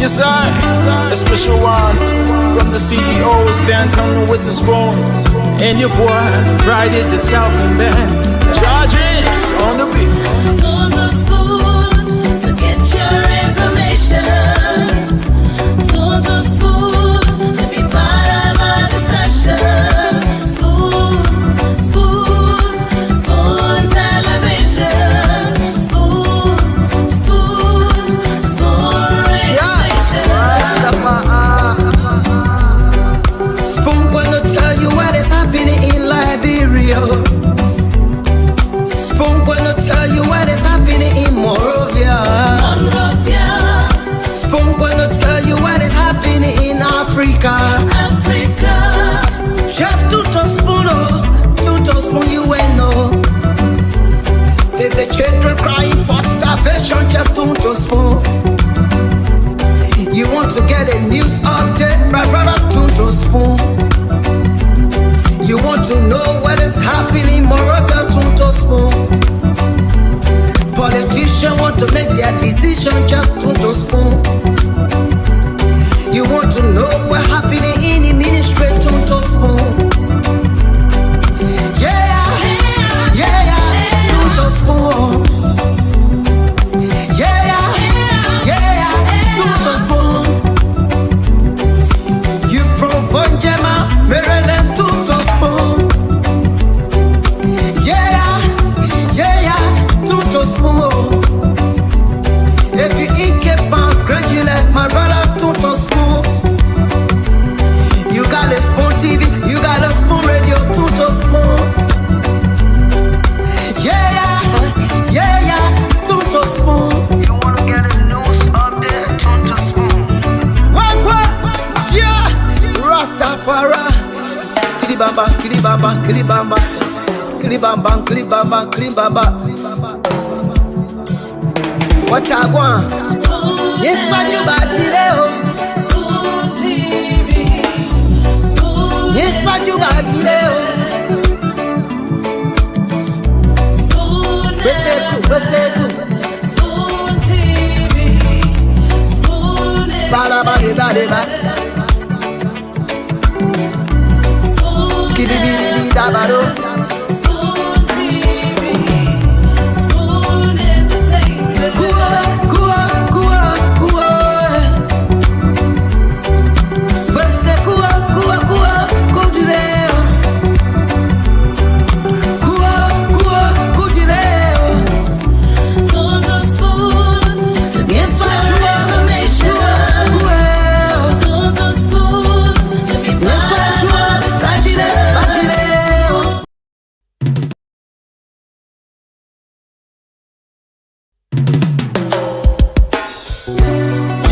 Yes, I, a special one from the CEO, stand coming with the spoon. And your boy, Friday the Southern Band, charges on the beat. To the spoon to get your information. To the spoon to be part of our discussion. Spoon, spoon, spoon television. Spoon, spoon, spoon radio station. Spoon gonna tell you what is happening in Liberia. Spoon gonna tell you what is happening in Monrovia. Spoon gonna tell you what is happening in Africa. Just to spoon you will know. If the children crying for starvation, just to spoon. You want to get a news update, my brother, to spoon. You want to know what is happening, Monrovia, to spoon. Politicians want to make their decision, just to spoon. You want to know what happening in the ministry, to spoon. Yeah, to spoon. Yeah, to spoon. You from Vonjema, Maryland, to spoon. To spoon. If you eat kepan, gradually, my brother, to spoon. You got a spoon TV, you got a spoon radio, to spoon. To spoon. You wanna get a news update, to spoon. What? Yeah, Rastafari. Kilibamba, kilibamba, kilibamba. Kilibamba, kilibamba, kilibamba. What I want? Yes, what you about today? Spoon TV. Spoon. Yes, what you about today? Spoon. Beseku. Spoon TV. Spoon. Ba. Spoon. Skidibidi dabado.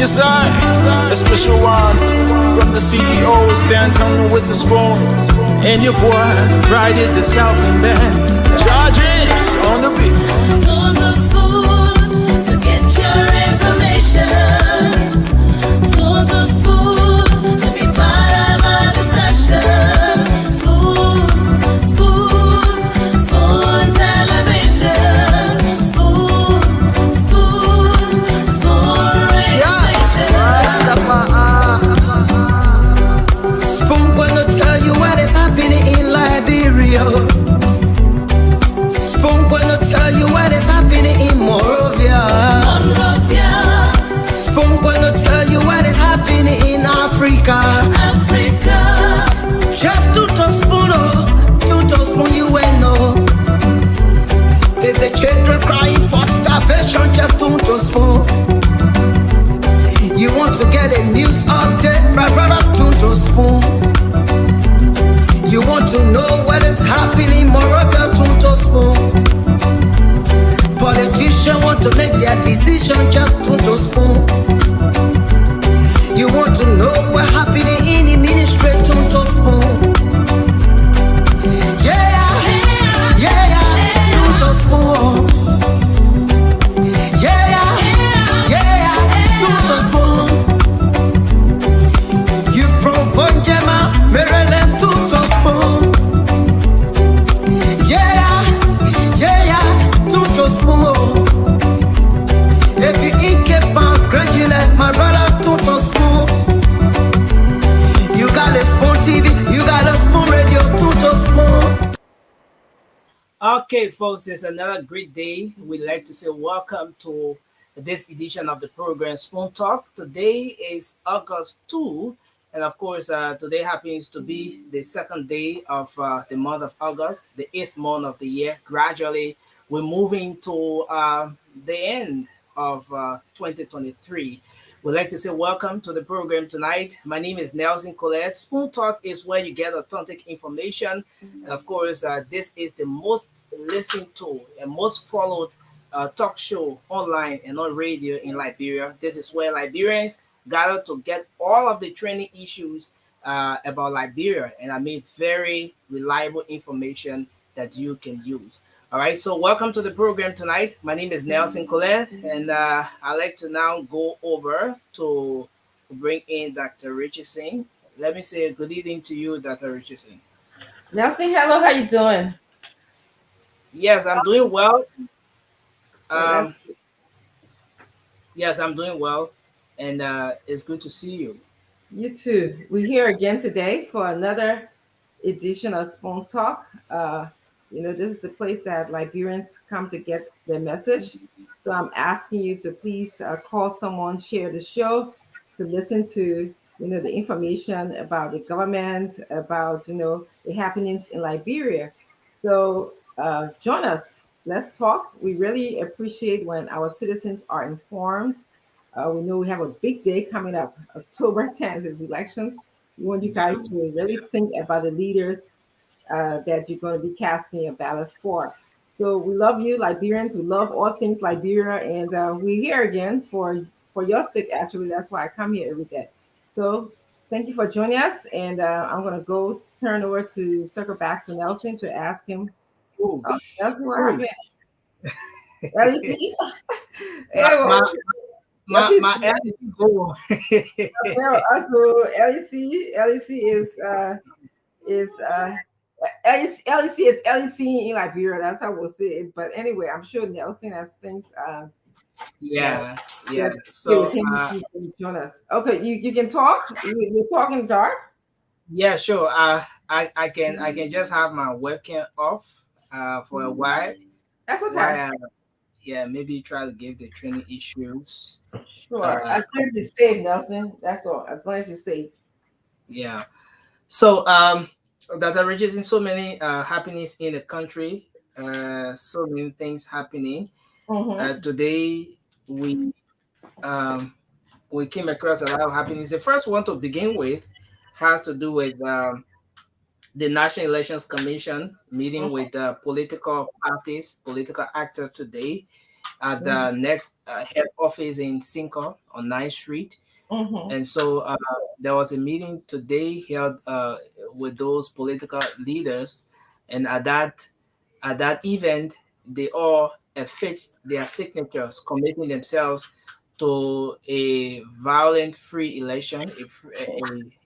Yes, I, a special one from the CEO, stand coming with the spoon. And your boy, Friday the Southern Band, charges on the beat. To the spoon to get your information. To the spoon to be part of our discussion. Spoon, spoon, spoon television. Spoon, spoon, spoon radio station. Spoon gonna tell you what is happening in Liberia. Spoon gonna tell you what is happening in Monrovia. Spoon gonna tell you what is happening in Africa. Just to spoon you will know. If the children crying for starvation, just to spoon. You want to get a news update, my brother, to spoon. You want to know what is happening, Monrovia, to spoon. Politicians want to make their decision, just to spoon. You want to know what happening in the ministry, to spoon. To spoon. To spoon. You from Vonjema, Maryland, to spoon. To spoon. If you eat kepan, gradually, my brother, to Okay, folks, it's another great day. We'd like to say welcome to this edition of the program Spoon Talk. Today is August 2, and of course, today happens to be the second day of the month of August, the eighth month of the year. Gradually, we're moving to the end of 2023. We'd like to say welcome to the program tonight. My name is Nelson Colette. Spoon Talk is where you get authentic information. And of course, this is the most listened to and most followed talk show online and on radio in Liberia. This is where Liberians gather to get all of the training issues about Liberia. And I mean, very reliable information that you can use. All right, so welcome to the program tonight. My name is Nelson Colette, and I'd like to now go over to bring in Dr. Richardson. Let me say good evening to you, Dr. Richardson. Nelson, hello, how you doing? Yes, I'm doing well. Well, Um, yes, I'm doing well, and it's good to see you. you too. We're here again today for another edition of Spoon Talk. This is the place that Liberians come to get their message. So I'm asking you to please call someone, share the show, to listen to the information about the government, about the happenings in Liberia. So join us. Let's talk. We really appreciate when our citizens are informed. We know we have a big day coming up. October 10th is elections. We want you guys to really think about the leaders that you're going to be casting a ballot for. So we love you, Liberians. We love all things Liberia, and we're here again for your sake. Actually, that's why I come here every day. So thank you for joining us, and I'm going to turn over to circle back to Nelson to ask him. Oh, Oh, Nelson, what cool. happened? LEC? My, Hey, my, your my, piece my LC goal. well, also LEC is LEC is LEC in Liberia. That's how we'll say it. But anyway, I'm sure Nelson has things Yeah, yeah. that So, with him he's going to join us. Okay, you can talk. You're talking dark. yeah, sure. I can just have my webcam off for a while. That's okay. While yeah, maybe try to give the training issues. Sure. Uh, As long as you're safe, Nelson. That's all. As long as you're safe. yeah. So that are registering so many happenings in the country. So many things happening. Mm-hmm. Today um we came across a lot of happenings. The first one to begin with has to do with the National Elections Commission meeting with political parties, political actors today at Mm-hmm. the next head office in Cinco on 9th Street. Mm-hmm. And so there was a meeting today held with those political leaders, and at that event, they all affixed their signatures, committing themselves to a violent-free election,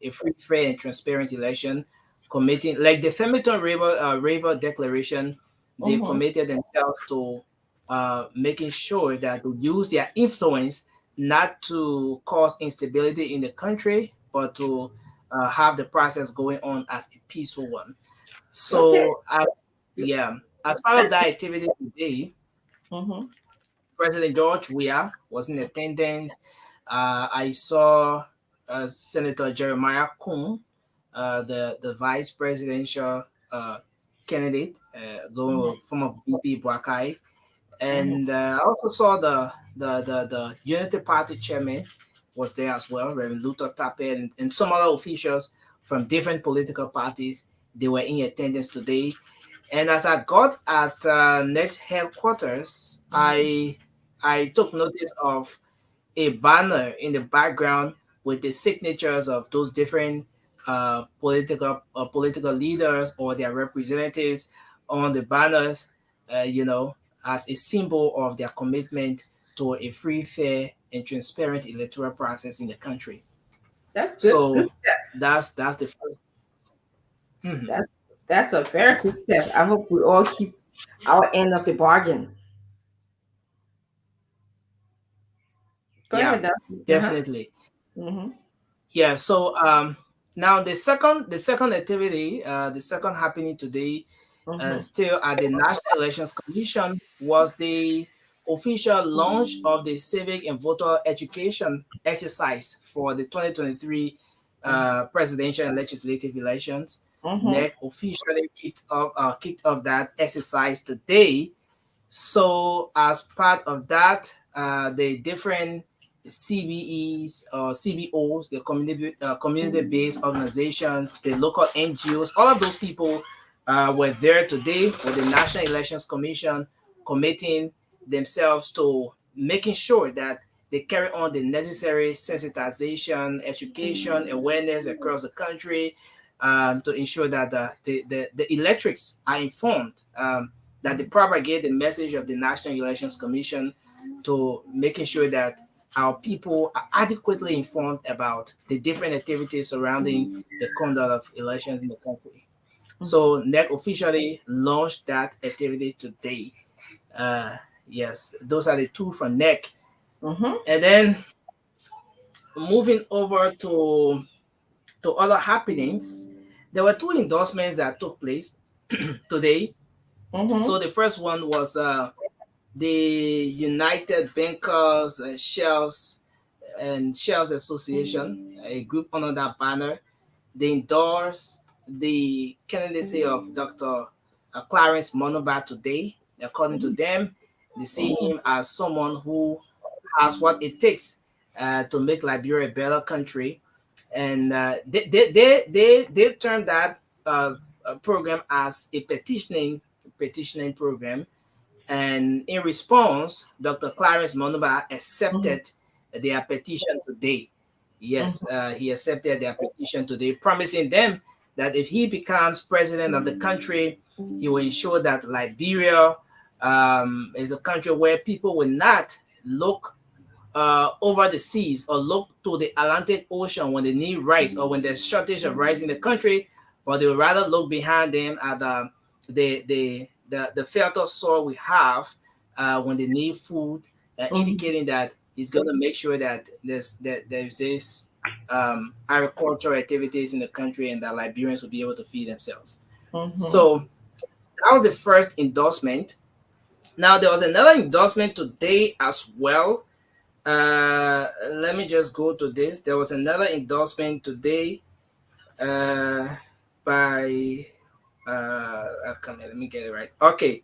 a free, fair, and transparent election, committing like the Femiton River Declaration. They Mm-hmm. committed themselves to making sure that they use their influence not to cause instability in the country, but to have the process going on as a peaceful one. Okay. So, yeah, as part of That's that activity today, mm-hmm. President George Weah was in attendance. I saw Senator Jeremiah Kuhn, the vice presidential candidate, going from a VP Buakai, Mm-hmm. and I also saw the Unity Party chairman was there as well, Reverend Luther Tappet, and some other officials from different political parties. They were in attendance today. And as I got at next headquarters, I took notice of a banner in the background with the signatures of those different political leaders or their representatives on the banners, as a symbol of their commitment to a free, fair, and transparent electoral process in the country. That's good. So Good step. that's the first. Mhm. That's a very good step. I hope we all keep our end of the bargain. Go Yeah, ahead, Nelson. Uh-huh. definitely. Mm-hmm. Yeah. So now the second activity, the second happening today still at the National Elections Commission was the official launch of the civic and voter education exercise for the 2023 presidential and legislative elections. NEC officially kicked off that exercise today. So, as part of that, the different CBEs or CBOs, the community-based organizations, the local NGOs, all of those people were there today with the National Elections Commission committing themselves to making sure that they carry on the necessary sensitization, education, awareness across the country to ensure that the electorates are informed, that they propagate the message of the National Elections Commission to making sure that our people are adequately informed about the different activities surrounding the conduct of elections in the country. So NEC officially launched that activity today. Yes, those are the two from NEC. And then moving over to other happenings, there were two endorsements that took place today. So the first one was the United Bankers and Shelves Association, a group under that banner. They endorsed the candidacy of Dr. Clarence Monova today. According to them, they see him as someone who has what it takes to make Liberia a better country. And they termed that program as a petitioning program. And in response, Dr. Clarence Monova accepted their petition today. Yes, he accepted their petition today, promising them that if he becomes president of the country, he will ensure that Liberia is a country where people will not look over the seas or look to the Atlantic Ocean when they need rice or when there's shortage of rice in the country, but they will rather look behind them at the fertile soil we have when they need food, indicating that he's going to make sure that there's this agricultural activities in the country and that Liberians will be able to feed themselves. So that was the first endorsement. Now there was another endorsement today as well. Let me just go to this. There was another endorsement today by come here, let me get it right. Okay,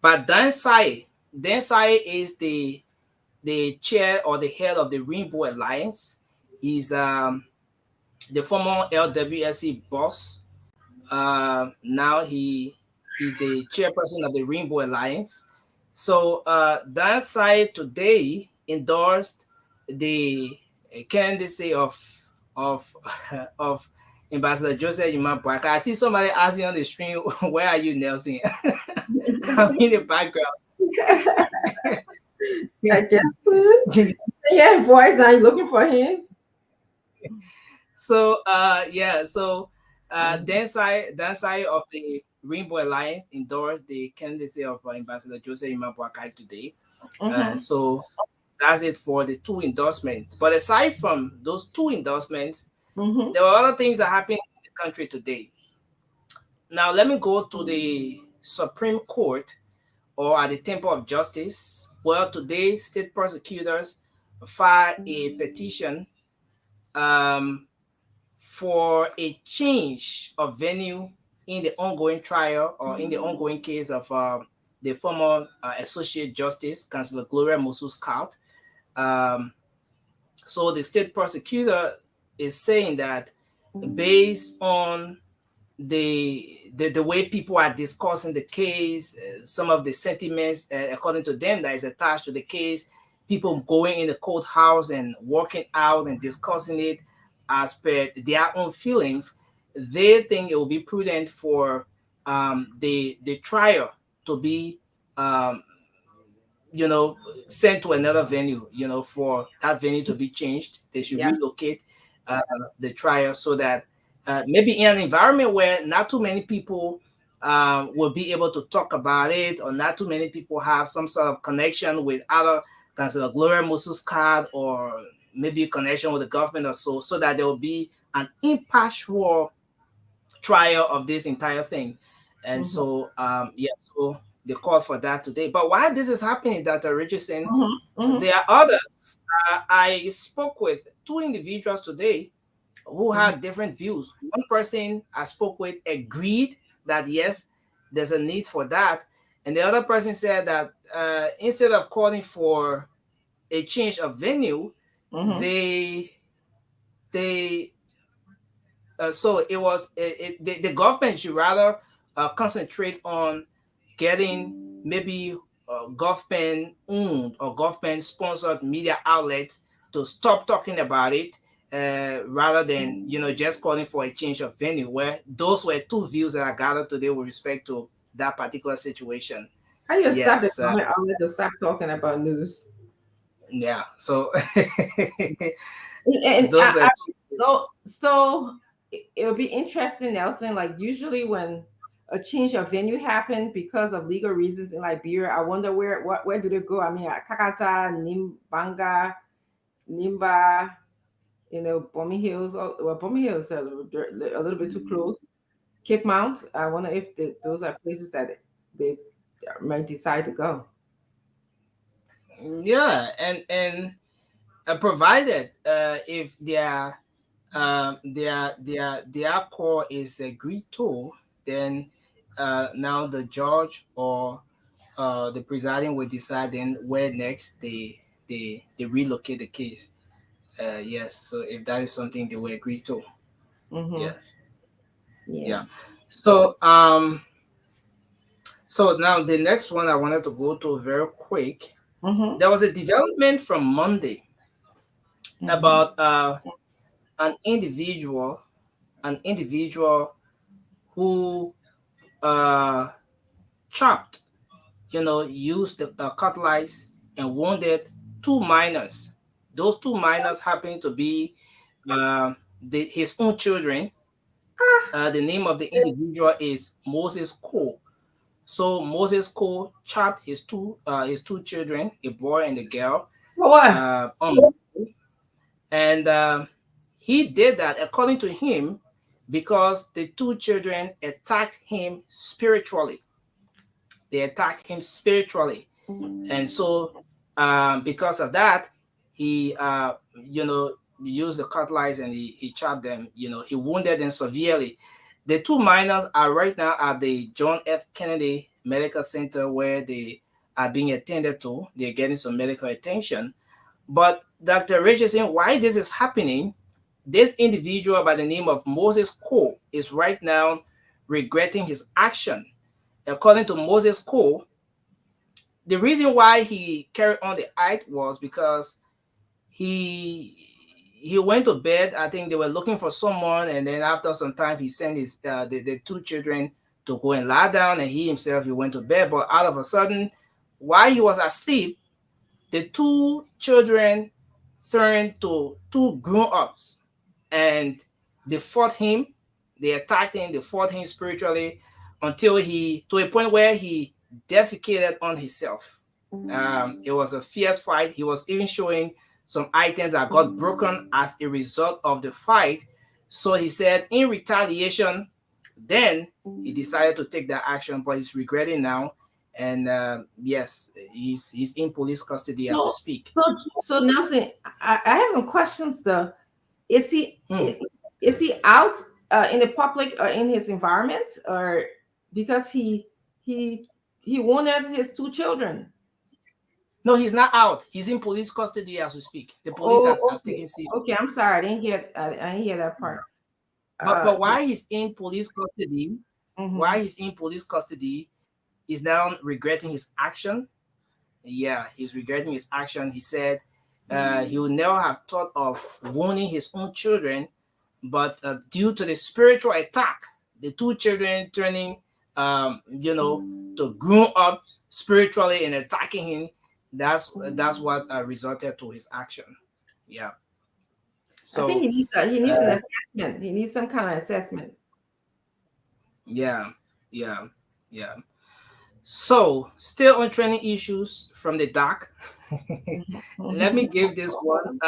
but Dan Sai is the chair or the head of the Rainbow Alliance. He's the former LWSC boss. Now he's the chairperson of the Rainbow Alliance. So Dan Sai today endorsed the candidacy of Ambassador Joseph Yuma Boakai. I see somebody asking on the stream, where are you, Nelson? I'm in the background. I guess. Yeah, voice. Are you looking for him? So Dan Sai of the Rainbow Alliance endorsed the candidacy of Ambassador Joseph Yuma Boakai today. So that's it for the two endorsements. But aside from those two endorsements, there were other things that happened in the country today. Now, let me go to the Supreme Court or at the Temple of Justice. Well, today, state prosecutors filed a petition for a change of venue in the ongoing trial or in the ongoing case of the former Associate Justice, Councillor Gloria Musu-Scout. So the state prosecutor is saying that based on the way people are discussing the case, some of the sentiments, according to them, that is attached to the case, people going in the courthouse and working out and discussing it as per their own feelings, they think it will be prudent for the trial to be sent to another venue, for that venue to be changed. They should relocate the trial so that maybe in an environment where not too many people will be able to talk about it, or not too many people have some sort of connection with other Councillor Gloria Musu-Scout, or maybe a connection with the government or so that there will be an impartial trial of this entire thing. And Mhm. so so they called for that today. But while this is happening, Dr. Richardson, Mhm. Mhm. there are others. I spoke with two individuals today who Mhm. had different views. One person I spoke with agreed that yes, there's a need for that, and the other person said that instead of calling for a change of venue, Mhm. they they so it was the government should rather concentrate on getting maybe government owned or government sponsored media outlets to stop talking about it, rather than just calling for a change of venue. Where those were two views that I gathered today with respect to that particular situation. How you stop the Yes, government outlet to stop talking about news? yeah. So And those are two. it'll be interesting, Nelson. Like usually when a change of venue happen because of legal reasons in Liberia, I wonder where do they go? I mean, Kakata, Nimbanga, Nimba, Bommy Hills. Well, Bommy Hills are a little bit too close. Cape Mount. I wonder if those are places that they might decide to go. Yeah, and provided if their call is agreed to, then now the judge or the presiding will decide then where next they relocate the case. Yes, so if that is something they will agree to, Mm-hmm. yes, Yeah. yeah. So so now the next one I wanted to go to very quick. Mm-hmm. There was a development from Monday Mm-hmm. about an individual, an individual who uh, chopped, used the cutlass and wounded two minors. Those two minors happened to be his own children. The name of the individual is Moses Cole. So Moses Cole chopped his two children, a boy and a girl, For what? on and he did that according to him because the two children attacked him spiritually. They attacked him spiritually, and so because of that, he used the cutlass and he chopped them. He wounded them severely. The two minors are right now at the John F. Kennedy Medical Center where they are being attended to. They're getting some medical attention. But Dr. Richardson, why this is happening, this individual by the name of Moses Cole is right now regretting his action. According to Moses Cole, the reason why he carried on the act was because he he went to bed. I think they were looking for someone, and then after some time, he sent the two children to go and lie down, and he himself he went to bed. But all of a sudden, while he was asleep, the two children turned to two grown-ups and they fought him, they attacked him, they fought him spiritually until he to a point where he defecated on himself. It was a fierce fight. He was even showing some items that got broken as a result of the fight. So he said in retaliation, then he decided to take that action, but he's regretting now. And yes, he's in police custody as we So, speak. so Nelson, I have some questions though. Is he Hmm. is he out in the public or in his environment, or because he he wanted his two children? No, he's not out. He's in police custody as we speak. The police Oh, has okay, taken him. okay. I'm sorry, I didn't hear that part. But Yeah. while he's in police custody, Mm-hmm. while he's in police custody, he's now regretting his action. Yeah, he's regretting his action. He said he would never have thought of wounding his own children, but due to the spiritual attack, the two children turning, to grow up spiritually and attacking him, that's what resulted to his action. Yeah. I think So he needs an assessment. He needs some kind of assessment. yeah, yeah, yeah. So still on training issues from the doc. Let me give this one.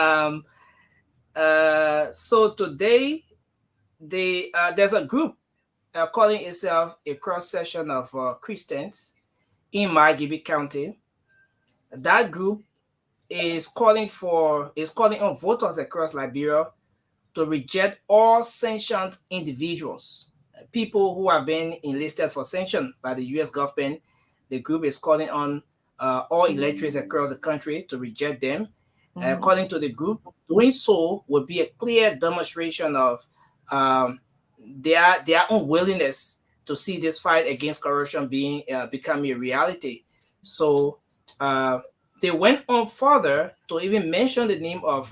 So today there's a group calling itself a cross section of Christians in Margibi County. That group is calling on voters across Liberia to reject all sanctioned individuals, people who have been enlisted for sanction by the U.S. government. The group is calling on all electors across the country to reject them. According to the group, doing so would be a clear demonstration of their unwillingness to see this fight against corruption becoming a reality. So they went on further to even mention the name of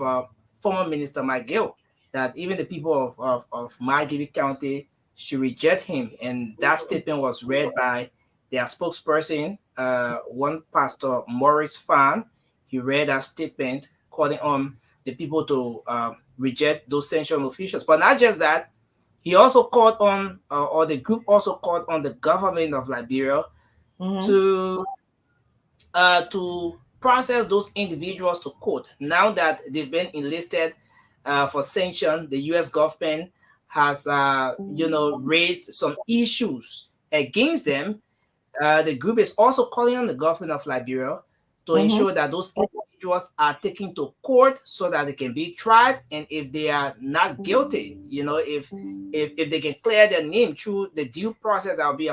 former Minister Miguel, that even the people of Margibi County should reject him. And that statement was read by their spokesperson, one Pastor Maurice Fan. He read that statement calling on the people to reject those sanctioned officials. But not just that, he also called on, or the group also called on the government of Liberia to process those individuals to court. Now that they've been enlisted for sanction, the U.S. government has, raised some issues against them. The group is also calling on the government of Liberia to ensure that those individuals are taken to court so that they can be tried. And if they are not guilty, if they can clear their name through the due process that will be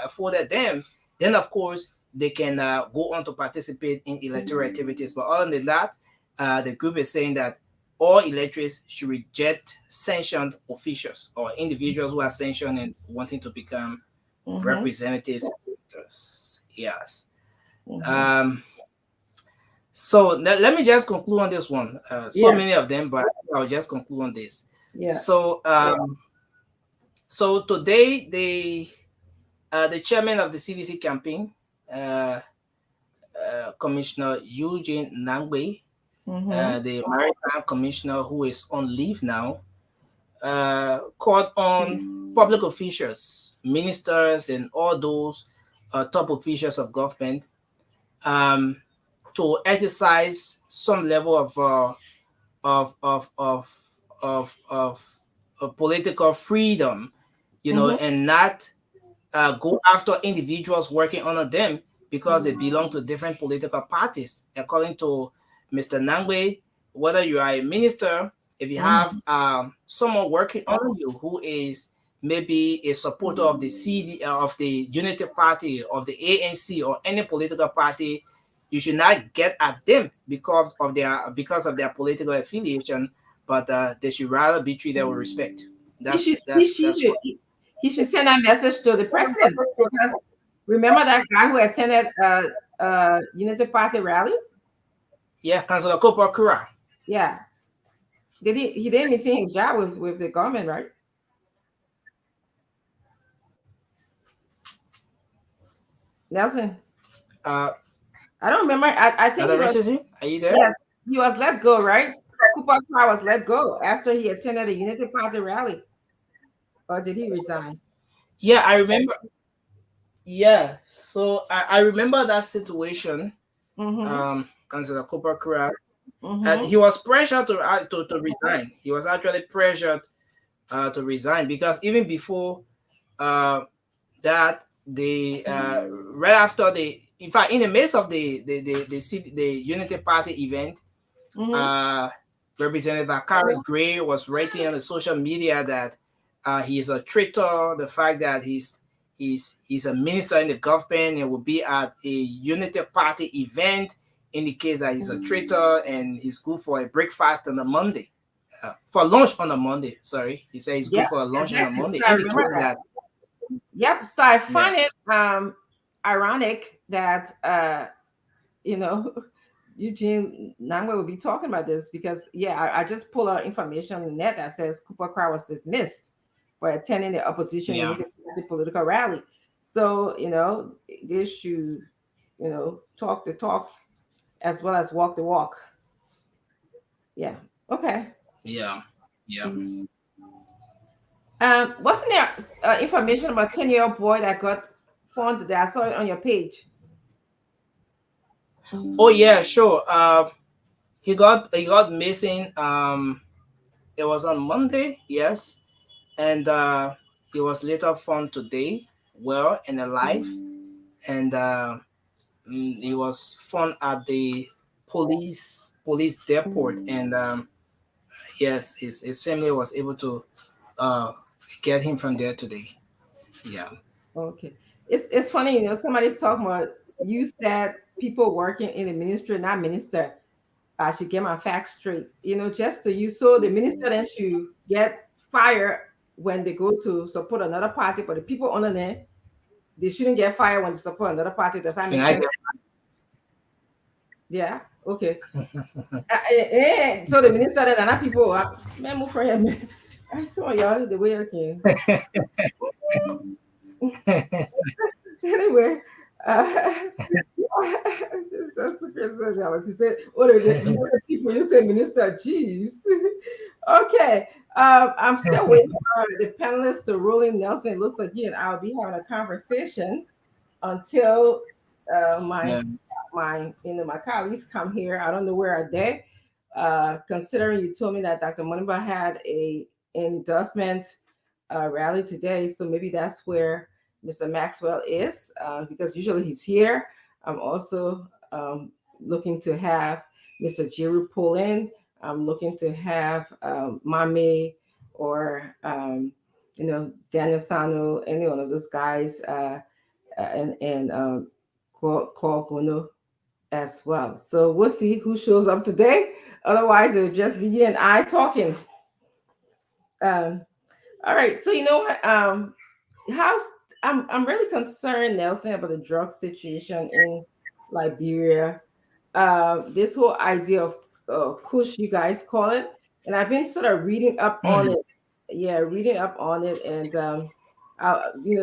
afforded them, then of course they can go on to participate in electoral activities. But other than that, the group is saying that all electors should reject sanctioned officials or individuals who are sanctioned and wanting to become representatives. Yes. So let me just conclude on this one. Many of them, but I'll just conclude on this. Yeah. So today the chairman of the CDC campaign, Commissioner Eugene Nangwe, the Maritime Commissioner who is on leave now, called on public officials, ministers, and all those top officials of government to exercise some level of political freedom, and not go after individuals working under them because they belong to different political parties. According to Mr. Nangwe, whether you are a minister, if you have someone working under you who is maybe a supporter of the of the Unity Party, of the ANC, or any political party, you should not get at them because of their political affiliation, but they should rather be treated with respect. He should send a message to the president, because remember that guy who attended Unity Party rally? Yeah, Councillor Cooper Kura. Yeah. He didn't maintain his job with the government, right? Nelson. I don't remember. I think are you there? Yes, he was let go, right? Cooper Kura was let go after he attended a Unity Party rally. Or did he resign? Yeah, I remember. Yeah, so I remember that situation. Councillor Cooper Kura. And he was pressured to resign. He was actually pressured to resign because even before that, right after in fact, in the midst of the Unity Party event, Representative Akaris Gray was writing on the social media that he is a traitor. The fact that he's a minister in the government and will be at a Unity Party event indicates that he's a traitor, and he's good for a breakfast on a Monday, for lunch on a Monday. Sorry, he said he's good for a lunch on a Monday. Yep. So I find it ironic that Eugene Nangwe will be talking about this because I just pulled out information on the net that says Cooper Kura was dismissed for attending the opposition political rally. So they should talk the talk as well as walk the walk. Yeah. Okay. Yeah. Wasn't there information about 10-year-old boy that got found there? I saw it on your page. Oh yeah, sure. He got Missing. It was on Monday, yes, and he was later found today, well and alive, and he was found at the police depot, and yes, his family was able to uh, get him from there today. Yeah. Okay. It's funny, somebody's talking about, you said people working in the ministry, not minister. I should get my facts straight. Just to you, so the minister then should get fired when they go to support another party, but the people under there, they shouldn't get fired when they support another party. Does that make sense? Yeah. Okay. So the minister then, and people, man, move for him. I saw y'all the way I can. Anyway, she said, "What are the people you say, Minister?" Jeez. Okay, I'm still waiting for the panelists to roll in. Nelson, it looks like you and I will be having a conversation until my colleagues come here. I don't know where are they. Considering you told me that Dr. Monimba had an endorsement rally today, so maybe that's where Mr. Maxwell is, because usually he's here. I'm also looking to have Mr. Jiru pull in. I'm looking to have Mame or Daniel Sano, any one of those guys, and Call Gono as well. So we'll see who shows up today. Otherwise, it'll just be you and I talking. All right. So you know what? I'm really concerned, Nelson, about the drug situation in Liberia. This whole idea of Kush, you guys call it, and I've been sort of reading up on it. Yeah, reading up on it, and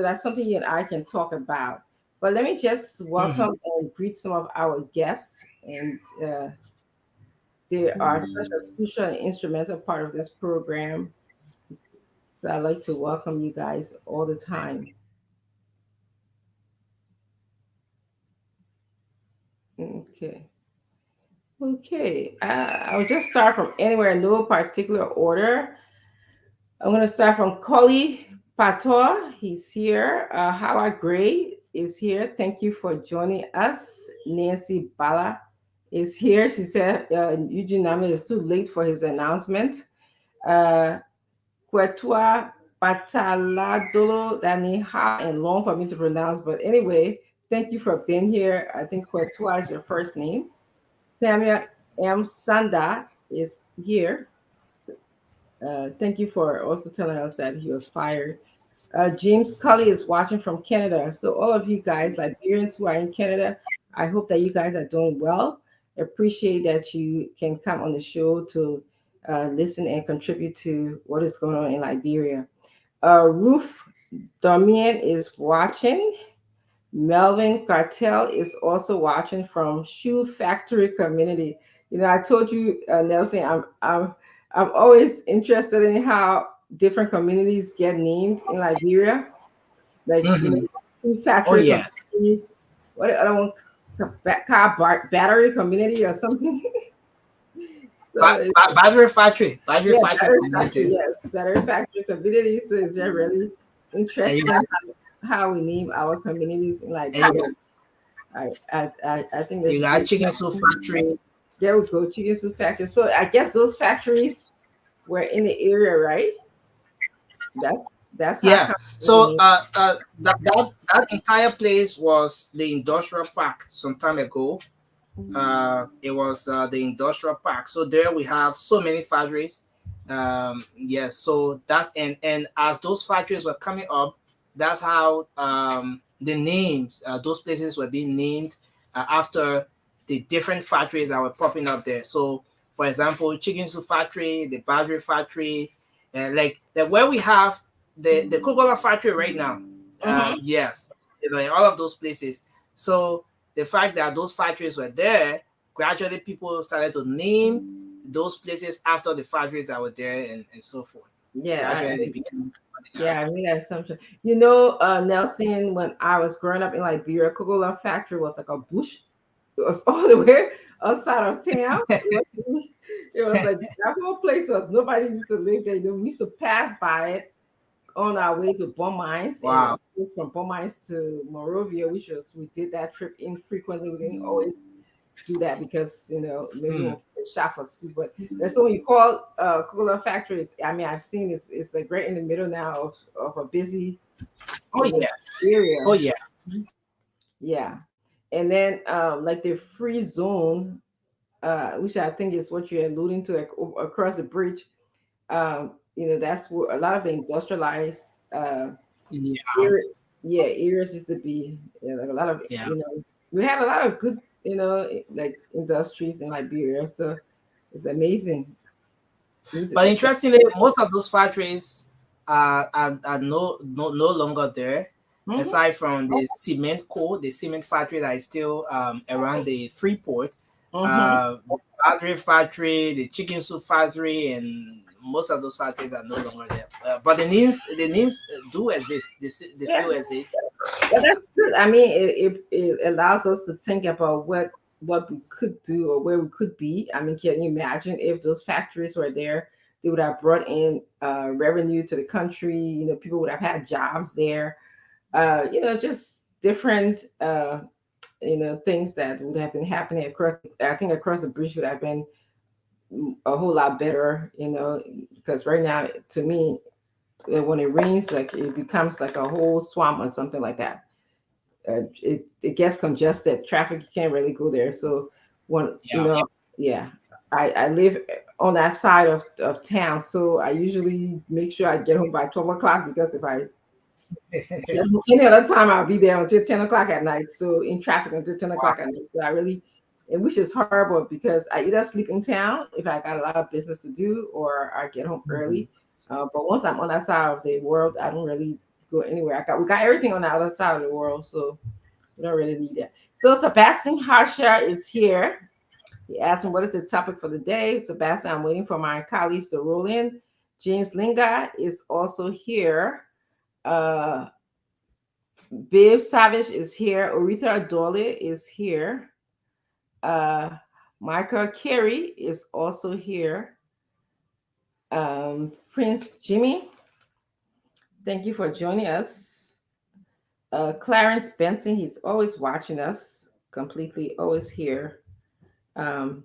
that's something you and I can talk about. But let me just welcome and greet some of our guests, and they are such a crucial and instrumental part of this program. So I'd like to welcome you guys all the time. Okay. I'll just start from anywhere in no particular order. I'm going to start from Collie Patois. He's here. Howard Gray is here. Thank you for joining us. Nancy Bala is here. She said Eugene Name is too late for his announcement. Kwetua Bataladolo, that name hard and long for me to pronounce, but anyway, thank you for being here. I think Kwetua is your first name. Samuel M. Sanda is here. Thank you for also telling us that he was fired. James Cully is watching from Canada. So all of you guys, Liberians who are in Canada, I hope that you guys are doing well. Appreciate that you can come on the show to listen and contribute to what is going on in Liberia. Ruth Domian is watching. Melvin Cartel is also watching from Shoe Factory Community. I told you, Nelson, I'm always interested in how different communities get named in Liberia. Shoe Factory. Oh, yes. Community. What the other one? Car battery community or something. Battery factory. Battery factory. Yes, battery factory community. So it's really interesting how we name our communities in Liberia. I think you got chicken soup factory. There we go, chicken soup factory. So I guess those factories were in the area, right? That's yeah. So that entire place was the industrial park some time ago. It was the industrial park. So there we have so many factories. Yes. So that's and as those factories were coming up, that's how the names, those places were being named after the different factories that were popping up there. So, for example, chicken soup factory, the battery factory, like where we have the Coca-Cola factory right now. Yes, in all of those places. So the fact that those factories were there, gradually people started to name those places after the factories that were there and so forth. Yeah, I made that assumption. Nelson, when I was growing up in Liberia, Coca-Cola factory was like a bush. It was all the way outside of town. It was like that whole place was nobody used to live there. We used to pass by it on our way to Bon Mines, Wow. and from Bon Mines to Monrovia, we did that trip infrequently. We didn't always do that because maybe Hmm. we'll shop for school. But that's what you call Coca-Cola factories. I mean, I've seen it's like right in the middle now of a busy Oh yeah. area. Oh yeah. Yeah, and then like the free zone, which I think is what you're alluding to, like, across the bridge. That's where a lot of the industrialized Yeah. area, yeah, areas used to be. Like a lot of Yeah. we had a lot of good like industries in Liberia, so it's amazing. But interestingly, most of those factories are no longer there, Mhm. aside from the cement coal, the cement factory that is still around the Freeport, Mhm. the battery factory, the chicken soup factory, and most of those factories are no longer there. But the names do exist. They Yeah. still exist. Well, that's good. I mean, it allows us to think about what we could do or where we could be. I mean, can you imagine if those factories were there? They would have brought in revenue to the country. People would have had jobs there. Just different things that would have been happening across. I think across the bridge would have been a whole lot better. Because right now, to me, when it rains, like it becomes like a whole swamp or something like that. It gets congested. Traffic, you can't really go there. So when Yeah. yeah, I live on that side of town, so I usually make sure I get home by 12 o'clock, because if I any other time I'll be there until 10 o'clock at night. So in traffic until 10 o'clock at night. So I really, and which is horrible, because I either sleep in town if I got a lot of business to do, or I get home early. But once I'm on that side of the world, I don't really go anywhere. We got everything on the other side of the world, so we don't really need that. So Sebastian Harsha is here. He asked me what is the topic for the day. Sebastian, I'm waiting for my colleagues to roll in. James Linga is also here. Uh, Babe Savage is here. Oretha Adole is here. Uh, Michael Carey is also here. Prince Jimmy, thank you for joining us. Clarence Benson, he's always watching us completely, always here. Nelson,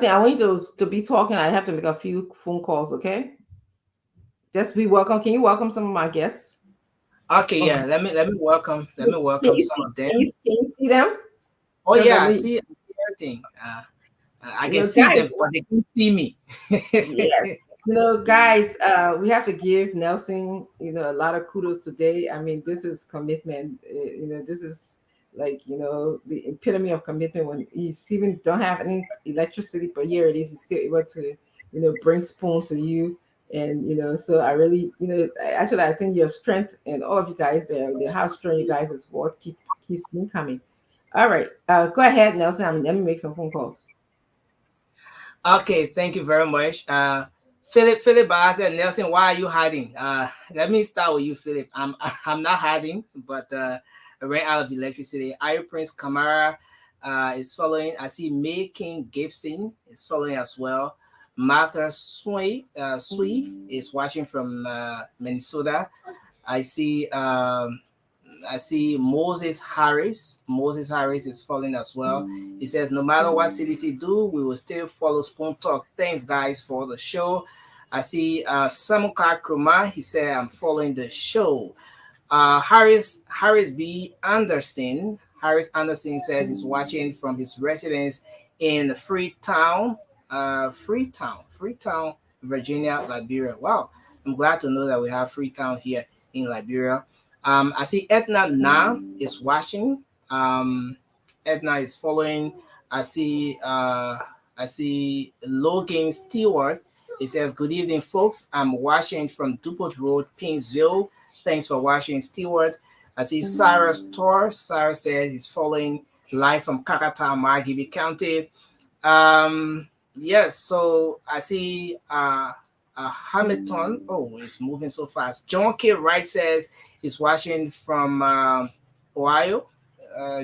I want you to be talking. I have to make a few phone calls, okay? Just be welcome. Can you welcome some of my guests? Okay. Yeah. Let me welcome some of them. Can you see them? Oh Because yeah. I see everything. I can see them, guys, but they can't see me. yes. Guys, we have to give Nelson, a lot of kudos today. I mean, this is commitment. This is like, the epitome of commitment when he's even don't have any electricity, but here it is. He's still able to, bring spoon to you. And, so I really, actually, I think your strength and all of you guys there, how strong you guys is what keeps me coming. All right. Go ahead, Nelson. Let me make some phone calls. Okay, thank you very much. Philip asked Nelson, why are you hiding? Let me start with you, Philip. I'm not hiding, but I ran out of electricity. Ayo Prince Kamara is following. I see May King Gibson is following as well. Martha Sui is watching from Minnesota. I see Moses Harris. Moses Harris is following as well. He says, no matter what CDC do, we will still follow Spoon Talk. Thanks, guys, for the show. I see Samuka Kruma. He said, I'm following the show. Harris B. Anderson. Harris Anderson says he's watching from his residence in Freetown, Virginia, Liberia. Wow. I'm glad to know that we have Freetown here in Liberia. I see Edna Na is watching. Edna is following. I see Logan Stewart. He says, good evening, folks. I'm watching from Dupont Road, Painesville. Thanks for watching, Stewart. I see Sarah Storr. Sarah says he's following live from Kakata, Margibi County. Yes, so I see Hamilton. Oh, it's moving so fast. John K. Wright says he's watching from Ohio.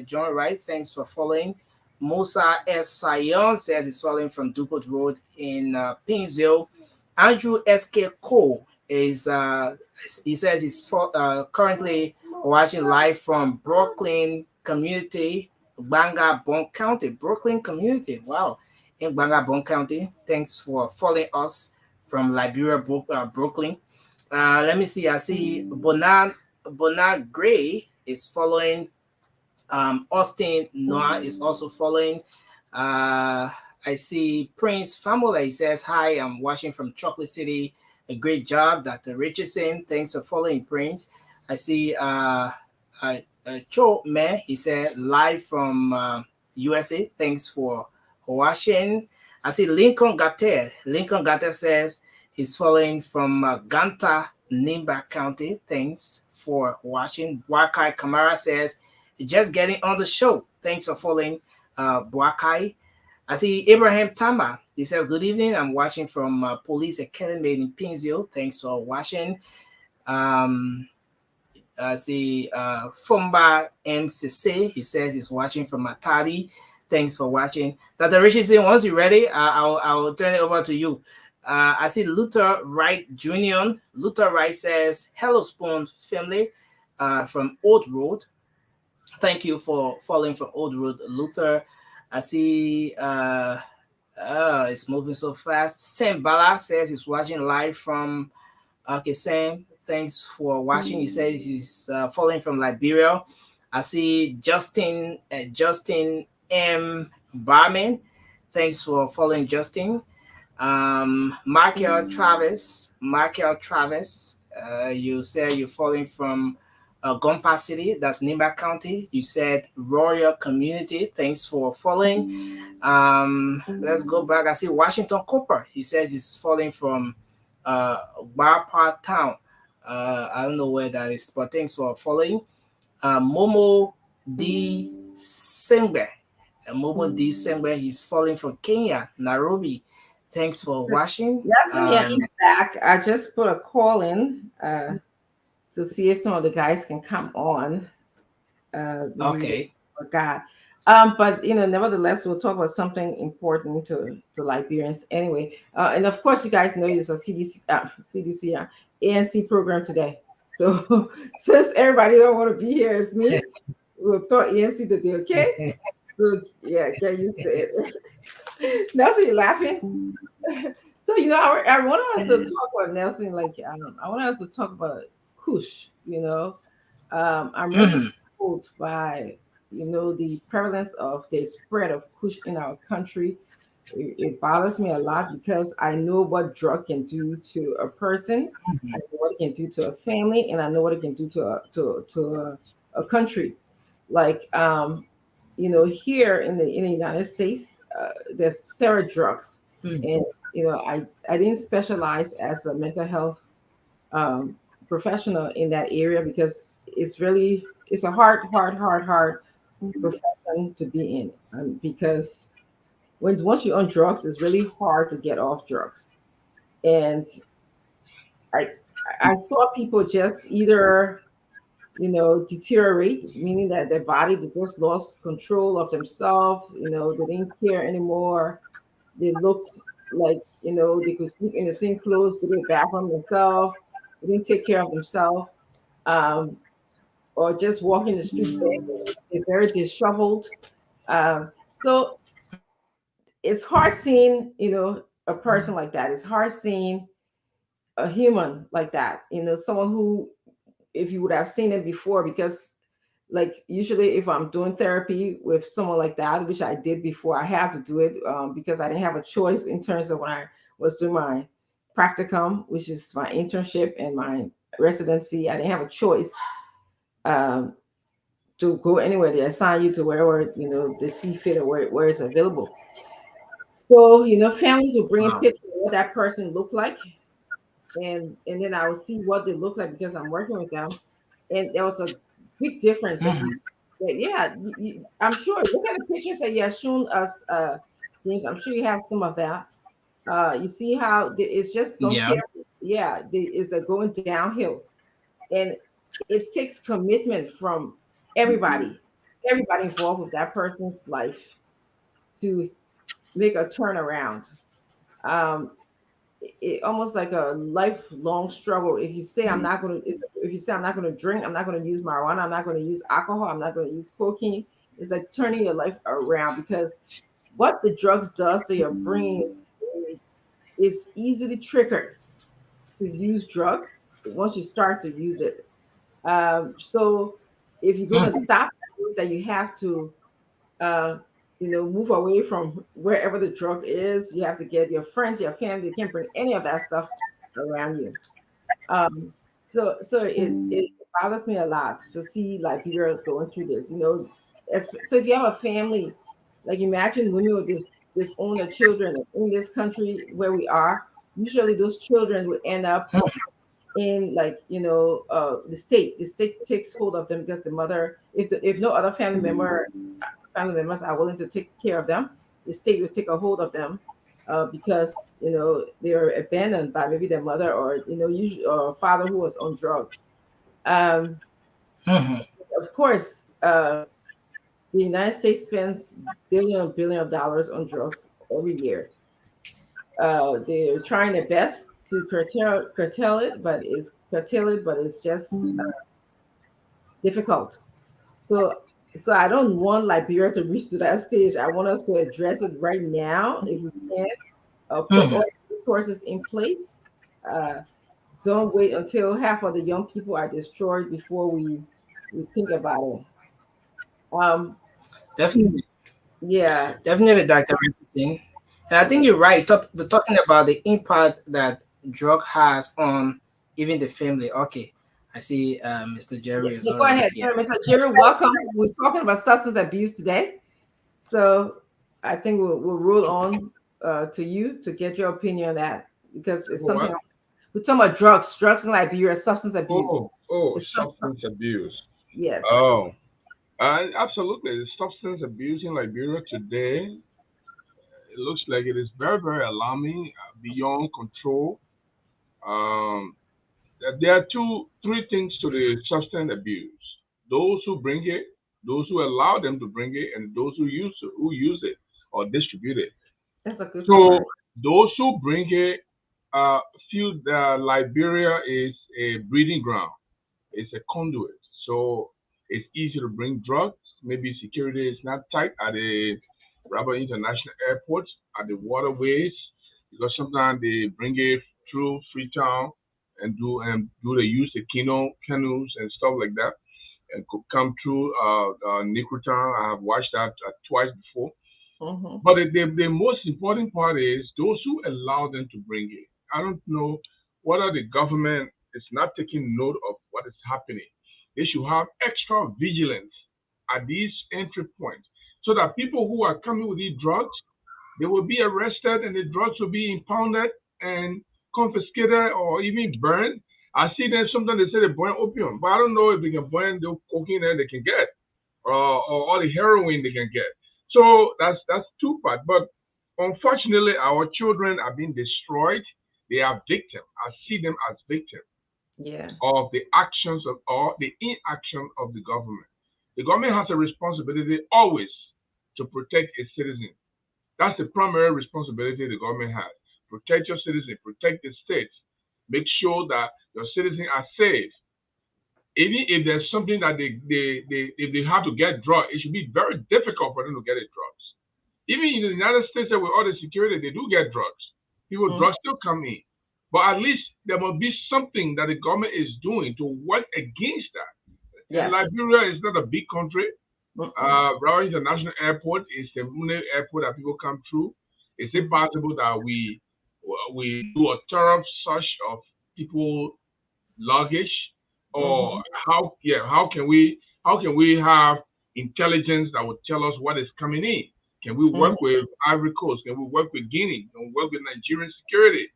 John Wright, thanks for following. Musa S. Sion says he's following from Dupont Road in Painesville. Andrew S.K. Cole is he says he's currently watching live from Brooklyn community, Bangor Bon County, Brooklyn community. Wow, in Bangor Bon County. Thanks for following us from Liberia, Brooklyn. Let me see. I see Bonard Gray is following. Austin Noah is also following. I see Prince Famula. He says, "Hi, I'm watching from Chocolate City. A great job, Dr. Richardson. Thanks for following, Prince." I see Cho Man. He said, "Live from USA. Thanks for watching." I see Lincoln Gatter. Lincoln Gatter says he's following from Ganta, Nimba County. Thanks for watching. Wakai Kamara says, "Just getting on the show. Thanks for following, Wakai." I see Abraham Tama. He says, "Good evening. I'm watching from Police Academy in Pinzio. Thanks for watching." I see Fumba MCC. He says he's watching from Matadi. Thanks for watching. Dr. Richardson, once you're ready, I'll turn it over to you. I see Luther Wright Jr. Luther Wright says, "Hello, Spoon family from Old Road. Thank you for following from Old Road, Luther." I see it's moving so fast. Sam Bala says he's watching live from. Okay, Sam, thanks for watching. He says he's following from Liberia. I see Justin M. Barman. Thanks for following, Justin. Michael Travis. You said you're following from Gompa City, that's Nimba County. You said Royal Community. Thanks for following. Let's go back. I see Washington Cooper. He says he's following from Bar Park Town. I don't know where that is, but thanks for following. Momo D. Sengbe. Momo D. Sengbe, he's following from Kenya, Nairobi. Thanks for watching. Yes, I'm back. I just put a call in to see if some of the guys can come on. Okay. Forgot. But nevertheless, we'll talk about something important to Liberians anyway. And of course, you guys know it's a CDC, ANC program today. So since everybody don't want to be here, it's me. We'll talk ANC today, okay? So yeah, get used to it. Nelson, you laughing? So I want us to talk about Nelson. I want us to talk about Kush. I'm really troubled by the prevalence of the spread of Kush in our country. It bothers me a lot because I know what drug can do to a person, I know what it can do to a family, and I know what it can do to a country. Here in the United States, there's several drugs, and I didn't specialize as a mental health professional in that area because it's a hard profession to be in, because once you're on drugs, it's really hard to get off drugs. And I saw people just either deteriorate, meaning that their body, they just lost control of themselves. They didn't care anymore. They looked like they could sleep in the same clothes, go to the bathroom themselves. They didn't take care of themselves, or just walking the street. They're very disheveled. So it's hard seeing a person like that. It's hard seeing a human like that. Someone who, if you would have seen it before, because usually if I'm doing therapy with someone like that, which I did before, I had to do it because I didn't have a choice in terms of when I was doing my practicum, which is my internship and my residency. I didn't have a choice to go anywhere. They assign you to wherever they see fit or where it's available. So families will bring a picture of what that person looked like, and then I will see what they look like because I'm working with them, and there was a big difference. I'm sure. Look at the pictures that you have shown us, James. I'm sure you have some of that. You see how it's just don't care. Yeah, they're going downhill, and it takes commitment from everybody involved with that person's life to make a turnaround. almost like a lifelong struggle. If you say I'm not going to, if you say I'm not going to drink, I'm not going to use marijuana, I'm not going to use alcohol, I'm not going to use cocaine, it's like turning your life around because what the drugs does to your brain is easily triggered to use drugs once you start to use it. So if you're going to Mhm. stop, that means that you have to uh, move away from wherever the drug is. You have to get your friends, your family. You can't bring any of that stuff around you. Um, so it bothers me a lot to see Liberia going through this. So if you have a family, like imagine women with this own their children in this country where we are. Usually, those children would end up in the state. The state takes hold of them because the mother, if no other family members are willing to take care of them, the state will take a hold of them because they're abandoned by maybe their mother or usually or father who was on drug. Um, Mhm. of course, the United States spends billion of dollars on drugs every year. They're trying their best to curtail it, but it's just difficult. So, so I don't want Liberia to reach to that stage. I want us to address it right now, if we can. Put Mhm. all the resources in place. Uh, don't wait until half of the young people are destroyed before we think about it. Um, Definitely. yeah, Definitely, Dr. Richardson. And I think you're right. Talking about the impact that drug has on even the family. Okay, I see Mr. yeah. Jerry is Yeah, go already ahead, here. sorry, Mr. Jerry. Welcome. We're talking about substance abuse today, so I think we'll roll on to you to get your opinion on that because it's something What? we're talking about drugs in Liberia, substance abuse. It's some, Substance abuse. yes, Oh, absolutely. The substance abuse in Liberia today, it looks like it is very, very alarming, beyond control. Um, there are three things to the substance abuse: those who bring it, those who allow them to bring it, and those who use it or distribute it. that's a good So summary. those who bring it feel that Liberia is a breeding ground. It's a conduit. So it's easy to bring drugs. Maybe security is not tight at the Rabat International Airport, at the waterways, because sometimes they bring it through Freetown and do they use the canoes and stuff like that, and could come through Nikutan. I have watched that twice before. Hmm. But the most important part is those who allow them to bring it. I don't know whether the government is not taking note of what is happening. They should have extra vigilance at these entry points so that people who are coming with these drugs, they will be arrested and the drugs will be impounded and confiscated or even burned. I see them sometimes they say they burn opium, but I don't know if they can burn the cocaine that they can get or all the heroin they can get. So that's two parts. But unfortunately, our children are being destroyed. They are victims. I see them as victims Yeah. of the actions of or the inaction of the government. The government has a responsibility always to protect its citizens. That's the primary responsibility the government has. Protect your citizens, protect the state, make sure that your citizens are safe. Even if there's something that if they have to get drugs, it should be very difficult for them to get the drugs. Even in the United States, with all the security, they do get drugs. People, Mm, drugs still come in. But at least there must be something that the government is doing to work against that. And yes. Liberia is not a big country. Mm-mm. Broward International Airport is the only airport that people come through. Is it Mhm. possible that we do a thorough search of people luggage, or Mhm. how can we have intelligence that would tell us what is coming in? Can we Mhm. work with Ivory Coast? Can we work with Guinea? Can we work with Nigerian security?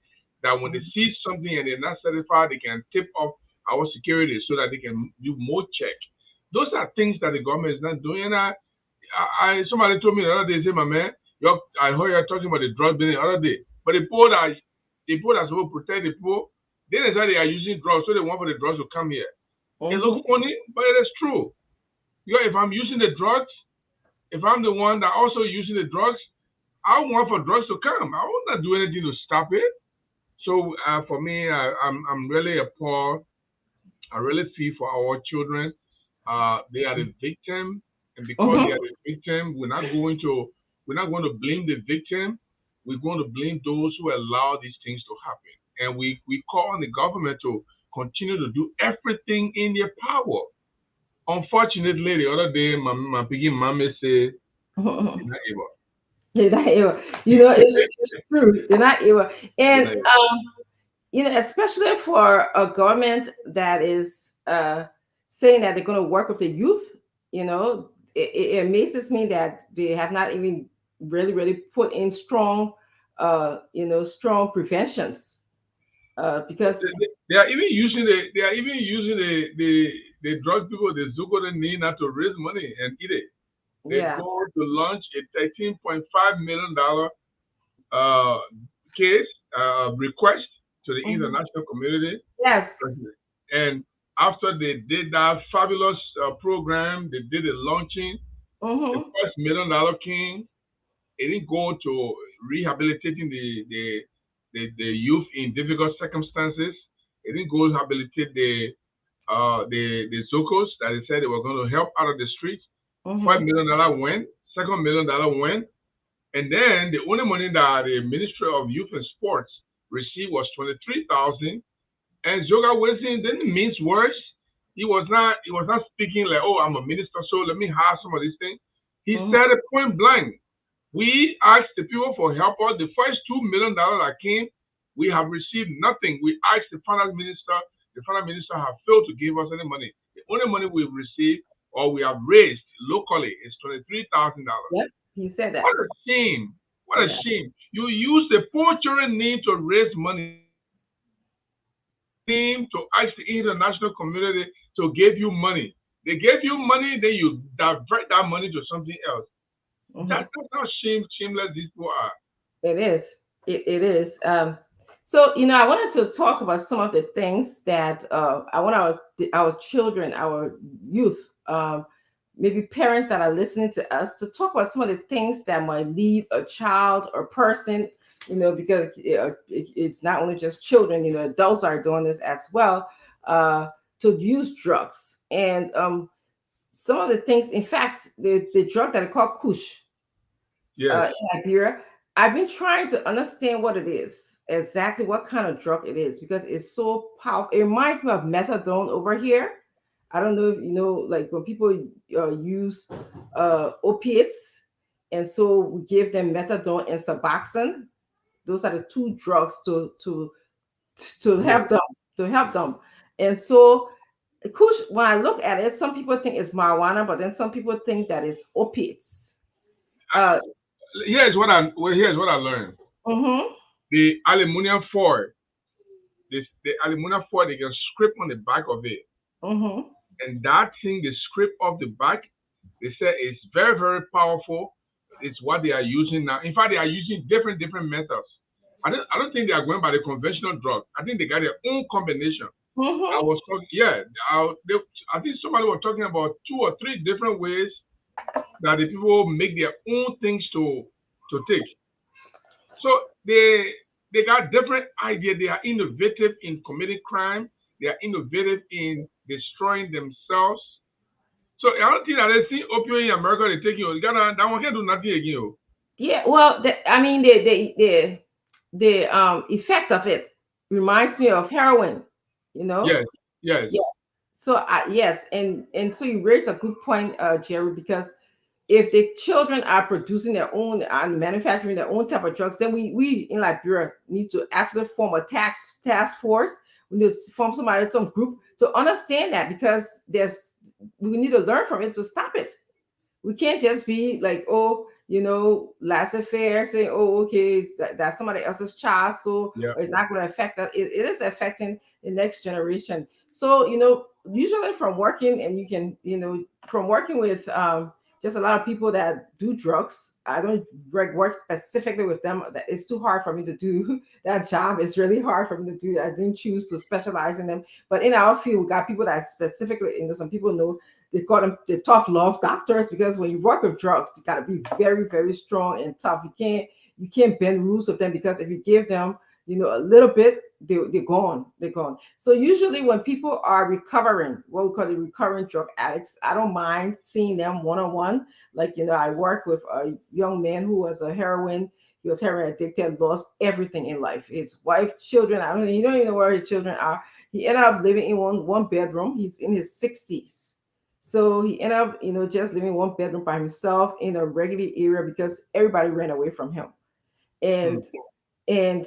That when they Mhm. see something and they're not certified, they can tip off our security so that they can do more check. Those are things that the government is not doing. And somebody told me the other day, say, my man, I heard you talking about the drug business the other day. But the people that supposed to protect the poor, they decide they are using drugs, so they want for the drugs to come here. It looks Mhm. funny, but it is true. Because if I'm using the drugs, if I'm the one that also using the drugs, I want for drugs to come. I will not do anything to stop it. So for me, I'm really appalled. I really feel for our children. They are the victim, and because they Mhm. are the victim, we're not going to blame the victim. We're going to blame those who allow these things to happen. And we call on the government to continue to do everything in their power. Unfortunately, the other day, my piggy mommy said, "You're not able." They're not able. You know, it's true. They're not able. You're And not able. you know, especially for a government that is saying that they're going to work with the youth, you know, it amazes me that they have not even really put in strong, you know, strong preventions because They are even using the drug people, the Zuko the need not to raise money and eat it. They yeah. go to launch a $13.5 million uh, case request to the Mhm. international community. Yes. And after they did that fabulous program, they did the launching. The Mm-hmm. first $1 million king, it didn't go to rehabilitating the youth in difficult circumstances. It didn't go to rehabilitate the Zocos that they said they were going to help out of the streets. Mm-hmm. $5 million went, second $1 million went, and then the only money that the Ministry of Youth and Sports received was 23,000. And Zoga Wilson didn't mince words. He was not speaking like, oh, I'm a minister, so let me have some of these things. He Mm-hmm. said it point blank. We asked the people for help. All the first $2 million that came, we have received nothing. We asked the finance minister. The finance minister have failed to give us any money. The only money we've received or we have raised locally is $23,000. Yep. He said that. What a shame! What a Yeah. shame! You use the poor children name to raise money, name to ask the international community to give you money. They gave you money, then you divert that money to something else. Mm-hmm. That's how shameless these people are. It is. It is. So you know, I wanted to talk about some of the things that I want our children, our youth, maybe parents that are listening to us, to talk about some of the things that might lead a child or person. You know, because it's not only just children. You know, adults are doing this as well. To use drugs and some of the things. In fact, the drug that are called Kush Yes. in Liberia. I've been trying to understand what it is, exactly what kind of drug it is, because it's so powerful. It reminds me of methadone over here. I don't know if you know, like when people use opiates, and so we give them methadone and Suboxone. Those are the two drugs to Yes. help them to help them. And so, Kush, when I look at it, some people think it's marijuana, but then some people think that it's opiates. Uh, Here's what I learned. mhm. The aluminum foil, the aluminum foil, they can scrape on the back of it, Mm-hmm. and that thing they scrape off the back. They say it's very very powerful. It's what they are using now. In fact, they are using different methods. I don't think they are going by the conventional drug. I think they got their own combination. I Mm-hmm. was talking, yeah. I think somebody was talking about 2 or 3 different ways that the people make their own things to take. So they got different ideas. They are innovative in committing crime. They are innovative in destroying themselves. So I don't think that they see opioid in America. They take you. Ghana, that one can do nothing again. Oh. Yeah, well, I mean, the effect of it reminds me of heroin. You know, Yes, yes, yeah. So yes, and so you raise a good point, Jerry, because if the children are producing their own and manufacturing their own type of drugs, then we in Liberia need to actually form a task force. We need to form some group to understand that, because we need to learn from it to stop it. We can't just be like, oh, you know, laissez-faire, saying, oh, okay, that's somebody else's child, so yeah. it's not going to affect us. It is affecting the next generation. So, you know, usually from working, and you can, you know, from working with just a lot of people that do drugs. I don't work specifically with them. It's too hard for me to do that job. It's really hard for me to do. I didn't choose to specialize in them. But in our field, we got people that specifically, you know, some people know they call them the tough love doctors, because when you work with drugs, you got to be very, very strong and tough. You can't bend rules with them, because if you give them a little bit, they're gone. They're gone. So usually when people are recovering, what we call the recurrent drug addicts, I don't mind seeing them one on one. Like, I work with a young man who was he was heroin addicted, lost everything in life. His wife, children, I don't, he don't even know where his children are. He ended up living in one bedroom. He's in his 60s. So he ended up, just living one bedroom by himself in a regular area because everybody ran away from him. Hmm. And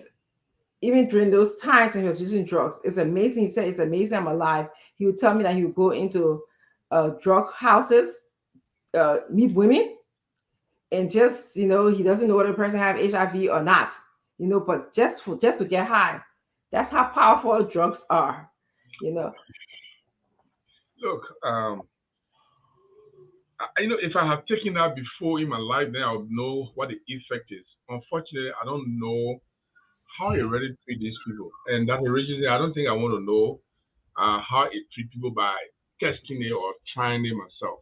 even during those times when he was using drugs, it's amazing. He said, "It's amazing I'm alive." He would tell me that he would go into drug houses, meet women, and just, he doesn't know whether the person have HIV or not, but just to get high. That's how powerful drugs are, you know. Look, if I have taken that before in my life, then I would know what the effect is. Unfortunately, I don't know how it really treat these people, and that originally I don't think I want to know how it treat people by testing it or trying it myself.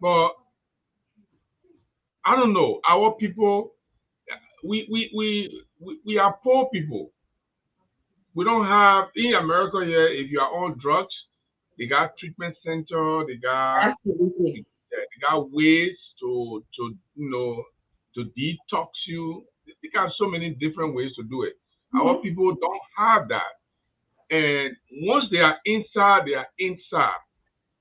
But I don't know. Our people, we are poor people. We don't have in America here. If you are on drugs, they got treatment center. Absolutely. They got ways to detox you. They got so many different ways to do it. Our Mhm. people don't have that. And once they are inside,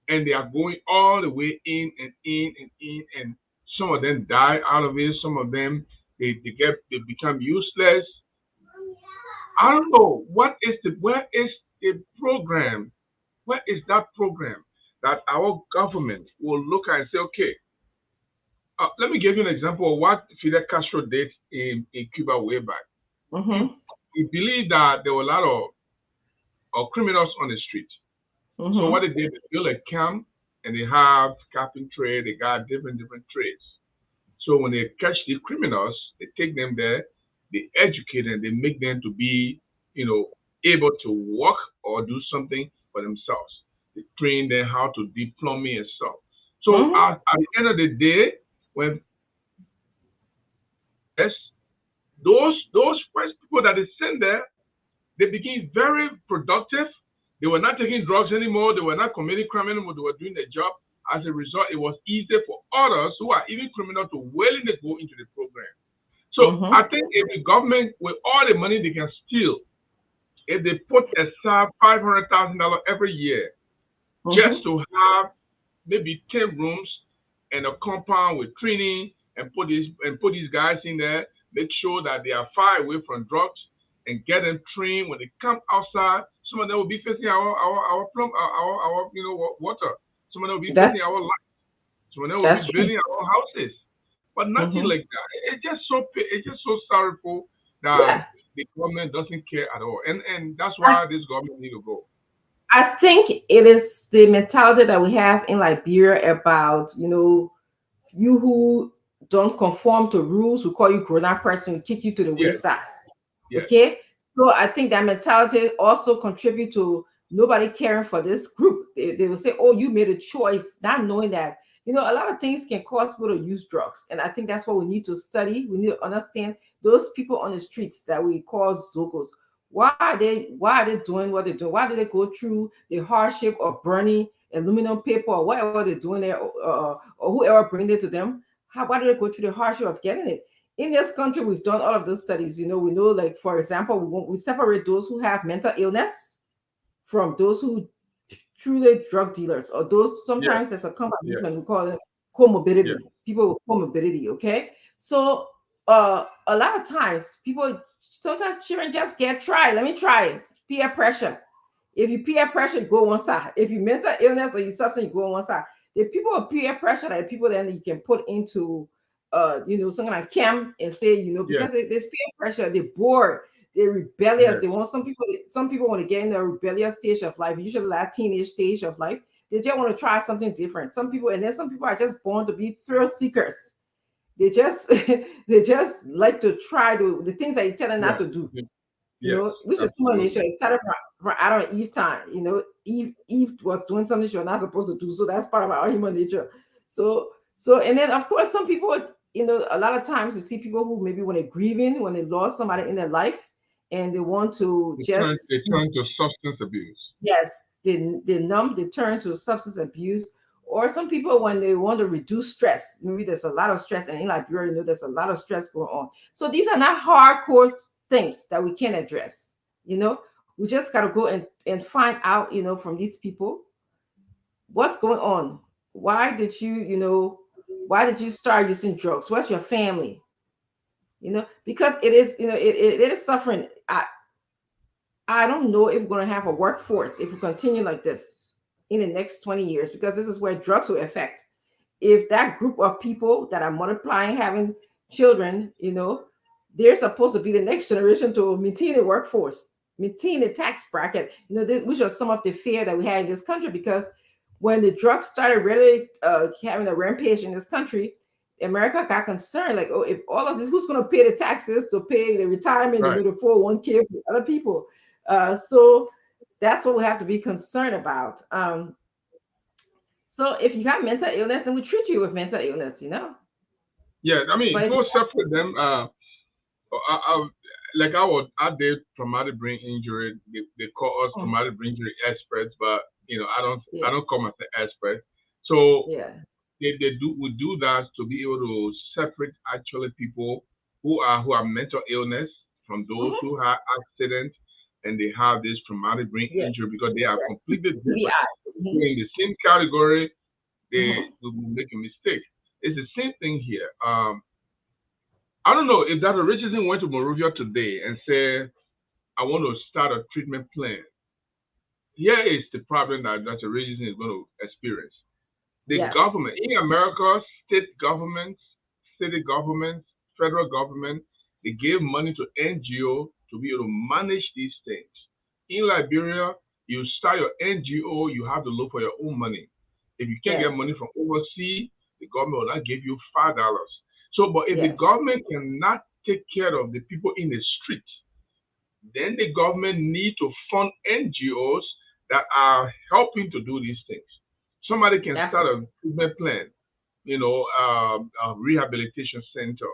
and they are going all the way in and in and in, and some of them die out of it. Some of them they become useless. I don't know where is the program? Where is that program that our government will look at and say, okay, let me give you an example of what Fidel Castro did in Cuba way back. He, Mhm. he believed that there were a lot of criminals on the street. So what Mhm. they did, they built a camp and they have carpentry, they got different trades. So when they catch the criminals, they take them there, they educate them, they make them to be, you know, able to work or do something for themselves. They train them how to do plumbing and stuff. So Mhm. at the end of the day, when yes, those first people that they send there, they became very productive. They were not taking drugs anymore. They were not committing crime anymore. They were doing their job. As a result, it was easier for others who are even criminal to willingly go into the program. So Mhm. I think if the government, with all the money they can steal, if they put aside $500,000 every year just Mhm. to have maybe 10 rooms and a compound with training and put these guys in there, make sure that they are far away from drugs and get them trained when they come outside. Some of them will be facing our plumb our water. Some of them will be facing That's our life. Some of them will be that's true. building our houses. But nothing Mhm. like that. It's just so sorrowful that Yeah. the government doesn't care at all. And that's I why this government need to go. I think it is the mentality that we have in Liberia about, you who don't conform to rules, we call you grown up person, we kick you to the Yes, wayside. yes. Okay. So I think that mentality also contribute to nobody caring for this group. They will say, "Oh, you made a choice," not knowing that, a lot of things can cause people to use drugs. And I think that's what we need to study. We need to understand those people on the streets that we call Zogos. Why are they doing what they're doing? Why did they go through the hardship of burning aluminum paper or whatever they're doing there, or whoever bring it to them? Why did they go through the hardship of getting it? In this country, we've done all of those studies. We know, like, for example, we separate those who have mental illness from those who truly drug dealers, or those Yes, sometimes there's a yes, combination, we call it yes. comorbidity, people with comorbidity. Okay. So a lot of times people, sometimes children just get tried. Let me try it. Peer pressure. If you peer pressure, go one side. If you mental illness or you something, you go on one side. The people with peer pressure are the people that you can put into something like camp and say, Yes. because there's peer pressure, they're bored, they're rebellious. Yes. They want some people want to get in the rebellious stage of life, usually that teenage stage of life. They just want to try something different. Some people, and then some people are just born to be thrill seekers. They just they just like to try the things that you tell them not Yeah. to do, Yes. which is human nature. Absolutely. It started from Adam and Eve time. Eve was doing something she was not supposed to do. So that's part of our human nature. And then of course some people, a lot of times you see people who maybe when they're grieving, when they lost somebody in their life, and they want to They just turn to substance abuse. yes, they turn to substance abuse. Or some people, when they want to reduce stress, maybe there's a lot of stress, and in Liberia, there's a lot of stress going on. So these are not hardcore things that we can address. We just got to go and find out, from these people what's going on. Why did why did you start using drugs? What's your family? Because it is, it is suffering. I don't know if we're going to have a workforce if we continue like this in the next 20 years, because this is where drugs will affect. If that group of people that are multiplying, having children, they're supposed to be the next generation to maintain the workforce, maintain the tax bracket, which was some of the fear that we had in this country, because when the drugs started really having a rampage in this country, America got concerned, like, oh, if all of this, who's going to pay the taxes to pay the retirement, Right. the 401k for other people? So that's what we have to be concerned about. So if you have mental illness, then we treat you with mental illness, Yeah, I mean, But if go separate them. I did traumatic brain injury. They call us traumatic brain injury experts, but I don't call myself expert. So yeah, we do that to be able to separate actually people who have mental illness from those who have accidents and they have this traumatic brain Yeah. injury, because they are Yes. completely different. TBI. In the same category, they Mhm. will make a mistake. It's the same thing here. I don't know if Dr. Richardson went to Monrovia today and said, I want to start a treatment plan. Here is the problem that Dr. Richardson is going to experience. The Yes. government, in America, state governments, city governments, federal government, they gave money to NGO to be able to manage these things. In Liberia, you start your NGO, you have to look for your own money. If you can't get Yes. money from overseas, the government will not give you $5. So, but if the Yes. government cannot take care of the people in the street, then the government need to fund NGOs that are helping to do these things. Somebody can start a treatment plan, a rehabilitation center,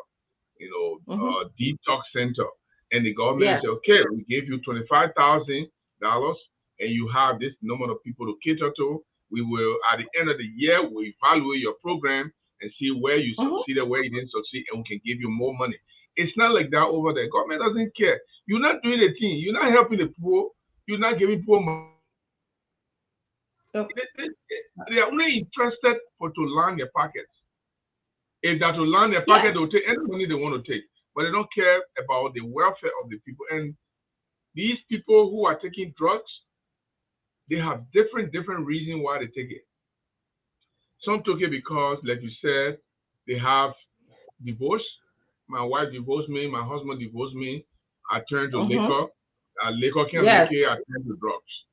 detox center, and the government Yes. say, okay, we gave you $25,000, and you have this number of people to cater to. We will, at the end of the year, we evaluate your program and see where you succeeded, where you didn't succeed, and we can give you more money. It's not like that over there. Government doesn't care. You're not doing a thing. You're not helping the poor. You're not giving poor money. They are only interested to line their pockets. If that will line their pocket, they will take any money they want to take. But they don't care about the welfare of the people. And these people who are taking drugs, they have different reasons why they take it. Some took it because, like you said, they have divorce. My wife divorced me. My husband divorced me. I turned to liquor. Liquor can't make it. I turned to drugs.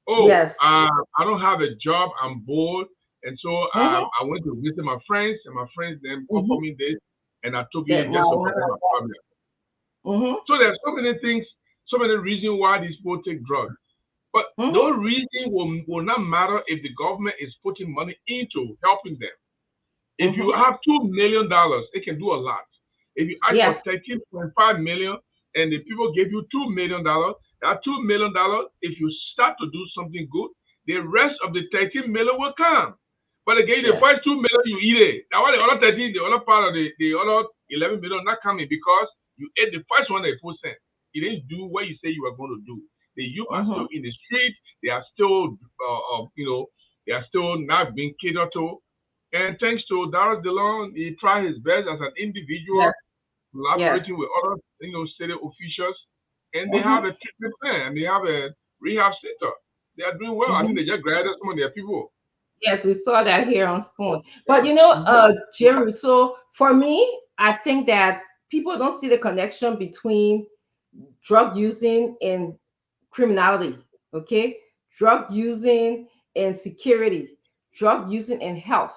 Oh, Yes. I don't have a job. I'm bored. And so I went to visit my friends, and my friends then offered me this, and I took it just to protect my family. So there's so many things, so many reasons why these people take drugs. But those reasons will not matter if the government is putting money into helping them. If you have $2 million, it can do a lot. If you ask for $13.5 million and the people give you $2 million, that $2 million, if you start to do something good, the rest of the 13 million will come. But again, the first 2 million, you eat it. Now, the other 13, the other part of the other 11 million not coming because you ate the first one at 4 cents. You didn't do what you say you were going to do. The youth are still in the street. They are still, they are still not being catered to. And thanks to Darius DeLong, he tried his best as an individual, collaborating with other, city officials, and they have a treatment plan and they have a rehab center. They are doing well. I think they just graduated some of their people. Yes, we saw that here on Spoon. But Jerry, so for me, I think that people don't see the connection between drug using and criminality. Okay, drug using and security, drug using and health.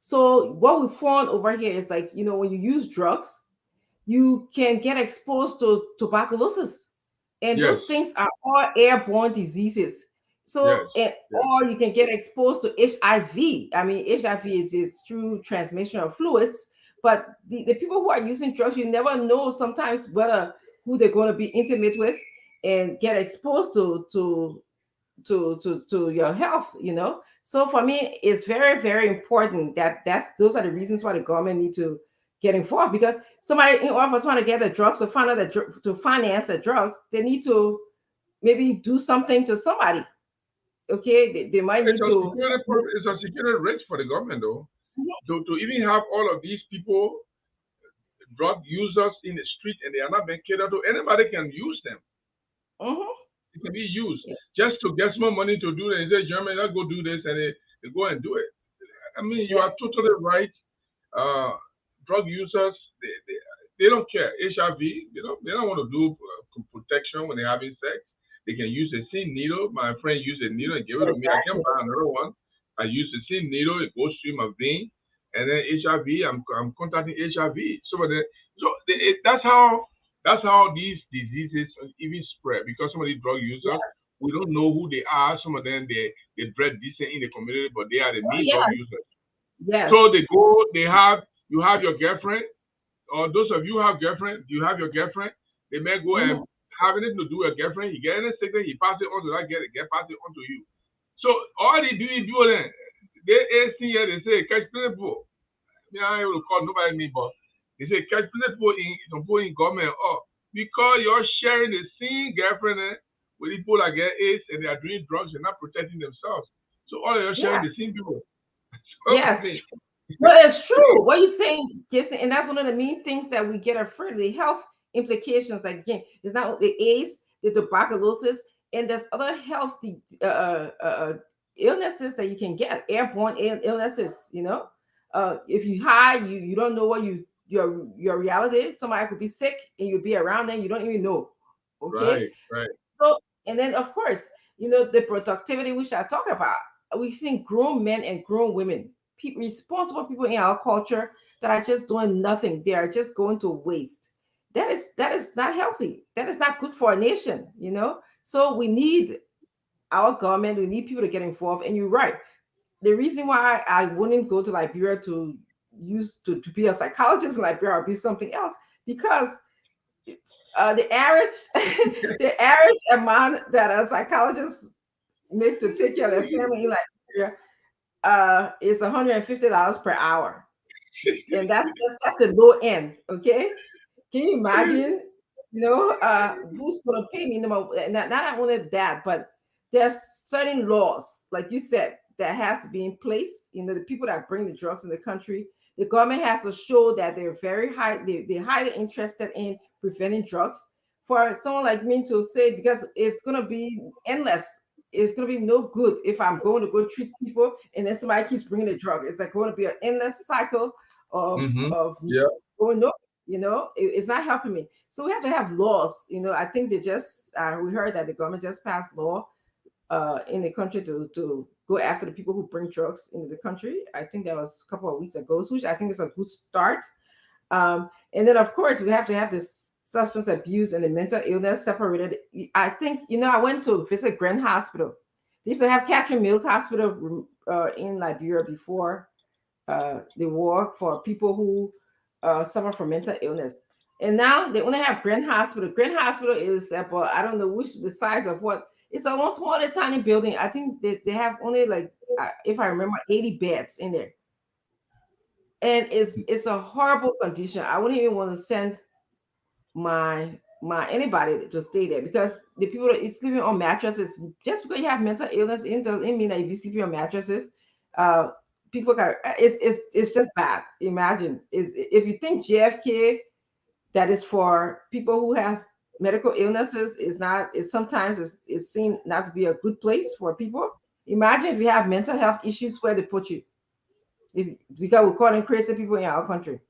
So what we found over here is like, when you use drugs, you can get exposed to tuberculosis, and those things are all airborne diseases. So, or you can get exposed to HIV. I mean, HIV is through transmission of fluids, but the people who are using drugs, you never know sometimes who they're going to be intimate with, and get exposed to your health, you know. So for me, it's very, very important that those are the reasons why the government need to get involved, because somebody in office want to get the drugs, to find out to finance the drugs, they need to maybe do something to somebody. Okay, they might need to. It's a security risk for the government, though. To even have all of these people, drug users in the street, and they are not being catered to, anybody can use them. Mhm. It can be used just to get some money to do it. They say, Germany, let's go do this, and they go and do it. I mean, you are totally right. Drug users, they don't care. HIV, they don't want to do protection when they're having sex. They can use the same needle. My friend used a needle and gave it to me. I can buy another one. I use the same needle. It goes through my vein, and then HIV. I'm contacting HIV. That's how these diseases even spread, because some of these drug users, we don't know who they are. Some of them they dread decent in the community, but they are the main drug users. Yes. So you have your girlfriend, or those of you who have girlfriend, you have your girlfriend. They may go and have anything to do with your girlfriend. He get any sickness, he pass it on to that girl, get pass it on to you. So all they do then, they see here, they say catch people. I will call nobody name, but they say catch people in government. Oh, because you're sharing the same girlfriend with people that get AIDS and they are doing drugs and not protecting themselves. So all of you are sharing the same people. Yes. Well, it's true. What you're saying, Gibson, and that's one of the main things that we get afraid of, the health implications. Like, again, it's not the AIDS, the tuberculosis, and there's other health illnesses that you can get, airborne illnesses. You know, if you high, you don't know what your reality is. Somebody could be sick and you'll be around them, you don't even know. Okay, right. So, and then of course, you know, the productivity which I talk about. We've seen grown men and grown women, responsible people in our culture, that are just doing nothing. They are just going to waste. That is not healthy. That is not good for a nation, you know. So we need our government, we need people to get involved. And you're right. The reason why I wouldn't go to Liberia to be a psychologist in Liberia or be something else, because the average the average amount that a psychologist make to take care of their family in Liberia is $150 per hour, and that's the low end. Okay, can you imagine? You know, who's going to pay me? Not only that, but there's certain laws, like you said, that has to be in place. You know, the people that bring the drugs in the country, the government has to show that they're they're highly interested in preventing drugs. For someone like me to say, because it's going to be endless, it's going to be no good if I'm going to go treat people and then somebody keeps bringing the drug. It's like going to be an endless cycle of going up. You know, it's not helping me. So we have to have laws. You know, I think we heard that the government just passed law in the country to go after the people who bring drugs into the country. I think that was a couple of weeks ago, which I think is a good start. And then, of course, we have to have this substance abuse and the mental illness separated. I think, you know, I went to visit Grand Hospital. They used to have Catherine Mills Hospital in Liberia before the war for people who suffer from mental illness. And now they only have Grand Hospital. Grand Hospital is about, I don't know the size of what. It's a one small, tiny building. I think they have only if I remember, 80 beds in there. And it's a horrible condition. I wouldn't even want to send my anybody to stay there, because the people that is sleeping on mattresses, just because you have mental illness, it doesn't mean that you be sleeping on mattresses. People it's just bad. Imagine if you think JFK, that is for people who have medical illnesses, sometimes it seems not to be a good place for people. Imagine if you have mental health issues, where they put you. Because we're calling crazy people in our country.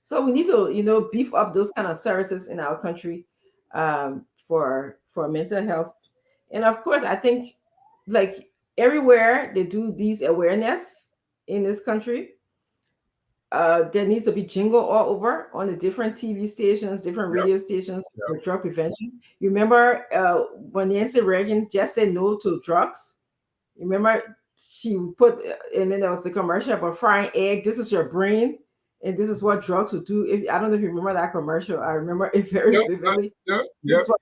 So we need to, you know, beef up those kind of services in our country for mental health. And of course, I think like everywhere they do these awareness in this country, there needs to be jingle all over on the different TV stations, different radio stations for drug prevention. You remember when Nancy Reagan just said no to drugs? Remember she put, and then there was the commercial about frying egg. This is your brain, and this is what drugs would do. If I don't know if you remember that commercial, I remember it very Yep. vividly. Yep. This Yep. is what,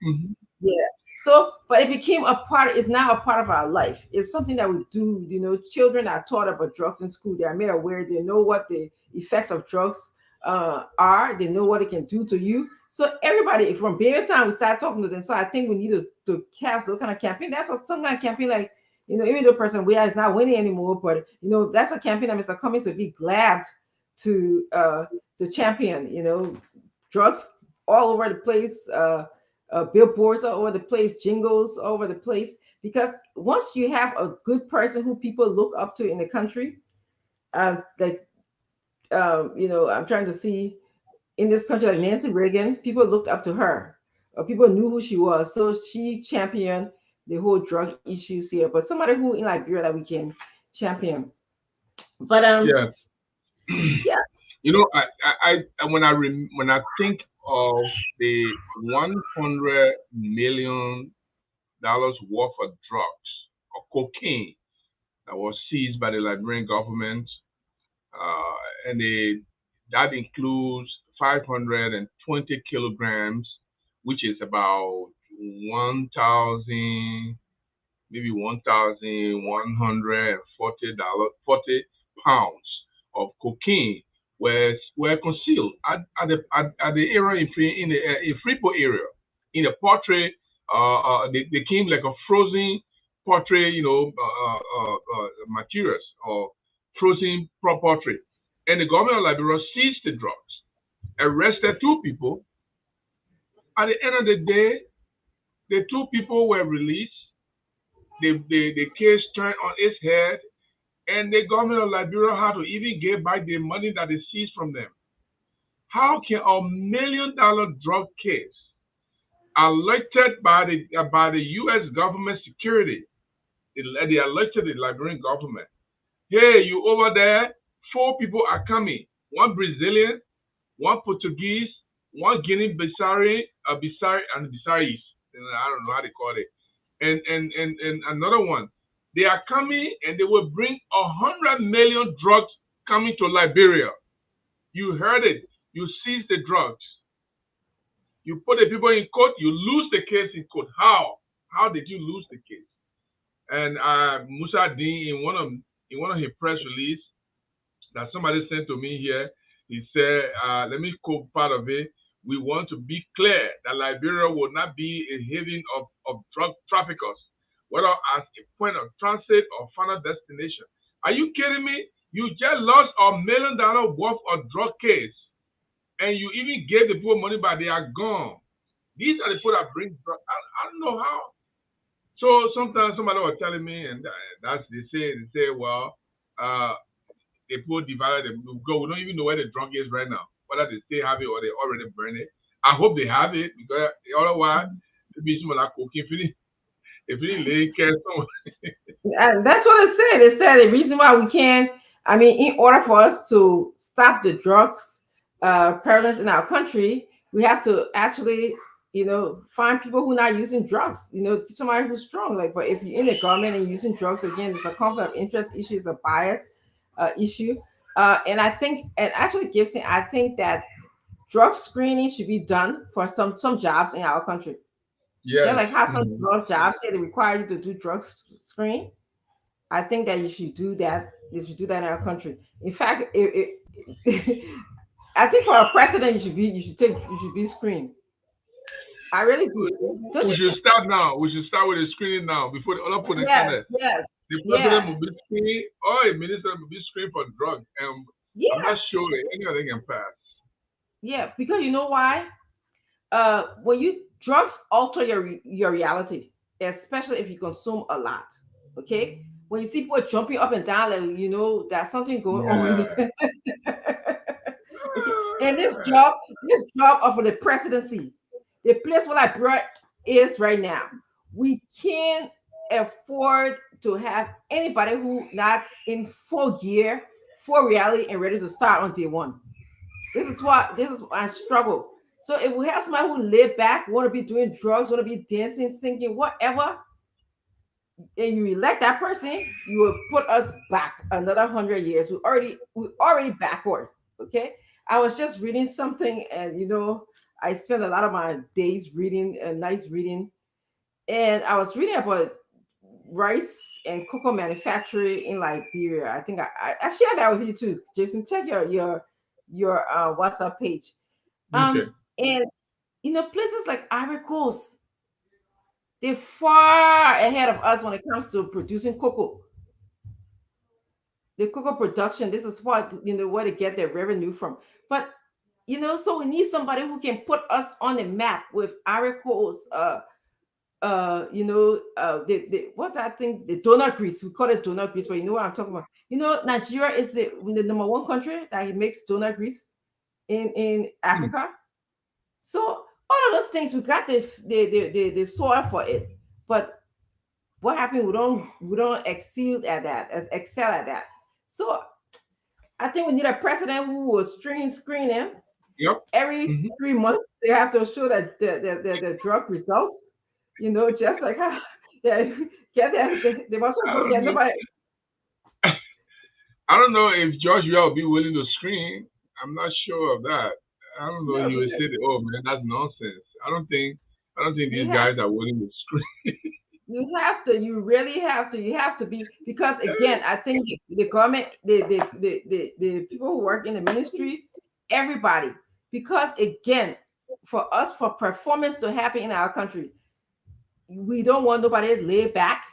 yeah. So, but it became a part. It's now a part of our life. It's something that we do. You know, children are taught about drugs in school. They are made aware. They know what the effects of drugs are. They know what it can do to you. So everybody, from baby time, we start talking to them. So I think we need to cast those kind of campaign. That's some kind of campaign like, you know, even though person we are is not winning anymore, but you know, that's a campaign that Mr. Cummings would be glad to champion. You know, drugs all over the place, billboards all over the place, jingles all over the place. Because once you have a good person who people look up to in the country, like you know, I'm trying to see in this country, like Nancy Reagan, people looked up to her, or people knew who she was, so she championed the whole drug issues here. But somebody who in Liberia that we can champion. But Yeah. yeah, You know, when I think of the $100 million worth of drugs or cocaine that was seized by the Liberian government, and that includes 520 kilograms, which is about 1,000, maybe $1,140 of cocaine were concealed at the area in Freeport area in a portrait. They came like a frozen portrait, materials or frozen portrait, and the government of Liberia seized the drugs, arrested two people. At the end of the day, the two people were released. The case turned on its head, and the government of Liberia had to even give back the money that they seized from them. How can $1 million drug case, elected by the U.S. government security, they elected the Liberian government? Hey, you over there, 4 people are coming. One Brazilian, one Portuguese, one Guinea-Bissau, and Bissauis. I don't know how they call it. And another one. They are coming and they will bring 100 million drugs coming to Liberia. You heard it. You seize the drugs. You put the people in court, you lose the case in court. How? How did you lose the case? And Musa Dean, in one of his press release that somebody sent to me here, he said, let me quote part of it. We want to be clear that Liberia will not be a haven of drug traffickers, whether as a point of transit or final destination. Are you kidding me? You just lost $1 million worth of drug case, and you even gave the people money, but they are gone. These are the people that bring drugs. I don't know how. So sometimes somebody was telling me, and that's they say, well, they put divided them. We don't even know where the drug is right now, whether they still have it or they already burn it. I hope they have it, because otherwise, maybe some of that cocaine if you lay care and that's what it said. It said the reason why we can't. I mean, in order for us to stop the drugs prevalence in our country, we have to actually, you know, find people who are not using drugs. You know, somebody who's strong. Like, but if you're in the government and using drugs, again, it's a conflict of interest issue, it's a bias issue. And I think, and actually, Gibson, I think that drug screening should be done for some jobs in our country. Yeah. Just like how some drug jobs say they require you to do drug screen. I think that you should do that. You should do that in our country. In fact, I think for a president, you should be screened. I really do. Don't We you should think? start now. We should start with the screening now before the other put the Yes, internet. yes, The president yeah, will be screened or a minister will be screened for drugs. And I'm not yes, sure any of them can pass. yeah. Because you know why? When you drugs alter your reality, especially if you consume a lot. Okay, when you see people jumping up and down, like you know there's something going on. Yeah. Okay, and this job of the presidency, the place where Liberia is right now, we can't afford to have anybody who not in full gear, full reality, and ready to start on day one. This is I struggle. So if we have somebody who laid back, want to be doing drugs, want to be dancing, singing, whatever, and you elect that person, you will put us back another 100 years. We already backward. Okay. I was just reading something, and I spent a lot of my days reading, nights reading, and I was reading about rice and cocoa manufacturing in Liberia. I think I shared that with you too, Jason. Check your WhatsApp page. Okay. And places like Ivory Coast, they're far ahead of us when it comes to producing cocoa. The cocoa production, this is what where they get their revenue from. But so we need somebody who can put us on the map with Ivory Coast, what's that thing? The donut grease. We call it donut grease, but you know what I'm talking about. Nigeria is the number one country that makes donut grease in Hmm. Africa. So all of those things, we got the soil for it. But what happened? We don't excel at that. So I think we need a president who will screen him Yep. every Hmm. 3 months. They have to show that the drug results. Just like how they get that they must I go don't get know. nobody. I don't know if George will be willing to screen. I'm not sure of that. I don't know. No, He will because say, that, "Oh man, that's nonsense." I don't think you these have guys are willing to screen. you really have to be, because again, I think the government, the people who work in the ministry, everybody, because again, for performance to happen in our country, we don't want nobody to lay back.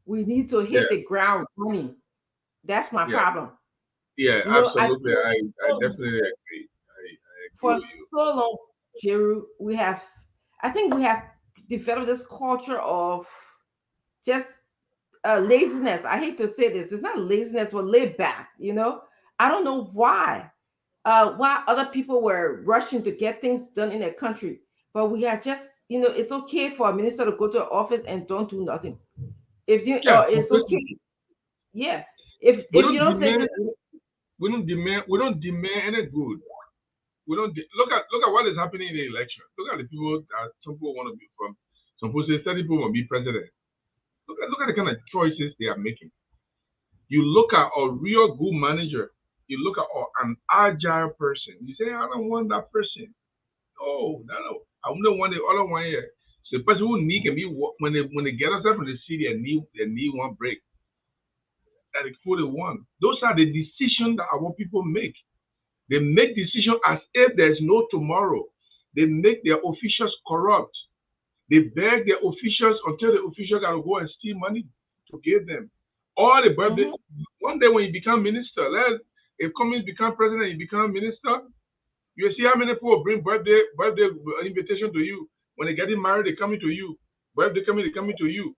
We need to Yeah, hit the ground running. That's my yeah, problem. yeah. I Absolutely. feel I definitely agree. I agree for with you. so long, Jeru, I think we have developed this culture of just laziness. I hate to say this, it's not laziness, but laid back. I don't know why other people were rushing to get things done in their country, but we are just, it's okay for a minister to go to an office and don't do nothing. If you, Yeah, it's completely. okay, yeah. If We if you don't don't say demand. this, We don't demand any good. We don't look at what is happening in the election. Look at the people that some people want to be from. Some people say 30 people want to be president. Look at the kind of choices they are making. You look at a real good manager. You look at an agile person. You say, I don't want that person. Oh, no. I wouldn't want the other one here. So the person who need can be when they get themselves from the city and need one break. That is fully one. Those are the decisions that our people make. They make decisions as if there's no tomorrow. They make their officials corrupt. They beg their officials until the officials got to go and steal money to give them. All the birthday. mhm, One day when you become minister, if Cummings become president, you become minister. You see how many people bring birthday invitation to you. When they're getting married, they're coming to you. Birthday coming, they're coming to you.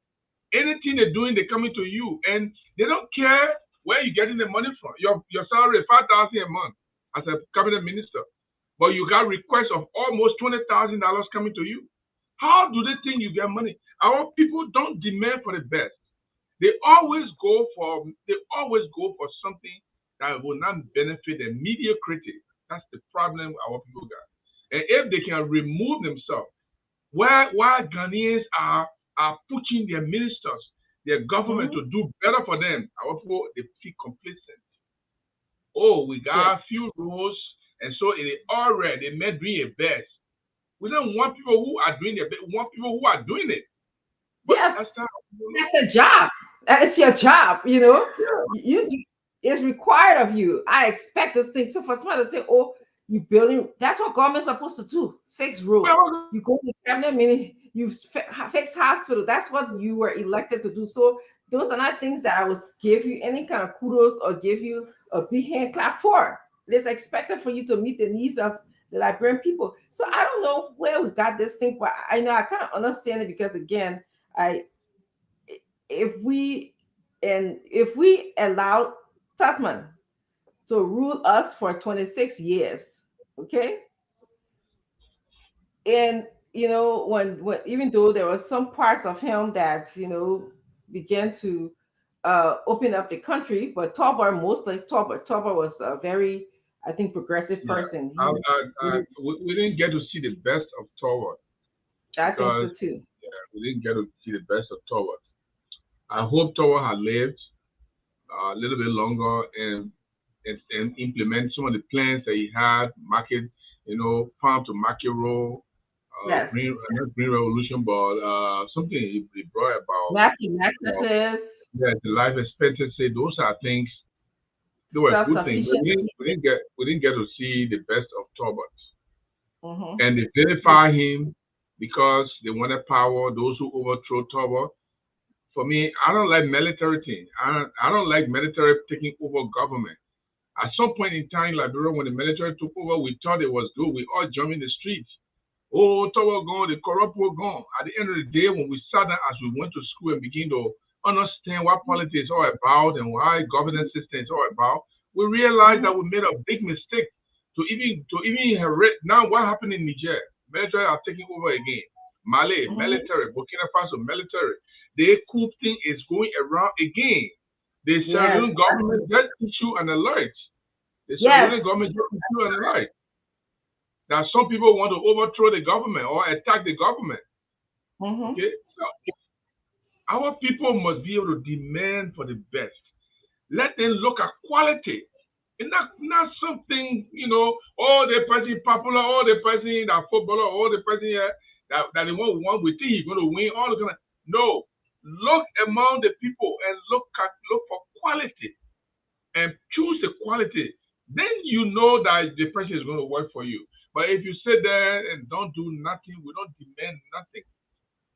Anything they're doing, they're coming to you, and they don't care where you're getting the money from. Your salary is 5,000 a month as a cabinet minister, but you got requests of almost $20,000 coming to you. How do they think you get money? Our people don't demand for the best. They always go for something that will not benefit the mediocrity. That's the problem our people got. And if they can remove themselves, why Ghanaians are pushing their ministers, their government mhm, to do better for them, our people they feel complacent. Oh, we yeah, got a few rules, and so it is all right. They may doing their best. We don't want people who are doing their best. We want people who are doing it. But that's yes. not. That's the job. That is your job. It's required of you. I expect this thing. So for somebody to say, "Oh, you building," that's what government's supposed to do. Fix road. Well, You go to cabinet meeting. You fix hospital. That's what you were elected to do. So those are not things that I would give you any kind of kudos or give you a big hand clap for. It is expected for you to meet the needs of the Liberian people. So I don't know where we got this thing, but I know I kind of understand it because again, I if we if we allow Tubman to rule us for 26 years, okay? And when even though there were some parts of him that began to open up the country, but Tauber was a very, I think, progressive yeah, person. He we didn't get to see the best of Torwart I think so because too. we didn't get to see the best of Torwart. I hope Torwart had lived a little bit longer and implement some of the plans that he had, market, farm to market role, Yes. not green revolution, but something he brought about. Mattresses. Yeah, the life expectancy. Those are things. They were good things. Self-sufficient. We didn't get to see the best of Turbot. Mm-hmm. And they vilify him because they wanted power. Those who overthrow Turbot. For me, I don't like military thing. I don't like military taking over government. At some point in time, Liberia, when the military took over, we thought it was good. We all jumped in the streets. Oh, Tower gone, the corrupt were gone. At the end of the day, when we sat down as we went to school and began to understand what politics is all about and why governance system is all about, we realized that we made a big mistake to even inherit. Now, what happened in Niger? Military are taking over again. Mali, military, Burkina Faso, military. The coup thing is going around again. The Sierra Leone government just issue an alert. The Sierra Leone government just issue an alert that some people want to overthrow the government or attack the government. Okay, so our people must be able to demand for the best. Let them look at quality. And not something, all the person popular, all the person that footballer, all the person here that they want, we think he's going to win, all the kind of, no. Look among the people and look for quality and choose the quality. Then you know that the person is going to work for you. But if you sit there and don't do nothing, we don't demand nothing.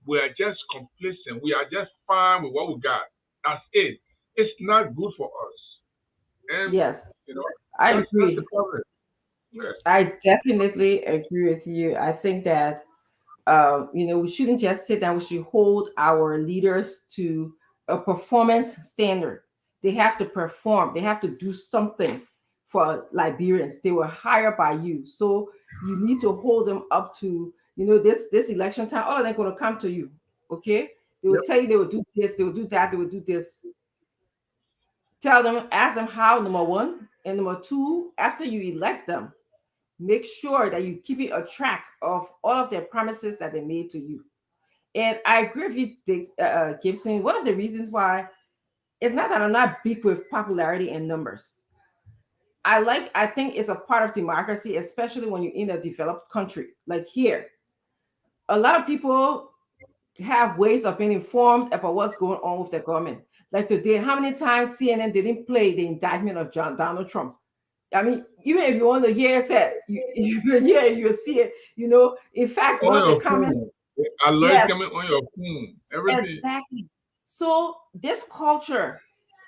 We are just complacent. We are just fine with what we got. That's it. It's not good for us. And yes, I agree. That's the problem. Yes. I definitely agree with you. I think that we shouldn't just sit down. We should hold our leaders to a performance standard. They have to perform. They have to do something for Liberians. They were hired by you, so you need to hold them up to this election time. All of them going to come to you. Okay, they will tell you they will do this, they will do that, they will do this. Tell them, ask them how. Number one, and number two, after you elect them, make sure that you keep a track of all of their promises that they made to you. And I agree with you, Gibson. One of the reasons why it's not that I'm not big with popularity and numbers. I think it's a part of democracy, especially when you're in a developed country like here. A lot of people have ways of being informed about what's going on with the government. Like today, how many times CNN didn't play the indictment of Donald Trump? I mean, even if you want to hear it, you see it. In fact, one of the comments. Alert coming on your phone. Everything. Exactly. So this culture,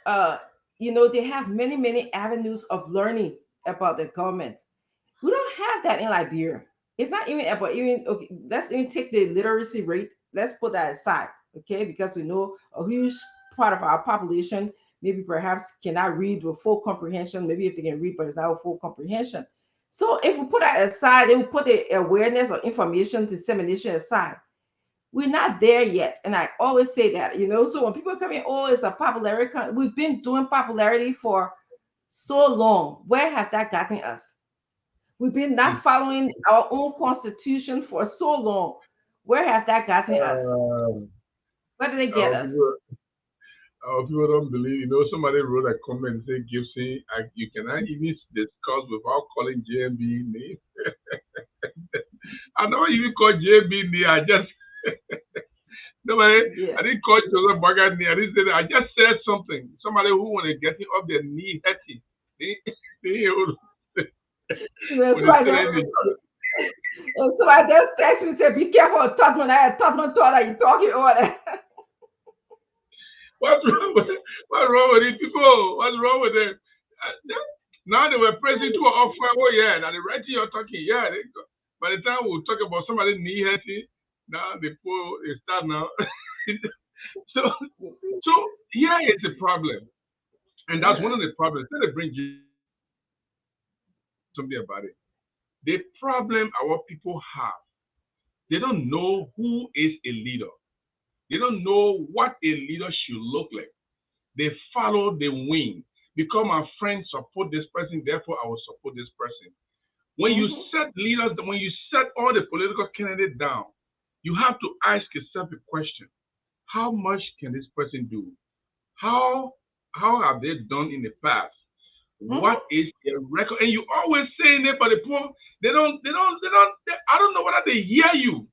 they have many, many avenues of learning about the government. We don't have that in Liberia. It's not even about okay, let's even take the literacy rate. Let's put that aside, okay? Because we know a huge part of our population maybe perhaps cannot read with full comprehension. Maybe if they can read, but it's not a full comprehension. So if we put that aside, then we put the awareness or information dissemination aside. We're not there yet. And I always say that, so when people come in, oh, it's a popularity. We've been doing popularity for so long. Where have that gotten us? We've been not following our own constitution for so long. Where have that gotten us? Where did they get us? People don't believe. Somebody wrote a comment and said, Gibson, you cannot even discuss without calling JB name. I never even called JB name. I just I didn't call Joseph Bogart name. I didn't say that. I just said something. Somebody who want to get off their knee hurting. So I just text me and say, be careful of Tottenham. Tottenham thought that you're talking over there. What's wrong with these people? What's wrong with them? Now they were praising to our offer. Oh yeah, now the right thing you're talking. Yeah, by the time we talk about somebody knee hurting, now they start now. so here is the problem, and that's one of the problems. Let me bring you something about it. The problem our people have, they don't know who is a leader. They don't know what a leader should look like. They follow the wind. Become my friend, support this person, therefore I will support this person. When you set leaders, when you set all the political candidates down, you have to ask yourself a question. How much can this person do? How have they done in the past? What is their record? And you always saying it, but the poor, they don't, I don't know whether they hear you.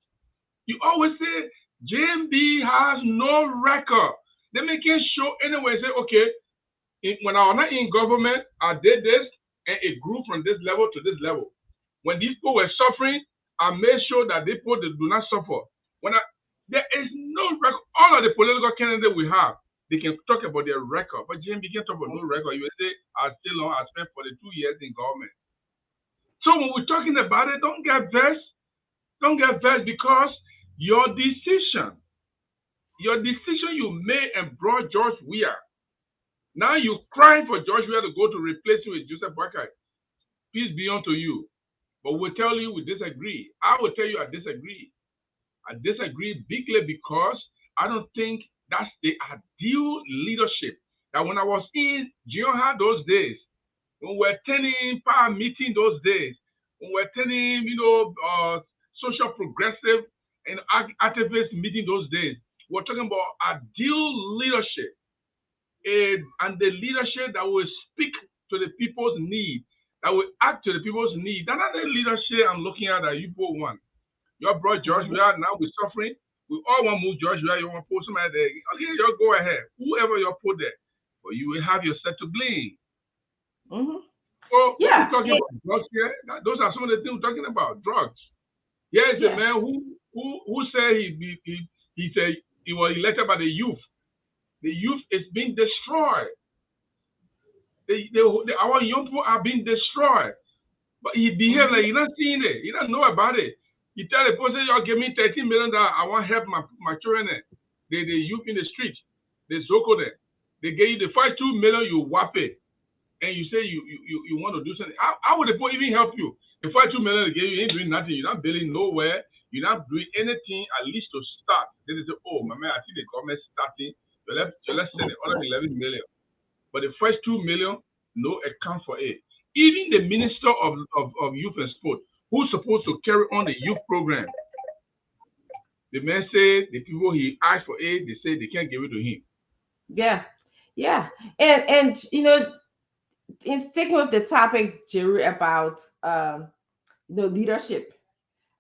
You always say, JMB has no record. They make it show anyway, say, okay, when I was not in government, I did this, and it grew from this level to this level. When these people were suffering, I made sure that they do not suffer. There is no record. All of the political candidates we have, they can talk about their record, but JMB can't talk about no record. You will say, I spent 42 years in government. So when we're talking about it, don't get vexed. Don't get vexed because your decision you made and brought George Weah. Now you're crying for George Weah to go to replace you with Joseph Boakai. Peace be unto you. But we'll tell you we disagree. I will tell you I disagree. I disagree bigly because I don't think that's the ideal leadership. That when I was in Jioha those days, when we were attending power meeting those days, when we were attending, social progressive and activist meeting those days, we're talking about ideal leadership and the leadership that will speak to the people's need, that will act to the people's need. That's not the leadership I'm looking at that you both want. You brought George Weah, now we're suffering. We all want to move George Weah. You want to put somebody there. Okay, you go ahead. Whoever you put there. But you will have your set to blame. So Yeah. we're talking about drugs here. Those are some of the things we're talking about. Drugs. Here is a man who said he said he was elected by the youth. The youth is being destroyed. Our young people are being destroyed. But he behaved like he's not seeing it. He doesn't know about it. You tell the person, y'all give me $13 million, I want to help my children there. The youth in the street, the Zoko there. They gave you the first $2 million, you whap it. And you say you want to do something. How would the people even help you? The first $2 million they gave you, you ain't doing nothing. You're not building nowhere. You're not doing anything at least to start. Then they say, oh, my man, I see the government starting. So let's send the other 11 million. But the first 2 million, no account for it. Even the Minister of Youth and Sport, who's supposed to carry on the youth program, the man said the people he asked for aid, they say they can't give it to him. Yeah. And in sticking with the topic, Jerry, about leadership,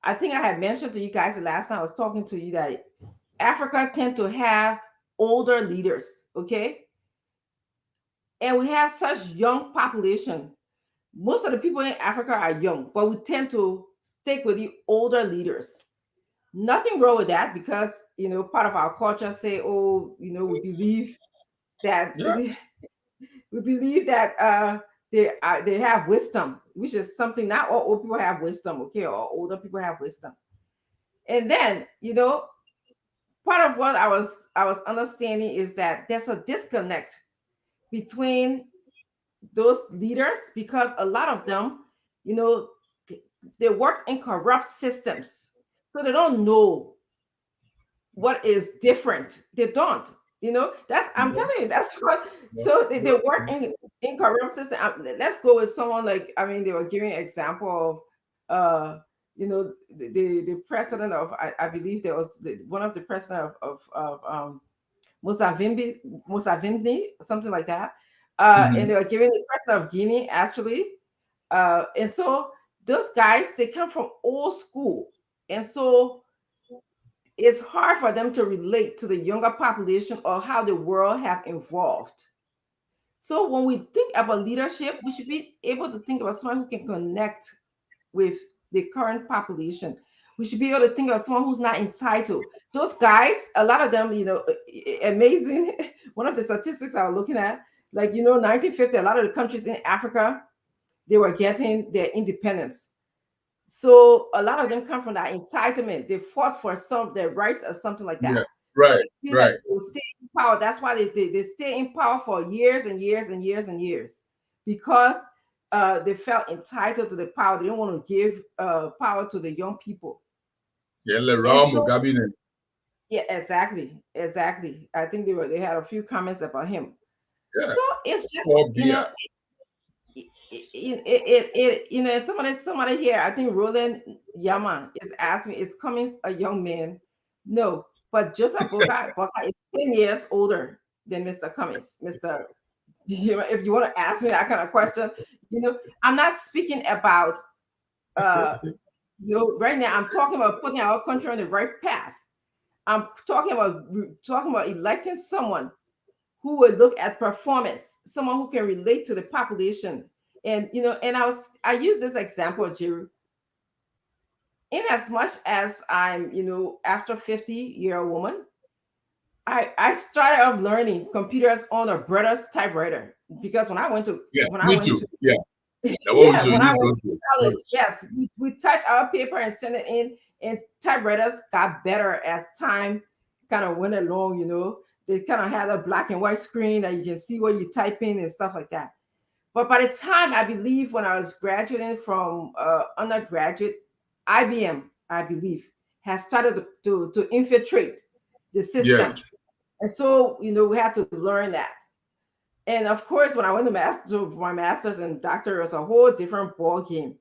I think I had mentioned to you guys the last time I was talking to you that Africa tend to have older leaders, okay? And we have such young population. Most of the people in Africa are young, but we tend to stick with the older leaders. Nothing wrong with that because, part of our culture say, we believe that they have wisdom, which is something not all old people have wisdom, okay, or older people have wisdom. And then, part of what I was understanding is that there's a disconnect between those leaders because a lot of them, they work in corrupt systems, so they don't know what is different. They don't. I'm telling you, that's what. So they work in corrupt system. Let's go with someone like, they were giving an example of, the president of, I believe there was one of the president of Museveni, something like that. And they were giving the president of Guinea, actually. And so those guys, they come from old school. And so it's hard for them to relate to the younger population or how the world have evolved. So when we think about leadership, we should be able to think about someone who can connect with the current population. We should be able to think of someone who's not entitled. Those guys, a lot of them, amazing. One of the statistics I was looking at, 1950, a lot of the countries in Africa, they were getting their independence. So a lot of them come from that entitlement. They fought for their rights or something like that. Yeah, right. They stay in power. That's why they stay in power for years and years and years and years, because they felt entitled to the power. They don't want to give power to the young people. Yeah, yeah, exactly. I think they had a few comments about him. Yeah. So it's just somebody here, I think Roland Yaman is asking, is Cummings a young man? No, but Joseph Boakai is 10 years older than Mr. Cummings, Mr. if you want to ask me that kind of question, I'm not speaking about right now. I'm talking about putting our country on the right path. I'm talking about electing someone who would look at performance, someone who can relate to the population. And and I use this example, Jerry. In as much as I'm, after 50-year woman, I started off learning computers on a brother's typewriter because Yeah, when I me went too. to Yeah, that what we yeah, do. when I You went don't to do. college, yes, we typed our paper and sent it in, and typewriters got better as time kind of went along. They kind of had a black and white screen that you can see what you type in and stuff like that. But by the time, I believe, when I was graduating from undergraduate, IBM, I believe, has started to infiltrate the Yeah, system, and so we had to learn that. And of course, when I went to my master's and doctorate, it was a whole different ball game.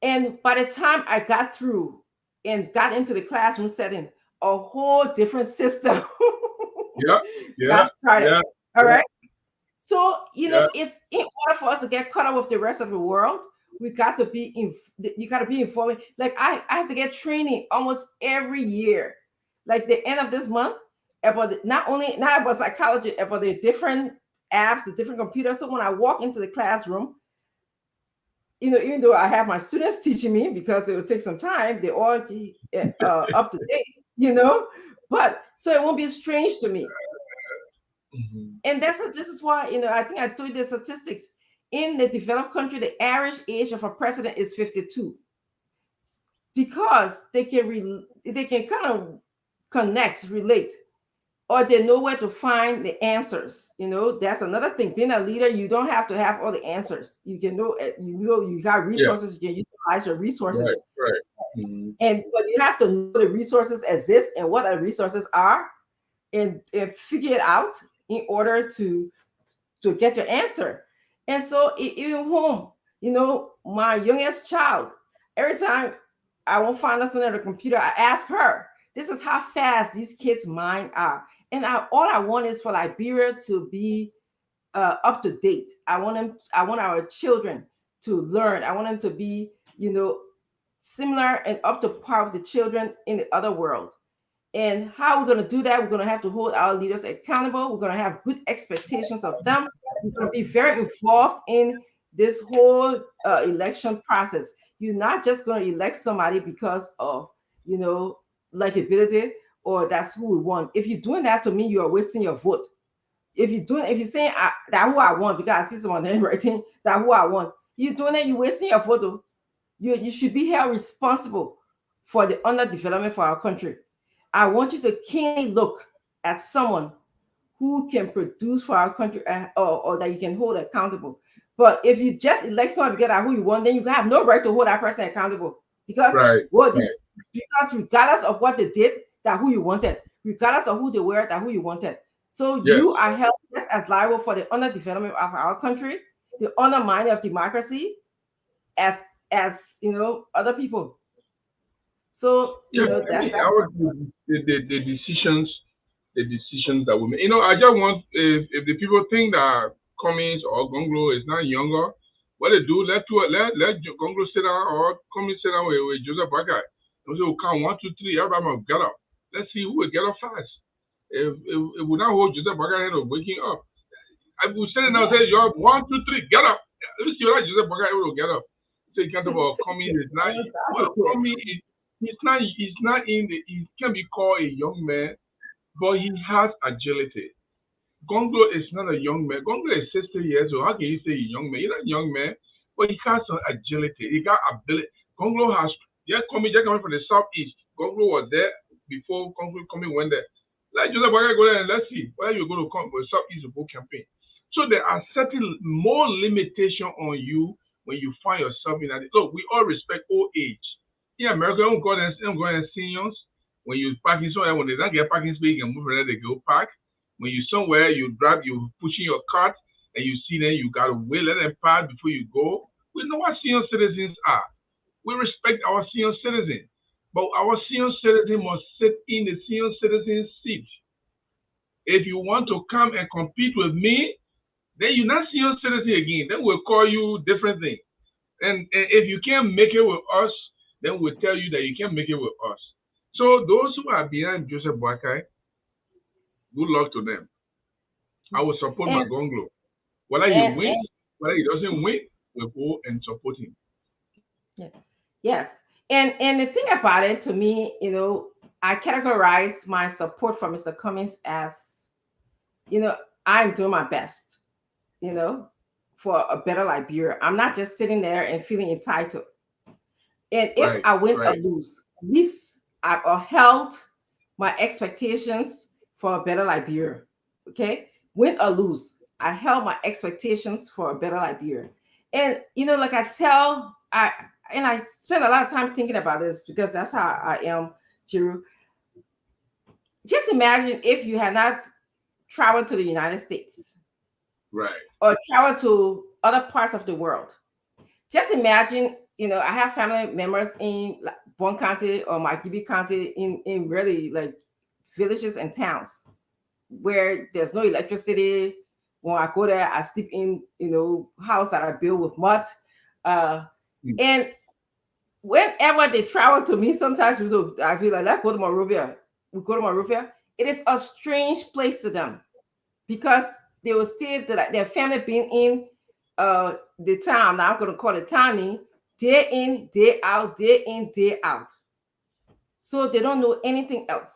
And by the time I got through and got into the classroom setting, a whole different system yeah, yeah, got started. yeah, All yeah, right. So, yeah. it's in order for us to get caught up with the rest of the world, we got to be in, you got to be informed. Like I have to get training almost every year. Like the end of this month, about not about psychology, about the different apps, the different computers. So when I walk into the classroom, even though I have my students teaching me because it will take some time, they all be up to date, but so it won't be strange to me. Mhm. And this is why, I think I told you the statistics. In the developed country, the average age of a president is 52, because they can kind of connect, relate, or they know where to find the answers. That's another thing. Being a leader, you don't have to have all the answers. You can know, you got Yeah, resources, you can utilize your right, resources. right. Mhm. But you have to know the resources exist and what the resources are, and figure it out in order to get your answer. And so, even home, my youngest child, every time I won't find us on the computer, I ask her, this is how fast these kids' mind are. And all I want is for Liberia to be up to date. I want our children to learn. I want them to be, similar and up to par with the children in the other world. And how we're going to do that, we're going to have to hold our leaders accountable. We're going to have good expectations of them. We're going to be very involved in this whole election process. You're not just going to elect somebody because of, likability, or that's who we want. If you're doing that, to me, you are wasting your vote. If you're saying that who I want because I see someone writing that who I want, you're doing it, you're wasting your vote. You should be held responsible for the underdevelopment for our country. I want you to keenly look at someone who can produce for our country, or that you can hold accountable. But if you just elect someone because of who you want, then you have no right to hold that person accountable, because Right, what right. because regardless of what they did, that who you wanted, regardless of who they were, that who you wanted. So Yes. you are held just as liable for the underdevelopment of our country, the undermining of democracy, as other people. So Yeah, I that's mean, that. the decisions that we make. I just want, if the people think that Cummings or Gonglo is not younger, what they do, let Gonglo sit down, or Cummings sit down with Joseph Bagai. And say, we count 1, 2, 3, everybody must get up. Let's see who will get up fast. If we not hold Joseph Bagai head of waking up, I will stand there and say, you have 1, 2, 3, get up. Let me see whether Joseph Bagai will get up. So you can't talk about Cummings is not, well, Cummings is, he can be called a young man, but he has agility. Gongo is not a young man. Gongo is 60 years old. How can you say a young man? He's not a young man, but he has some agility. He got ability. Gongo has, they're coming from the southeast. Gongo was there before Gongo coming went there. Like Joseph Baga, go there and let's see where you're going to come with southeast to go campaign. So there are certain more limitation on you when you find yourself in that. Look, we all respect old age. In America, don't go there and seniors. When you parking somewhere, when they don't get parking space, you can move around, they go park. When you somewhere, you pushing your cart, and you see them, you gotta wait, let them pass before you go. We know what senior citizens are. We respect our senior citizens, but our senior citizen must sit in the senior citizen seat. If you want to come and compete with me, Then you not see your citizen again. Then we'll call you different thing. And if you can't make it with us, then we'll tell you that you can't make it with us. So those who are behind Joseph Boakai, good luck to them. I will support And Magonglo. Whether he and, wins, and whether he doesn't win, we'll go and support him. yes, and the thing about it, to me, I categorize my support for Mr. Cummings as, I'm doing my best, for a better Liberia. I'm not just sitting there and feeling entitled. And if Right, I win or right. lose, at least I've upheld my expectations for a better Liberia. Okay, win or lose, I held my expectations for a better Liberia. And like I spend a lot of time thinking about this because that's how I am, Jiru. Just imagine if you had not traveled to the United States, Right. or traveled to other parts of the world. Just imagine, I have family members in Bon County or Makibi County in really like villages and towns where there's no electricity. When I go there, I sleep in, house that I built with mud. And whenever they travel to me, sometimes I feel like, let's go to Monrovia. We go to Monrovia. It is a strange place to them because they will see that their family being in the town. Now I'm going to call it townie, day in, day out, day in, day out. So they don't know anything else.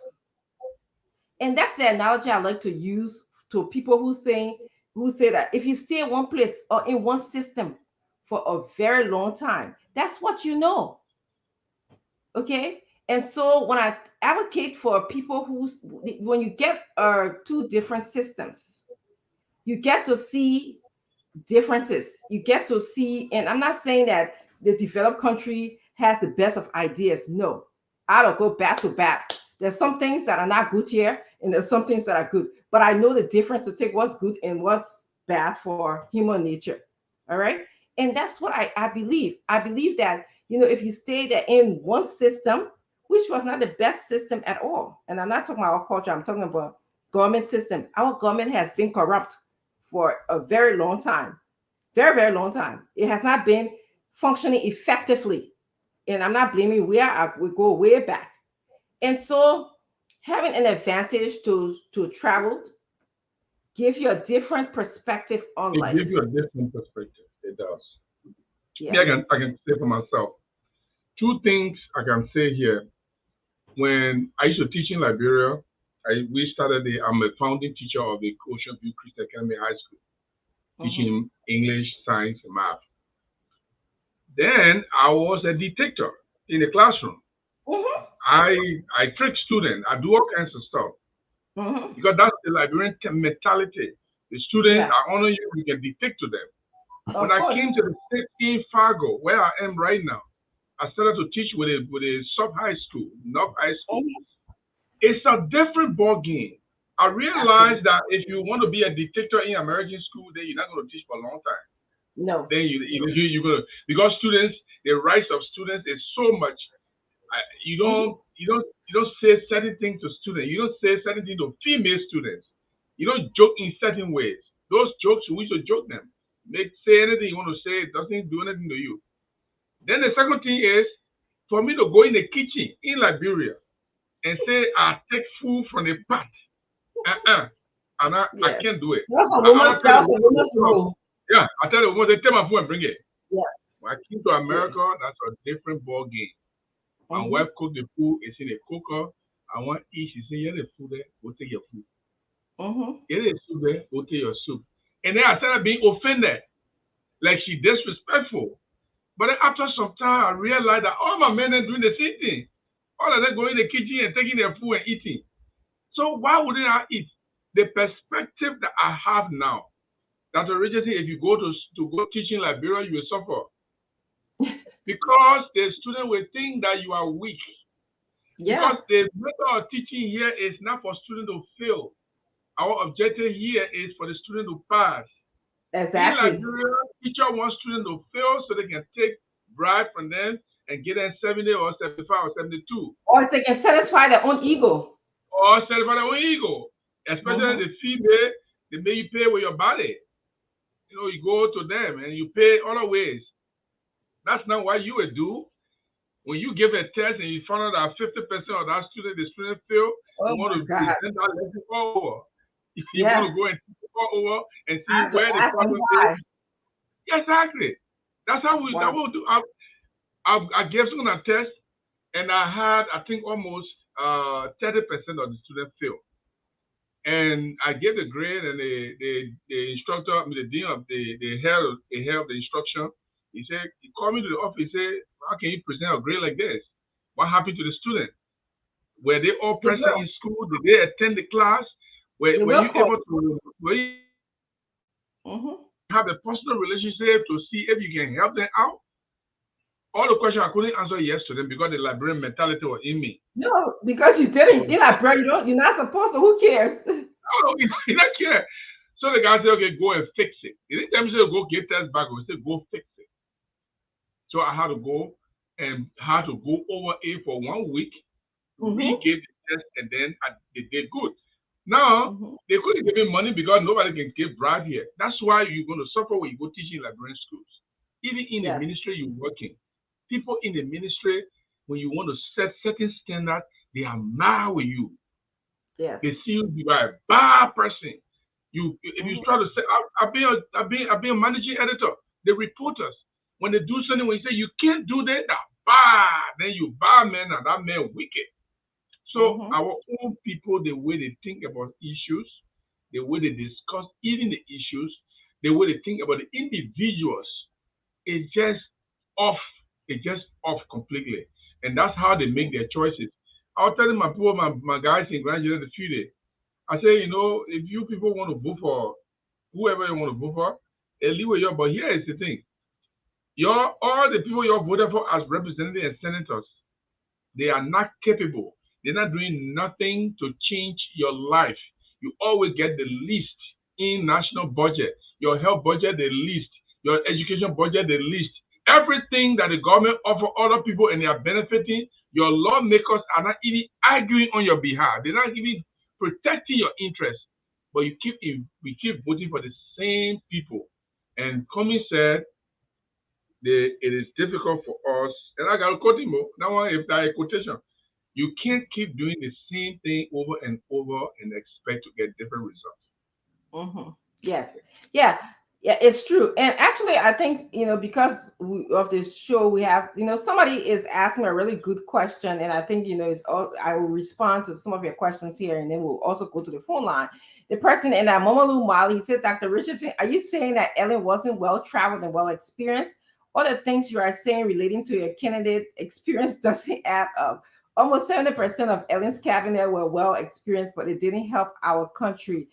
And that's the analogy I like to use to people who say that if you stay in one place or in one system for a very long time, that's what you know. Okay. And so when I advocate for people when you get two different systems, you get to see differences. You get to see, and I'm not saying that the developed country has the best of ideas. No, I don't go back to back. There's some things that are not good here, and there's some things that are good. But I know the difference to take what's good and what's bad for human nature. All right. And that's what I believe. I believe that, if you stay there in one system, which was not the best system at all. And I'm not talking about our culture, I'm talking about government system. Our government has been corrupt for a very long time. Very, very long time. It has not been functioning effectively. And I'm not blaming we go way back. And so having an advantage to travel give you a different perspective on life. It gives you a different perspective. It does. Yeah. I can say for myself. Two things I can say here. When I used to teach in Liberia, I'm a founding teacher of the Ocean View Christian Academy High School, teaching English, science, and math. Then I was a detector in the classroom. I trick students. I do all kinds of stuff because that's the Liberian mentality. The students, I honor you, you can dictate to them. When I came to the state in Fargo, where I am right now, I started to teach with a sub high school, North High School. It's a different ball game. I realized that if you want to be a dictator in American school, then you're not going to teach for a long time. No. Then you're going to, because students, the rights of students is so much. You don't say certain things to students. You don't say certain things to female students. You don't joke in certain ways. Those jokes, we should joke them. Say anything you want to say, it doesn't do anything to you. Then the second thing is for me to go in the kitchen in Liberia and say I take food from the pot. And I can't do it. That's a woman's rule. Yeah, I tell the woman, they take my food and bring it. Yes. When I came to America, that's a different ball game. My wife cooked the food, it's in a cooker. I want to eat. She said, "Yeah, the food there, go take your food. Yeah, the soup there, go take your soup." And then I started being offended, like she disrespectful. But then after some time, I realized that all my men are doing the same thing. All of them going in the kitchen and taking their food and eating. So why wouldn't I eat? The perspective that I have now, that originally if you go to go teach in Liberia, you will suffer. Because the student will think that you are weak. Yes. Because the method of teaching here is not for students to fail. Our objective here is for the student to pass. Exactly. In Liberia, teacher wants students to fail so they can take bribe from them and get them 70 or 75 or 72. Or they can satisfy their own ego. Or satisfy their own ego. Especially the female, they make you pay with your body. You go to them and you pay other ways. That's not what you would do. When you give a test and you find out that 50% of that student, the student fail, Oh you want my to God. present that lesson all over. If you want Yes. to go and teach it all over and I see have to where the ask them problem why. is. Exactly. That's how we. Wow. That will do. I gave someone a test, and I had, I think, almost 30% of the students fail. And I gave the grade, and the instructor, I mean, the dean of the head of the instruction, he said, he called me to the office. He said, "How can you present a grade like this? What happened to the student? Were they all They present will. in school? Did they attend the class? They Were will you call able to you. have a personal relationship to see if you can help them out?" All the questions I couldn't answer yes to them because the librarian mentality was in me. No, because you didn't. You're not, bro. You're not supposed to. Who cares? Oh, he don't care. So the guy said, "Okay, go and fix it." He didn't tell me to go get test back. He said, "Go fix it." So I had to go and had to go over it for 1 week, re-gave the test, and then they did good. Now, they couldn't give me money because nobody can give bribe here. That's why you're going to suffer when you go teaching librarian schools. Even in the Yes. ministry you're working, people in the ministry, when you want to set certain standards, they are mad with you. Yes. They see you are a bad person. If you try to say, I've been a managing editor. The reporters, when they do something, when you say you can't do that, that's bad. Then you bad man, and that man wicked. So our own people, the way they think about issues, the way they discuss even the issues, the way they think about the individuals, it's just off. It's just off completely. And that's how they make their choices. I was telling my people, my guys in Grand Junction the few days, I say, if you people want to vote for whoever you want to vote for, leave with you. But here is the thing. All the people you voted for as representatives and senators, they are not capable. They're not doing nothing to change your life. You always get the least in national budget. Your health budget, the least. Your education budget, the least. Everything that the government offer other people and they are benefiting, your lawmakers are not even arguing on your behalf. They're not even protecting your interests. But we keep voting for the same people. And Comey said, it is difficult for us, and I got to quote him. That one, if that a quotation, you can't keep doing the same thing over and over and expect to get different results. Yes. Yeah. Yeah, it's true. And actually, I think, because of this show, we have, somebody is asking a really good question. And I think, I will respond to some of your questions here, and then we'll also go to the phone line. The person in that Momalu Mali, he said, Dr. Richardson, are you saying that Ellen wasn't well traveled and well experienced? All the things you are saying relating to your candidate experience doesn't add up. Almost 70% of Ellen's cabinet were well experienced, but it didn't help our country.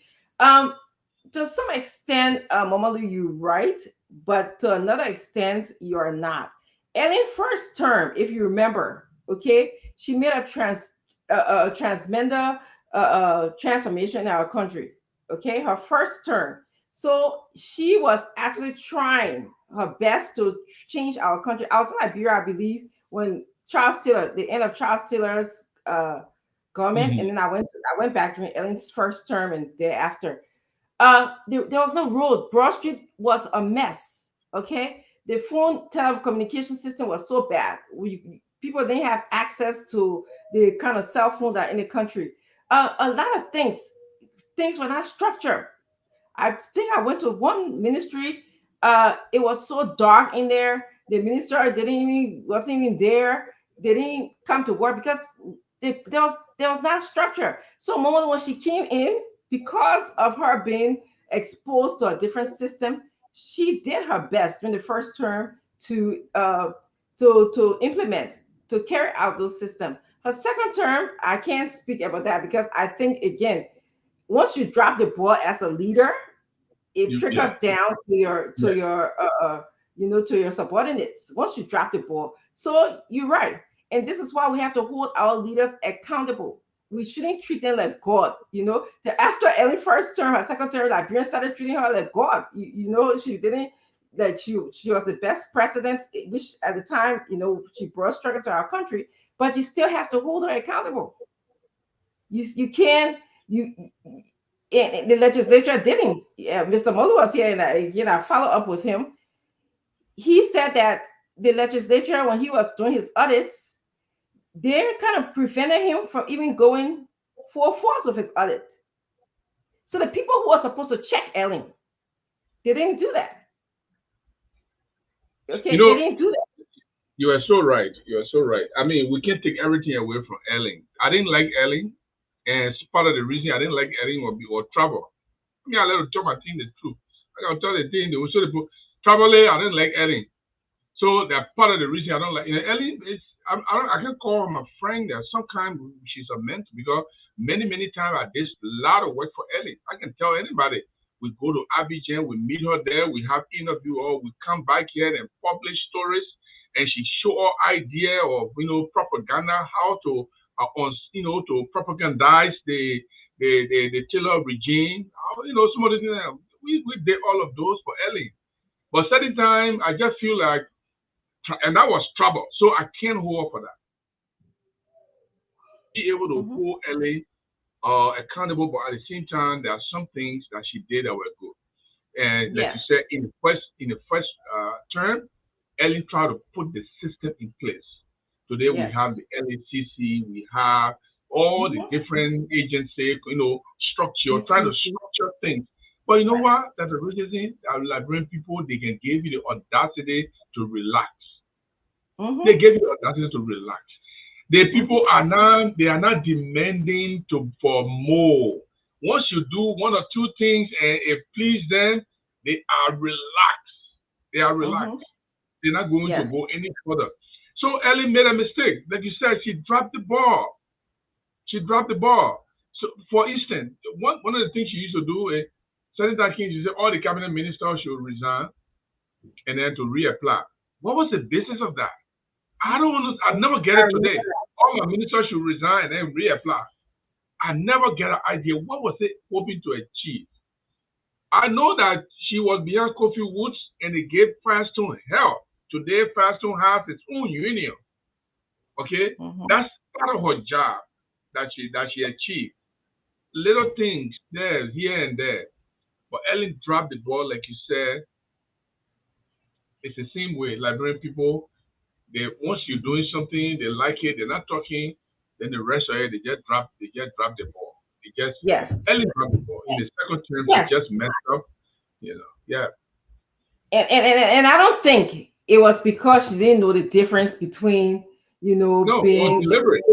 To some extent, Momalu, you're right, but to another extent, you're not. Ellen first term, if you remember, okay, she made a transmender transformation in our country. Okay, her first term. So she was actually trying her best to change our country. I was in Liberia, I believe, when Charles Taylor, the end of Charles Taylor's government, and then I went back during Ellen's first term and thereafter. There was no road. Broad Street was a mess. Okay, the phone telecommunication system was so bad. People didn't have access to the kind of cell phone that in the country. A lot of things were not structured. I think I went to one ministry. It was so dark in there. The minister wasn't even there. They didn't come to work because there was not structure. So, moment when she came in, because of her being exposed to a different system, she did her best in the first term to implement, to carry out those systems. Her second term, I can't speak about that because I think, again, once you drop the ball as a leader, it trickles down to your to your subordinates once you drop the ball. So you're right, and this is why we have to hold our leaders accountable. We shouldn't treat them like God. After Ellen first term, her second term, Liberians started treating her like God. She didn't, that she was the best president, which at the time, she brought struggle to our country. But you still have to hold her accountable. You can't And the legislature didn't. Mr. Molu was here, and I follow up with him. He said that the legislature, when he was doing his audits, they kind of prevented him from even going full force with his audit. So the people who were supposed to check Ellen, they didn't do that. Okay, You know, they didn't do that. you are so right. You are so right. I mean, we can't take everything away from Ellen. I didn't like Ellen, and it's part of the reason I didn't like Ellen or trouble. I mean, I let her tell my thing the truth. I gotta tell the thing. They will say, trouble. I didn't like Ellen. So that part of the reason I don't like Ellen is I can call her my friend. There's some kind she's a mentor because many times I did a lot of work for Ellen. I can tell anybody. We go to Abidjan, we meet her there, we have interview, or we come back here and publish stories, and she show our idea of propaganda, how to to propagandize the Taylor regime. Some of the things we did all of those for Ellen. But certain time I just feel like, and that was trouble. So I can't hold her for that. Be able to hold Ellen accountable, but at the same time, there are some things that she did that were good. And like you said, in the first term, Ellen tried to put the system in place. Today we have the LACC, we have all the different agencies, structure, trying to structure things. But you know what? That's the reason Liberian people, they can give you the audacity to relax. They give you the audacity to relax. The people are not demanding for more. Once you do one or two things and it pleases them, they are relaxed. They are relaxed. They're not going to go any further. So Ellen made a mistake. Like you said, she dropped the ball. So for instance, one of the things she used to do is Senator King, she said all the cabinet ministers should resign and then to reapply. What was the basis of that? I never get it today. All my ministers should resign and then reapply. I never get an idea. What was it hoping to achieve? I know that she was behind Kofi Woods and it gave Firestone hell. Today, Firestone has its own union. Okay? That's part of her job that she achieved. Little things there, here and there. But Ellen dropped the ball, like you said. It's the same way. Liberian people, once you're doing something, they like it, they're not talking, then the rest of it, they just drop the ball. Ellen dropped the ball. In the second term, she just messed up. And I don't think it was because she didn't know the difference between being deliberate.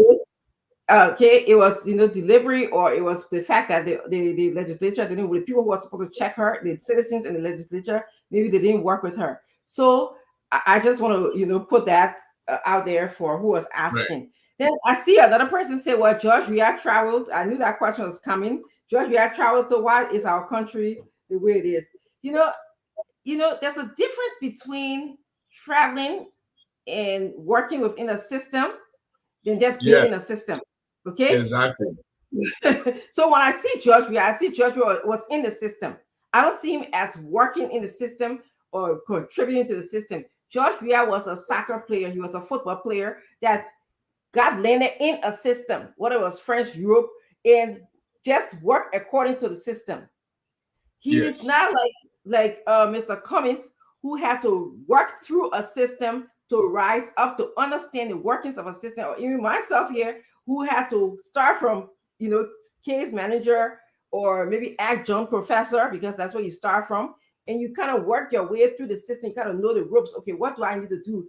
Okay, it was deliberate, or it was the fact that the legislature didn't, the people who were supposed to check her, the citizens in the legislature, maybe they didn't work with her. So I just want to put that out there for who was asking. Right. Then I see another person say, well, George Weah traveled. I knew that question was coming. George Weah traveled, so why is our country the way it is? There's a difference between traveling and working within a system than just building a system. Okay? Exactly. So when I see George Weah was in the system. I don't see him as working in the system or contributing to the system. George Weah was a soccer player. He was a football player that got landed in a system, whether it was French, Europe, and just work according to the system. He is not like Mr. Cummings, who had to work through a system to rise up to understand the workings of a system, or even myself here, who had to start from, case manager or maybe adjunct professor, because that's where you start from. And you kind of work your way through the system, you kind of know the ropes. Okay, what do I need to do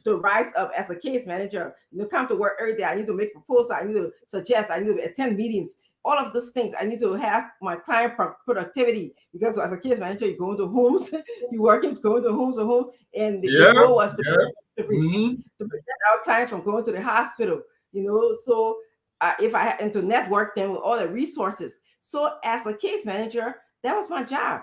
to rise up as a case manager? Come to work every day. I need to make proposals. I need to suggest. I need to attend meetings. All of those things. I need to have my client productivity, because as a case manager, you go into homes, you working to go into homes, and the goal was to prevent our clients from going to the hospital. So if I had to network them with all the resources. So as a case manager, that was my job.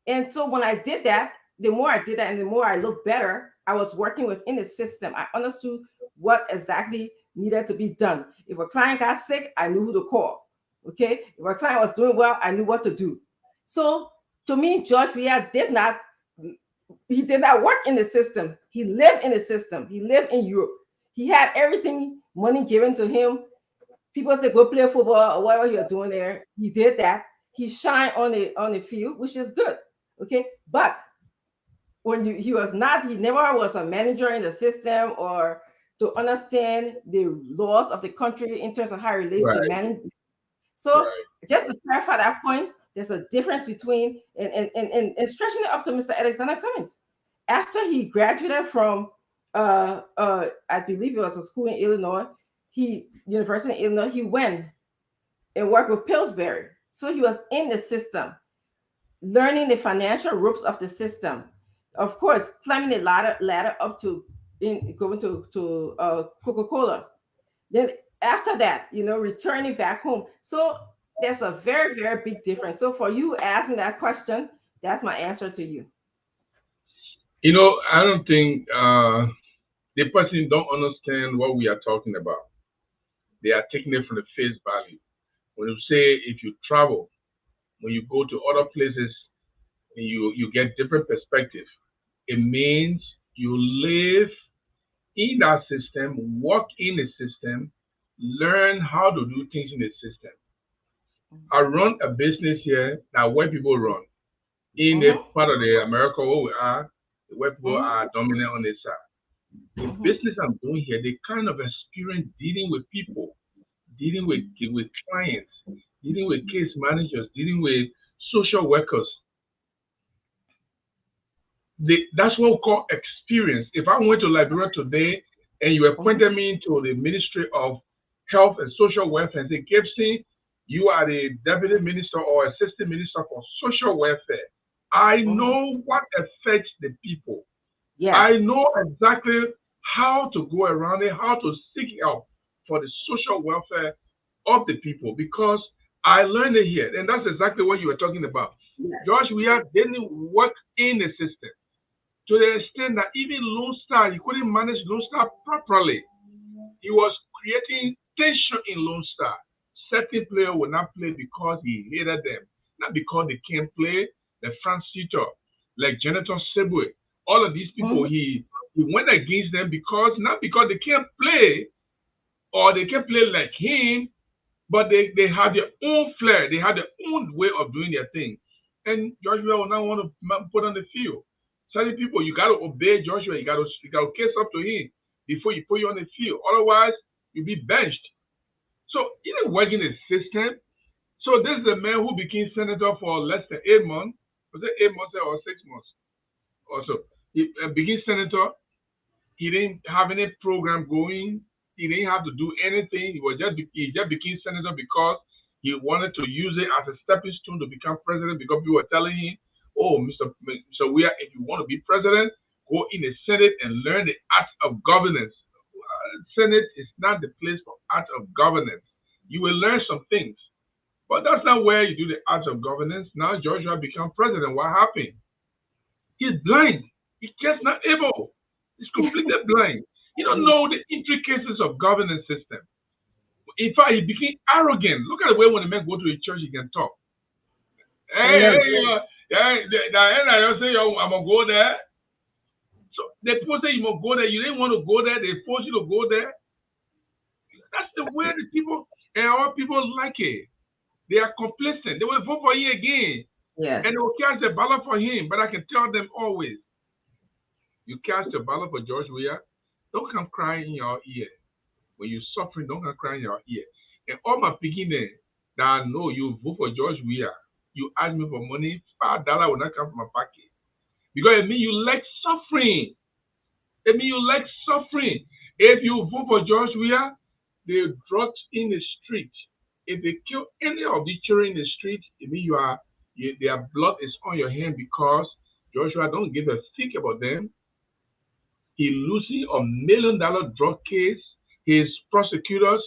And so when I did that, the more I did that and the more I looked better, I was working within the system. I understood what exactly needed to be done. If a client got sick, I knew who to call. Okay. If a client was doing well, I knew what to do. So to me, George Weah did not work in the system. He lived in the system. He lived in Europe. He had everything, money given to him. People said, go play football or whatever you're doing there. He did that. he shined on the field, which is good. Okay, but when he was not, he never was a manager in the system or to understand the laws of the country in terms of how it relates to Right, management. So right. just to clarify that point, there's a difference between and stretching it up to Mr. Alexander Clemens. After he graduated from I believe it was a school in Illinois, University in Illinois, he went and worked with Pillsbury. So he was in the system, learning the financial ropes of the system. Of course, climbing the ladder up to going to Coca-Cola. Then after that, returning back home. So there's a very, very big difference. So for you asking that question, that's my answer to you. I don't think the person don't understand what we are talking about. They are taking it from the face value. When you say if you travel, when you go to other places, you get different perspective. It means you live in that system, work in the system, learn how to do things in the system. I run a business here that where people run. In the part of the America where we are, where people are dominant on this side. The business I'm doing here, the kind of experience dealing with people, dealing with clients, dealing with case managers, dealing with social workers. That's what we call experience. If I went to Liberia today and you appointed me to the Ministry of Health and Social Welfare and say, Gibson, you are the Deputy Minister or Assistant Minister for Social Welfare, I know what affects the people. Yes. I know exactly how to go around it, how to seek help for the social welfare of the people because I learned it here. And that's exactly what you were talking about. Yes. George, we are didn't work in the system to the extent that even Lone Star, he couldn't manage Lone Star properly. He was creating tension in Lone Star. Certain players would not play because he hated them, not because they can't play. The Frank Suter, like Jonathan Sebwe, all of these people, he went against them not because they can't play or they can't play like him, but they have their own flair. They have their own way of doing their thing. And Joshua will not want to put on the field. Certain people, you got to obey Joshua. You got to kiss up to him before you put you on the field. Otherwise, you'll be benched. So he didn't work in the system. So this is a man who became senator for less than 8 months. Was it 8 months or 6 months? Also, he became senator. He didn't have any program going. He didn't have to do anything. He just became senator because he wanted to use it as a stepping stone to become president because people were telling him, oh, Mr. Weah, if you want to be president, go in the Senate and learn the art of governance. Senate is not the place for art of governance. You will learn some things. But that's not where you do the art of governance. Now Joshua become president. What happened? He's blind. He's just not able. He's completely blind. He don't know the intricacies of governance system. In fact, he became arrogant. Look at the way when the man go to a church, he can talk. Hey, I say I'm gonna go there. So the people say you must go there. You didn't want to go there. They force you to go there. That's the way the people and our people like it. They are complacent. They will vote for you again. Yes. And they will cast a ballot for him. But I can tell them always, you cast a ballot for George Weah, don't come crying in your ear. When you're suffering, don't come crying in your ear. And all my beginning that I know you vote for George Weah, you ask me for money, $5 will not come from my pocket. Because it means you like suffering. It means you like suffering. If you vote for George Weah, they drugs in the street. If they kill any of the children in the street, it means their blood is on your hand because Joshua don't give a think about them. He losing a $1 million drug case. His prosecutors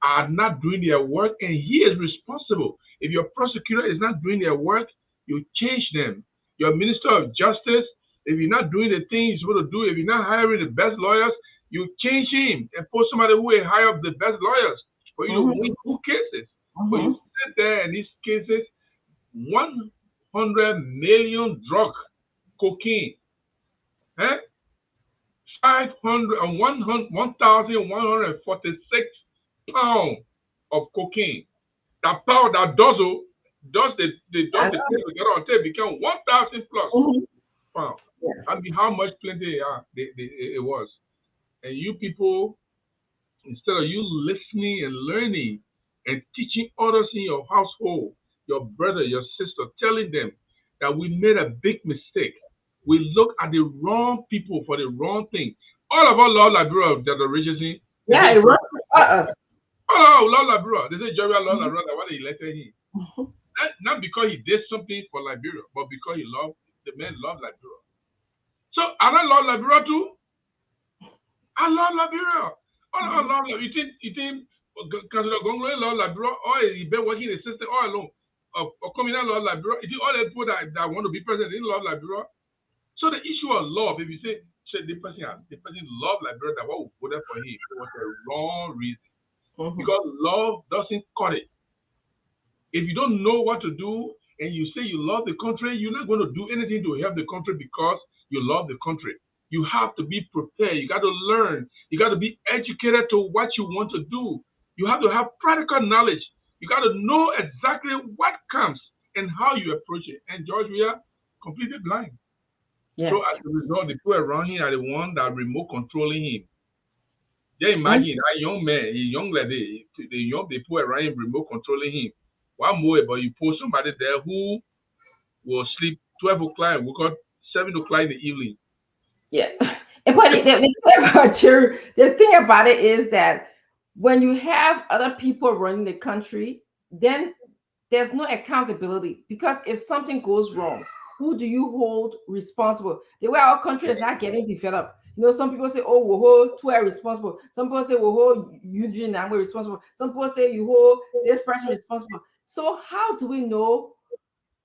are not doing their work, and he is responsible. If your prosecutor is not doing their work, you change them. Your minister of justice, if you're not doing the things you're supposed to do, if you're not hiring the best lawyers, you change him and put somebody who will hire the best lawyers for you to win 2 cases. But you sit there in these cases, 100 million drug, cocaine, 1,146 pounds of cocaine. That pound, that dozo, Just the I just the know. thing together until it became 1,000 plus Mhm. pounds. Yeah. I mean, how much plenty it was. And you people, instead of you listening and learning and teaching others in your household, your brother, your sister, telling them that we made a big mistake. We look at the wrong people for the wrong thing. All of our law Liberia that are regency, they Yeah, say, it works for us. oh, law Liberia. They say, Joria law Liberia, why they elected him. Not because he did something for Liberia, but because he loved, the man loved Liberia. So, I don't love Liberia too. I love Liberia. I love Liberia. You think Councilor Gongole love Liberia, or he been working in the system all alone? Or coming out love Liberia. You think all the people that want to be president didn't love Liberia? So the issue of love, if you say the person love Liberia, that what we voted for him, it was the wrong reason. Mhm. Because love doesn't cut it. If you don't know what to do and you say you love the country, you're not going to do anything to help the country because you love the country. You have to be prepared. You got to learn. You got to be educated to what you want to do. You have to have practical knowledge. You got to know exactly what comes and how you approach it. And George, we are completely blind. Yeah. So as a result, the people around him are the one that remote controlling him. Just imagine that young man, a young lady, the people around him remote controlling him. One more, but you put somebody there who will sleep 12 o'clock and wake up 7 o'clock in the evening. Yeah. And but the thing about the thing about it is that when you have other people running the country, then there's no accountability, because if something goes wrong, who do you hold responsible? The way our country is not getting developed. You know, some people say, oh, we'll hold Tue responsible. Some people say we'll hold Eugene and we're responsible. Some people say you hold this person responsible. So how do we know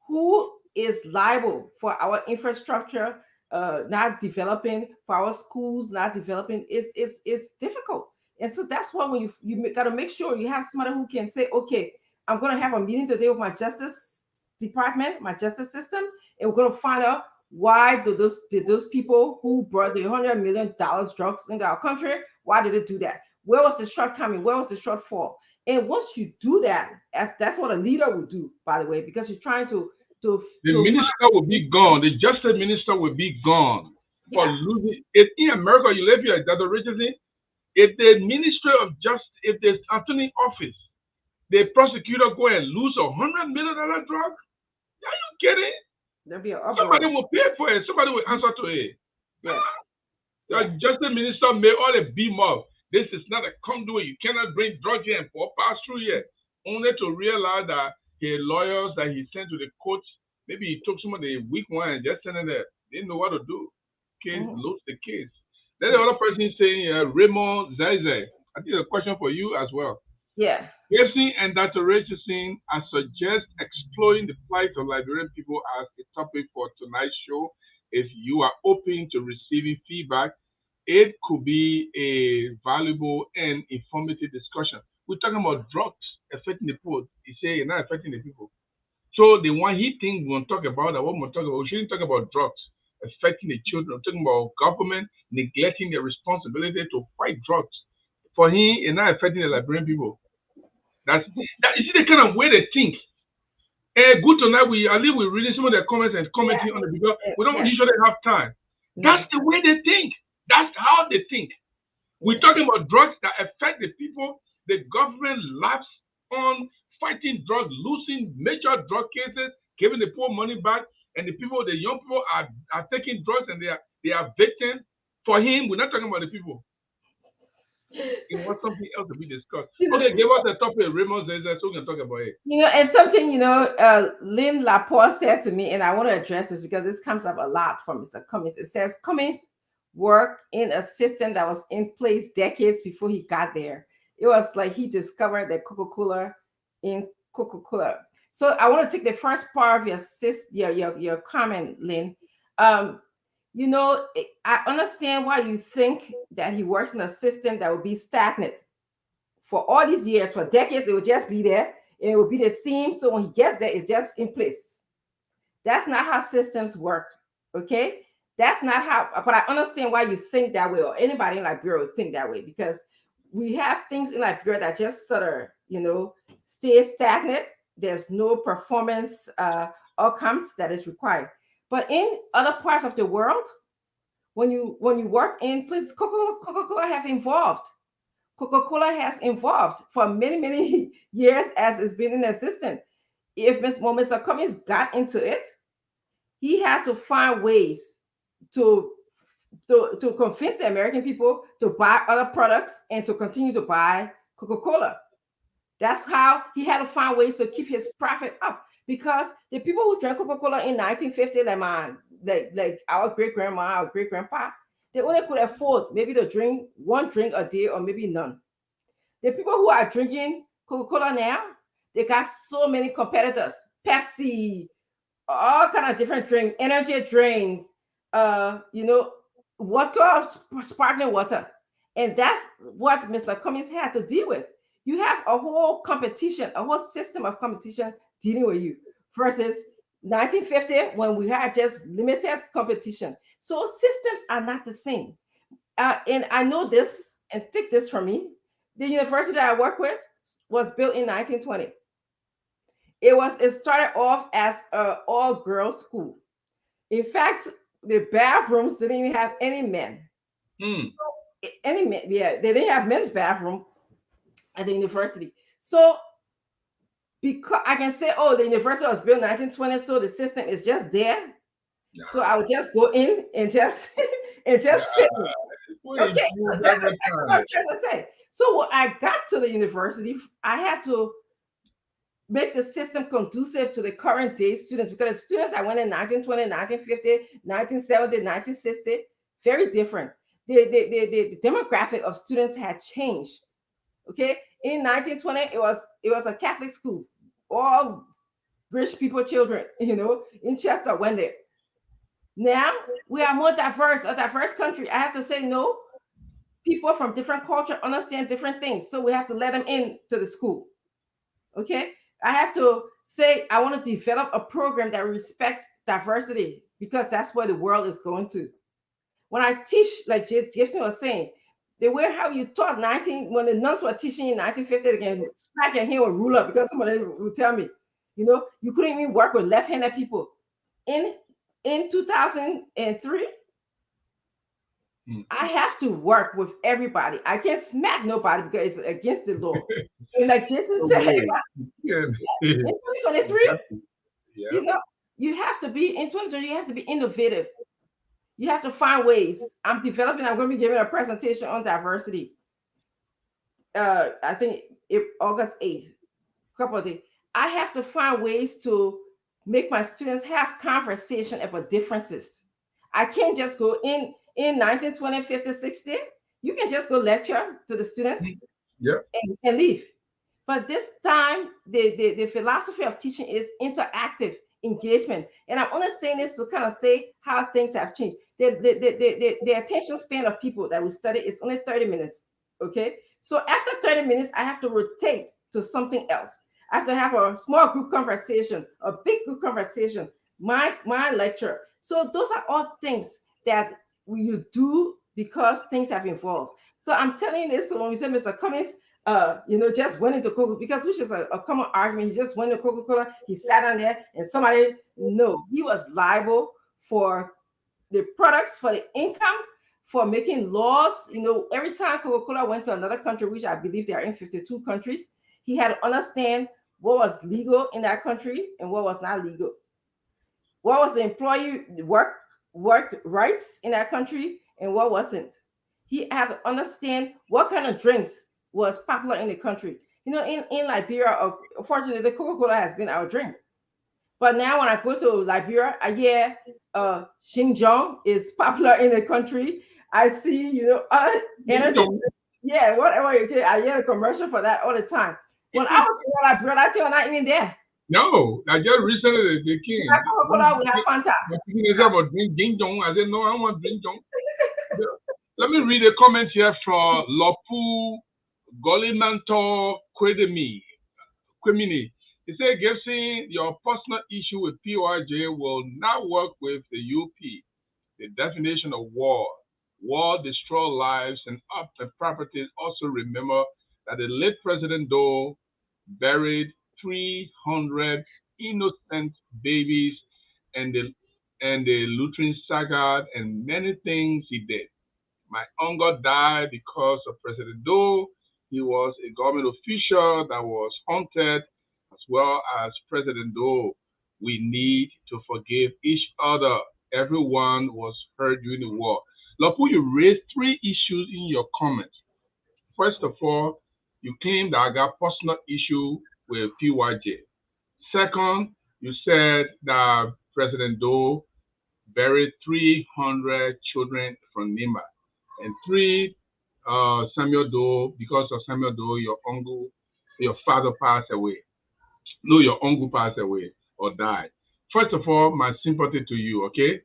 who is liable for our infrastructure not developing, for our schools not developing? It's difficult. And so that's why when you got to make sure you have somebody who can say, okay, I'm going to have a meeting today with my justice department, my justice system, and we're going to find out why did those people who brought the $100 million drugs into our country, why did they do that? Where was the shortcoming? Where was the shortfall? And once you do that, that's what a leader would do, by the way, because you're trying to The minister will be gone. The justice minister will be gone for losing. If in America you live here, that originally, if the ministry of justice, if the attorney office, the prosecutor go and lose $100 million drug, are you kidding? There'll be an Somebody uproar. will pay for it. Somebody will answer to it. Yes. The justice minister may all beam up. This is not a conduit. You cannot bring drugs here and pass through here. Only to realize that the lawyers that he sent to the court, maybe he took some of the weak one and just sent it there. They didn't know what to do. Case lose the case. Then the other person saying, Raymond Zaize. I think a question for you as well. Yeah. Gibson and Dr. Richardson, I suggest exploring the plight of Liberian people as a topic for tonight's show. If you are open to receiving feedback, it could be a valuable and informative discussion. We're talking about drugs affecting the people. He say not affecting the people. So the one he thinks we're going to talk about, that what we're talking about, we shouldn't talk about drugs affecting the children. We're talking about government neglecting their responsibility to fight drugs. For him, it's not affecting the Liberian people. That is the kind of way they think. Good tonight. At least we're reading some of their comments and commenting on it because we don't usually have time. That's the way they think. That's how they think. We're talking about drugs that affect the people. The government laughs on fighting drugs, losing major drug cases, giving the poor money back, and the people, the young people are taking drugs and they are victims. For him, we're not talking about the people. It was something else to be discussed. Okay, give us a topic, Raymond says that, so we can talk about it. You know, and something, Lynn Laporte said to me, and I want to address this because this comes up a lot from Mr. Cummings. It says Cummings worked in a system that was in place decades before he got there. It was like he discovered the Coca-Cola in Coca-Cola. So I want to take the first part of your comment, Lynn. I understand why you think that he works in a system that will be stagnant for all these years, for decades. It will just be there, and it will be the same. So when he gets there, it's just in place. That's not how systems work. Okay, that's not how. But I understand why you think that way, or anybody in Liberia would think that way, because we have things in Liberia that just sort of, stay stagnant. there's no performance outcomes that is required. But in other parts of the world, when you work in places, Coca-Cola have evolved. Coca-Cola has evolved for many years as it's been in existence. If Mr. Cummings got into it, he had to find ways to convince the American people to buy other products and to continue to buy Coca-Cola. That's how he had to find ways to keep his profit up. Because the people who drank Coca-Cola in 1950, like our great grandma, our great grandpa, they only could afford maybe to drink one drink a day or maybe none. The people who are drinking Coca-Cola now, they got so many competitors. Pepsi, all kind of different drink, energy drink, water, sparkling water. And that's what Mr. Cummings had to deal with. You have a whole competition, a whole system of competition dealing with you versus 1950 when we had just limited competition. So systems are not the same. And I know this, and take this from me. The university that I work with was built in 1920. It started off as an all-girls school. In fact, the bathrooms didn't even have any men. Any men, yeah, they didn't have men's bathroom at the university. So because I can say, oh, the university was built in 1920, so the system is just there. Yeah. So I would just go in and just fit. Okay, so that's exactly what I'm trying to say. So when I got to the university, I had to make the system conducive to the current day students, because the students that went in 1920, 1950, 1970, 1960, very different. The demographic of students had changed. Okay, in 1920, it was a Catholic school, all rich people children, in Chester went there. Now we are more diverse, a diverse country. I have to say, no, people from different culture understand different things, so we have to let them into the school. Okay, I have to say I want to develop a program that respects diversity, because that's where the world is going to. When I teach, like Gibson was saying, the way how you taught when the nuns were teaching in 1950, they can smack your hand with ruler, because somebody would tell me, you couldn't even work with left-handed people. In 2003, I have to work with everybody. I can't smack nobody because it's against the law. And like Jason said, in 2023, you have to be in 2023. You have to be innovative. You have to find ways. I'm going to be giving a presentation on diversity. I think August 8th, couple of days. I have to find ways to make my students have conversation about differences. I can't just go in 1920, 50, 60. You can just go lecture to the students and leave. But this time, the philosophy of teaching is interactive engagement. And I'm only saying this to kind of say how things have changed. The attention span of people that we study is only 30 minutes. Okay. So after 30 minutes, I have to rotate to something else. I have to have a small group conversation, a big group conversation, my lecture. So those are all things that you do because things have evolved. So I'm telling you this, so when we say Mr. Cummings, just went into Coca-Cola, because which is a common argument. He just went to Coca-Cola, he sat on there, and he was liable for the products, for the income, for making laws. Every time Coca-Cola went to another country, which I believe they are in 52 countries, he had to understand what was legal in that country and what was not legal. What was the employee work rights in that country and what wasn't. He had to understand what kind of drinks was popular in the country. In Liberia, unfortunately, the Coca-Cola has been our drink. But now when I go to Liberia, I hear Xinjiang is popular in the country. I see, other energy. Yeah, whatever you get. I hear a commercial for that all the time. When I was in Liberia, that thing was not even there. No, I just recently the king. Coca-Cola, we have Fanta. About drink ding dong. I said, no, I want drink dong. Let me read a comment here from Lopu Golimanto Kwemini. He said, Gibson, your personal issue with PYJ will not work with the UP. The definition of war destroys lives and up the properties. Also remember that the late President Doe buried 300 innocent babies and the Lutheran saga and many things he did. My uncle died because of President Doe. He was a government official that was haunted, as well as President Doe. We need to forgive each other. Everyone was hurt during the war. Lopu, you raised 3 issues in your comments. First of all, you claim that I got personal issue with PYJ. Second, you said that President Doe buried 300 children from Nima. And 3, Samuel Doe, because of Samuel Doe, your uncle, your father passed away. No, your uncle passed away or died. First of all, my sympathy to you, okay?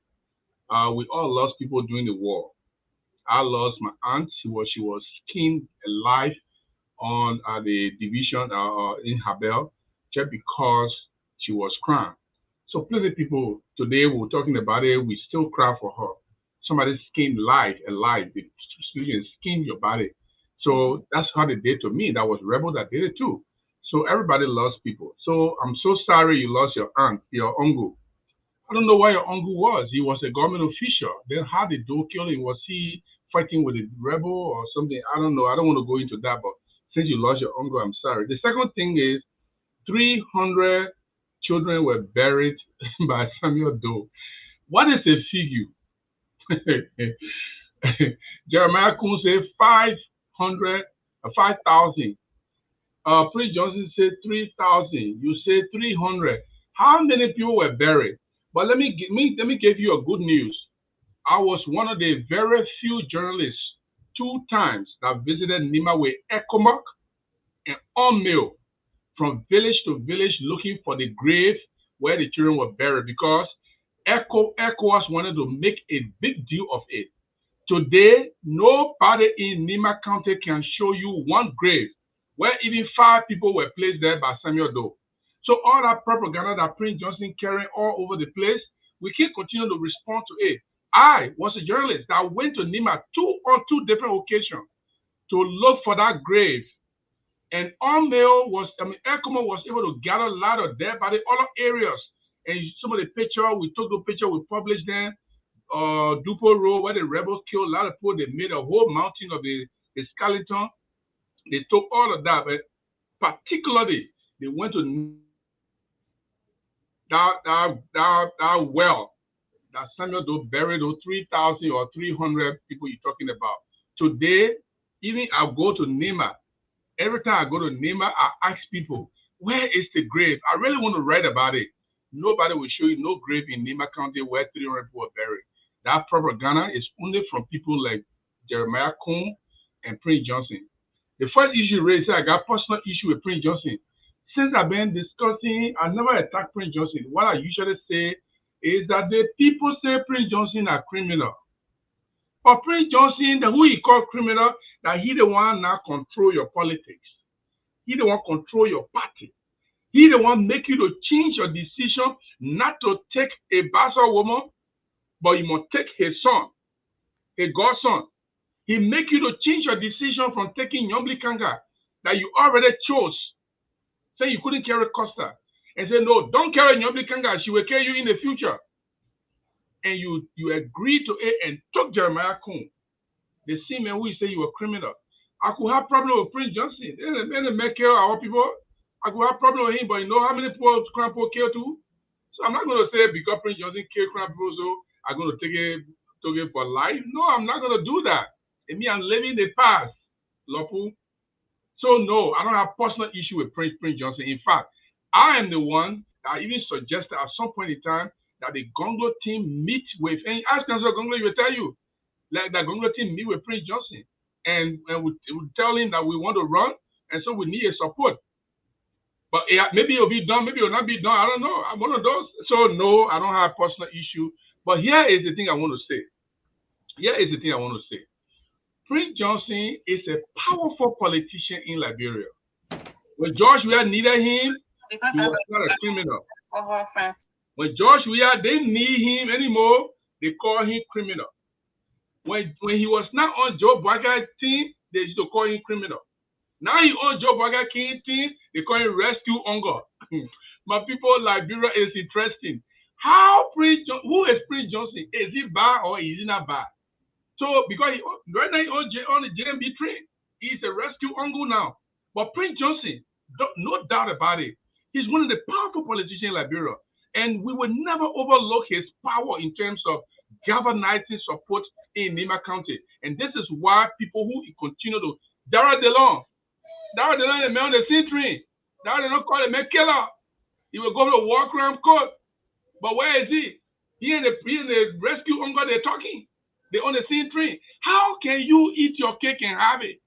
We all lost people during the war. I lost my aunt. She was skinned alive on the division in Habel just because she was crowned. So plenty of people today we're talking about it. We still cry for her. Somebody skinned alive. They skin your body. So that's how they did to me. That was rebel that did it too. So everybody lost people. So I'm so sorry you lost your aunt, your uncle. I don't know why your uncle was. He was a government official. Then how did Doe kill him? Was he fighting with a rebel or something? I don't know. I don't want to go into that, but since you lost your uncle, I'm sorry. The second thing is 300 children were buried by Samuel Doe. What is a figure? Jeremiah Kuhn said 5,000. Prince Johnson said 3,000. You said 300. How many people were buried? But let me give you a good news. I was one of the very few journalists 2 times that visited Nima with ECOMOG and Onmail from village to village looking for the grave where the children were buried because ECOWAS wanted to make a big deal of it. Today, nobody in Nima County can show you one grave where even 5 people were placed there by Samuel Doe. So all that propaganda that Prince Johnson carrying all over the place, we can continue to respond to it. I was a journalist that went to Nima on two different occasions to look for that grave. And ECOMOG was able to gather a lot of dead body other areas. And some of the picture, we took the picture, we published them. Dupo Road, where the rebels killed a lot of people, they made a whole mountain of the skeleton. They took all of that, but particularly they went to that well that Samuel Doe buried those 3,000 or 300 people you're talking about. Today, even I go to Nima. Every time I go to Nima, I ask people, where is the grave? I really want to write about it. Nobody will show you no grave in Nima County where 300 people are buried. That propaganda is only from people like Jeremiah Kuhn and Prince Johnson. The first issue raised, I got personal issue with Prince Johnson. Since I've been discussing, I never attack Prince Johnson. What I usually say is that the people say Prince Johnson are criminal. But Prince Johnson, who he called criminal, that he the one now control your politics. He the one control your party. He the one make you to change your decision not to take a bastard woman, but you must take his son, a godson. He make you to change your decision from taking Nyambli Kanga that you already chose. Say you couldn't carry Costa. And say, no, don't carry Nyambli Kanga. She will carry you in the future. And you agreed to it and took Jeremiah Kuhn, the same man who say you were criminal. I could have problem with Prince Johnson. They make care of our people. I could have problem with him, but you know how many people crime people kill too? So I'm not going to say because Prince Johnson killed crime people, so I'm going to take it for life. No, I'm not going to do that. And me, I'm living the past, Lopu. So no, I don't have personal issue with Prince Johnson. In fact, I am the one that even suggested at some point in time that the Gonglo team meet with, and ask Councilor Gonglo, he will tell you, like that Gonglo team meet with Prince Johnson, and we tell him that we want to run, and so we need a support. But maybe it'll be done, maybe it'll not be done. I don't know. I'm one of those. So no, I don't have personal issue. But here is the thing I want to say. Prince Johnson is a powerful politician in Liberia. When George Weah needed him, he was not a criminal. When George Weah didn't need him anymore, they call him criminal. When he was not on Joe Baga's team, they used to call him criminal. Now he owns Joe Burger King thing. They call it Rescue Hunger. My people, Liberia is interesting. Who is Prince Johnson? Is he bad or is he not bad? So because right now he owns on the JMB train, he's a rescue uncle now. But Prince Johnson, no doubt about it, he's one of the powerful politicians in Liberia, and we will never overlook his power in terms of galvanizing support in Nima County. And this is why people who continue to Dara DeLong is the man on the sea train. Dara DeLong call him a killer. He will go to the war crime court. But where is he? He and the rescue uncle they're talking. They're on the same train. How can you eat your cake and have it?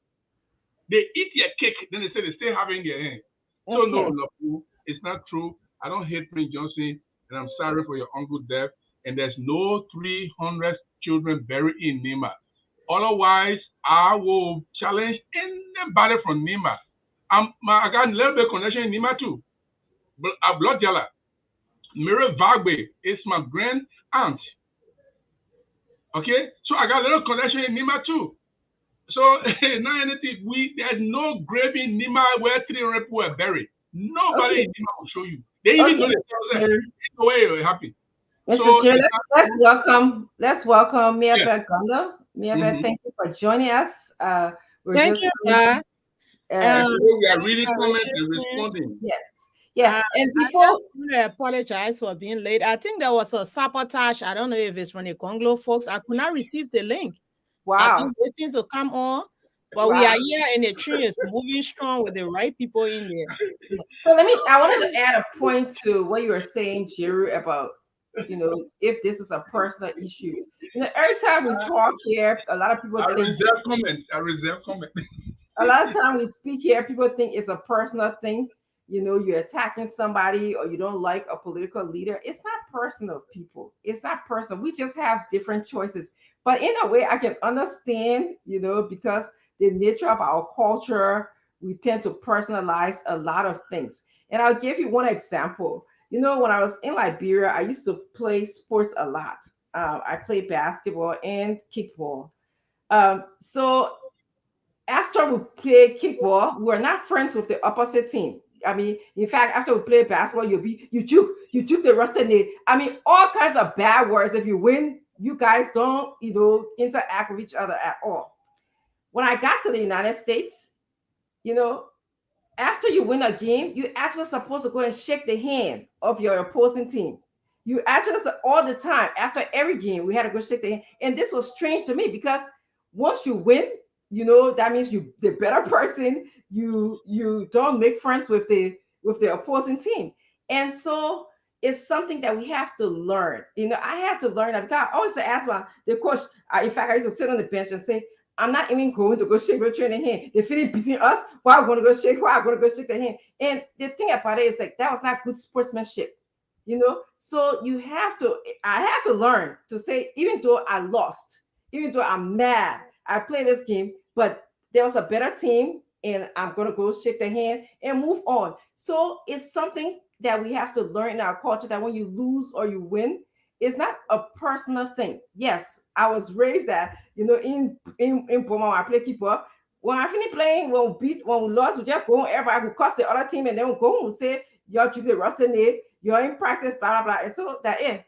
They eat your cake, then they say they still have it in their hand. So no, it's not true. I don't hate Prince Johnson, and I'm sorry for your uncle's death. And there's no 300 children buried in Nima. Otherwise, I will challenge anybody from Nima. I got a little bit of connection in Nima too. But a blood jala. Mary Vagbe is my grand aunt. Okay, so I got a little connection in Nima too. So now anything there's no grave in Nima where 300 people were buried. Nobody in Nima will show you. They even know themselves. No way you're happy. Mr. So, Chair, let's welcome Miabe Gondo. Miabe, thank you for joining us. Thank you, sir. we are reading comments and responding. Yes. Yeah, and I before just want to apologize for being late. I think there was a sabotage. I don't know if it's from the Conglo folks. I could not receive the link. I've been waiting to come on, but we are here and the tree is moving strong with the right people in there. So I wanted to add a point to what you were saying, Jerry, about, if this is a personal issue. Every time we talk here, a lot of people I think. I reserve comment. A lot of time we speak here, people think it's a personal thing. You're attacking somebody or you don't like a political leader. It's not personal, people. It's not personal. We just have different choices. But in a way, I can understand, because the nature of our culture, we tend to personalize a lot of things. And I'll give you one example. When I was in Liberia, I used to play sports a lot. I played basketball and kickball. So after we played kickball, we were not friends with the opposite team. I mean, in fact, after we play basketball, you juke the rusted net. I mean, all kinds of bad words. If you win, you guys don't, interact with each other at all. When I got to the United States, after you win a game, you're actually supposed to go and shake the hand of your opposing team. You actually, all the time, after every game, we had to go shake the hand. And this was strange to me because once you win, that means you the better person. You don't make friends with the opposing team. And so it's something that we have to learn. I had to learn that because I always ask the coach. In fact, I used to sit on the bench and say, I'm not even going to go shake your training hand. They're feeling beating us. Why I'm going to go shake? Why I'm going to go shake the hand? And the thing about it is that was not good sportsmanship. So I had to learn to say, even though I lost, even though I'm mad, I played this game, but there was a better team and I'm going to go shake the hand and move on. So it's something that we have to learn in our culture, that when you lose or you win, it's not a personal thing. Yes, I was raised that, in Boma, I play keeper. When I finish playing, when we lost, we just go home, everybody would cuss the other team and then we'll go home and say, you're the rusted net, you're in practice, blah, blah, blah. And so that is.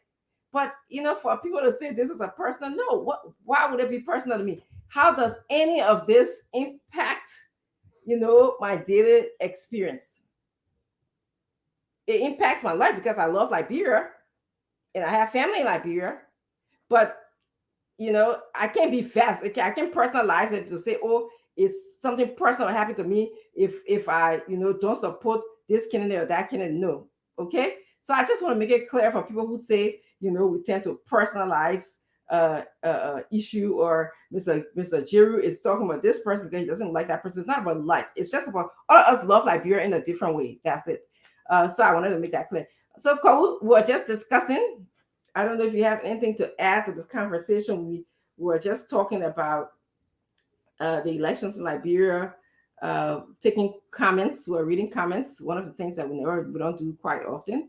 But, for people to say this is a personal, no, why would it be personal to me? How does any of this impact, my daily experience? It impacts my life because I love Liberia and I have family in Liberia. But, I can't be fast. I can personalize it to say, oh, it's something personal happened to me if I, don't support this candidate or that candidate. No. Okay. So I just want to make it clear for people who say, we tend to personalize issue, or Mr. Jiru is talking about this person because he doesn't like that person. It's not about like. It's just about all of us love Liberia in a different way. That's it. So I wanted to make that clear. So Kawu, we were just discussing. I don't know if you have anything to add to this conversation. We were just talking about the elections in Liberia, taking comments. We're reading comments. One of the things that we don't do quite often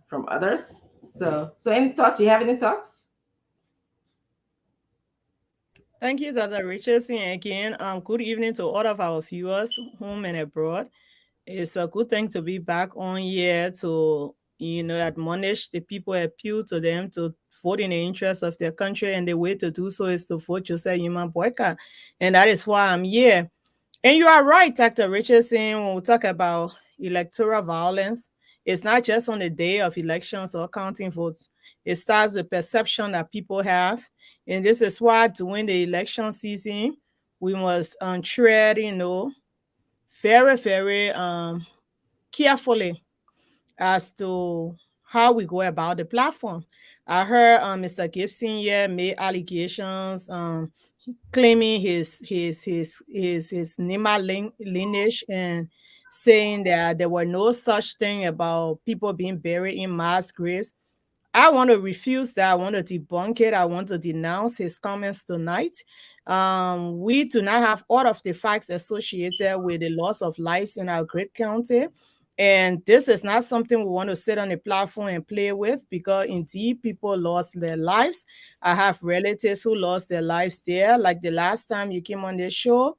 from others. So any thoughts? You have any thoughts? Thank you, Dr. Richardson. Again, good evening to all of our viewers, home and abroad. It's a good thing to be back on here to, admonish the people, appeal to them to vote in the interest of their country. And the way to do so is to vote Joseph Yuma Boyka. And that is why I'm here. And you are right, Dr. Richardson, when we talk about electoral violence, it's not just on the day of elections or counting votes. It starts with perception that people have. And this is why during the election season, we must tread, very, very carefully as to how we go about the platform. I heard Mr. Gibson here made allegations claiming his Nima lineage and saying that there were no such thing about people being buried in mass graves. I want to refuse that. I want to debunk it. I want to denounce his comments tonight. We do not have all of the facts associated with the loss of lives in our great county. And this is not something we want to sit on the platform and play with, because indeed people lost their lives. I have relatives who lost their lives there. Like the last time you came on this show,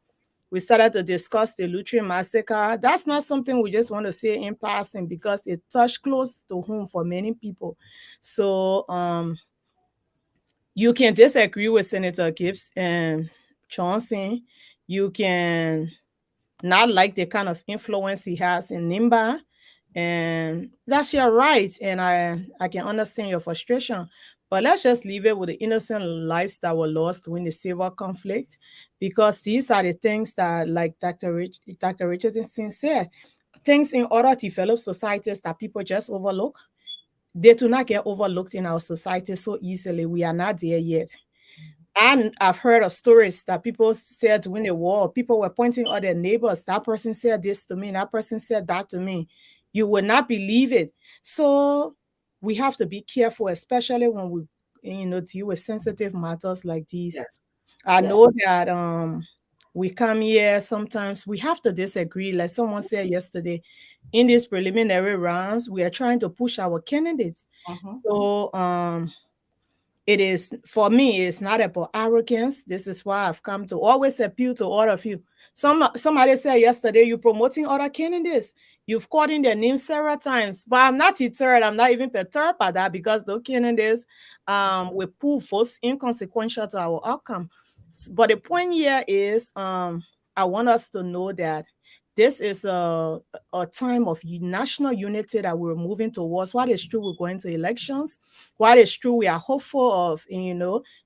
we started to discuss the Lutri massacre. That's not something we just want to say in passing, because it touched close to home for many people. So you can disagree with Senator Gibbs and Johnson. You can not like the kind of influence he has in Nimba, and that's your right. And I can understand your frustration. But let's just leave it with the innocent lives that were lost during the civil conflict, because these are the things that, like Dr. Richardson said, things in other developed societies that people just overlook. They do not get overlooked in our society so easily. We are not there yet. And I've heard of stories that people said during the war, people were pointing at their neighbors. That person said this to me, that person said that to me. You would not believe it. So we have to be careful, especially when we, deal with sensitive matters like these. Yes. I know that we come here, sometimes we have to disagree. Like someone said yesterday, in these preliminary rounds, we are trying to push our candidates. So it is, for me, it's not about arrogance. This is why I've come to always appeal to all of you. Somebody said yesterday, you're promoting other candidates. You've called in their names several times, but I'm not deterred. I'm not even perturbed by that, because those candidates will prove votes inconsequential to our outcome. But the point here is, I want us to know that this is a time of national unity that we're moving towards. What is true, we're going to elections. What is true, we are hopeful of,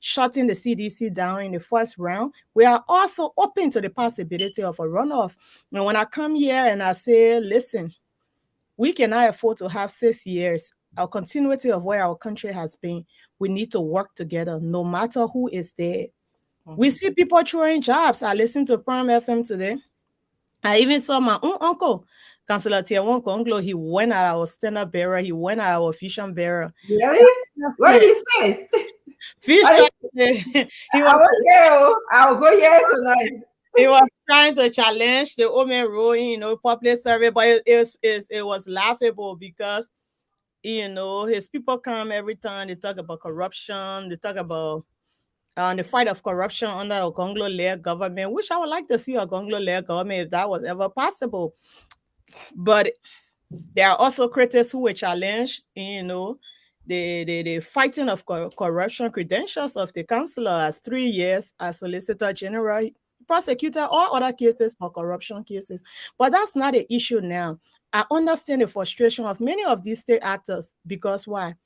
shutting the CDC down in the first round. We are also open to the possibility of a runoff. And when I come here and I say, listen, we cannot afford to have 6 years, our continuity of where our country has been. We need to work together, no matter who is there. We see people throwing jobs. I listened to Prime FM today. I even saw my own uncle, Councillor Tiawon Konglo. He went at our stand-up bearer. He went at our vision bearer. Really? What did he say? He I'll go here tonight. He was trying to challenge the women role, public survey, but it was laughable, because his people come every time, they talk about corruption, they talk about the fight of corruption under a Gonglo-led government, which I would like to see a Gonglo-led government if that was ever possible. But there are also critics who were challenged, the fighting of corruption credentials of the councillor as 3 years as Solicitor General, prosecutor, or other cases for corruption cases. But that's not the issue now. I understand the frustration of many of these state actors, because why?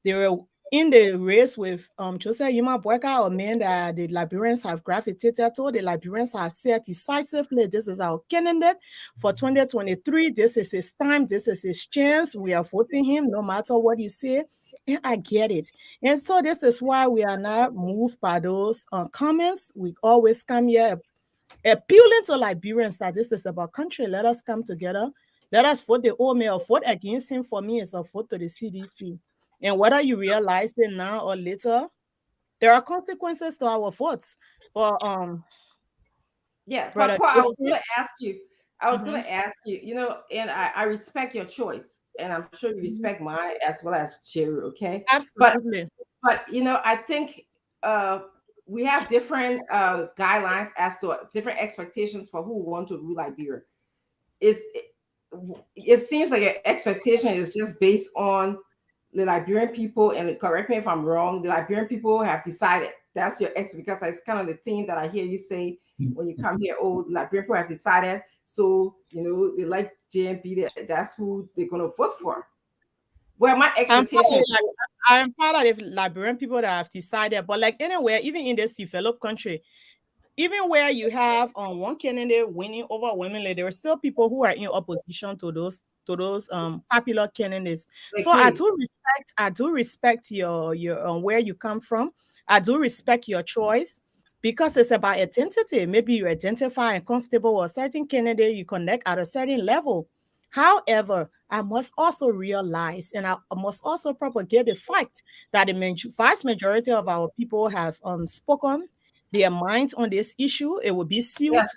They were in the race with Joseph Yuma Boyka, a man that the Liberians have gravitated to. The Liberians have said decisively, this is our candidate for 2023. This is his time. This is his chance. We are voting him no matter what you say. And I get it. And so this is why we are not moved by those comments. We always come here appealing to Liberians that this is about country. Let us come together. Let us vote the old mayor. Vote against him, for me, is a vote to the CDC. And whether you realize it now or later, there are consequences to our votes. But yeah, but I was going to ask you. Going to ask you, and I respect your choice, and I'm sure you respect mine as well as Jerry. Okay, absolutely. But I think we have different guidelines as to different expectations for who want to rule Liberia. It seems like an expectation is just based on the Liberian people, and correct me if I'm wrong, the Liberian people have decided that's your because it's kind of the theme that I hear you say when you come here. Oh, the Liberian people have decided, so they like JMP. That's who they're gonna vote for. Well, my expectation. I'm part of the Liberian people that have decided, but like anywhere, even in this developed country, even where you have one candidate winning overwhelmingly, there are still people who are in opposition to those popular candidates. So I do respect your where you come from. I do respect your choice because it's about identity. Maybe you identify and comfortable with a certain candidate, you connect at a certain level. However, I must also realize, and I must also propagate the fact that the vast majority of our people have spoken their minds on this issue. It will be sealed. Yes,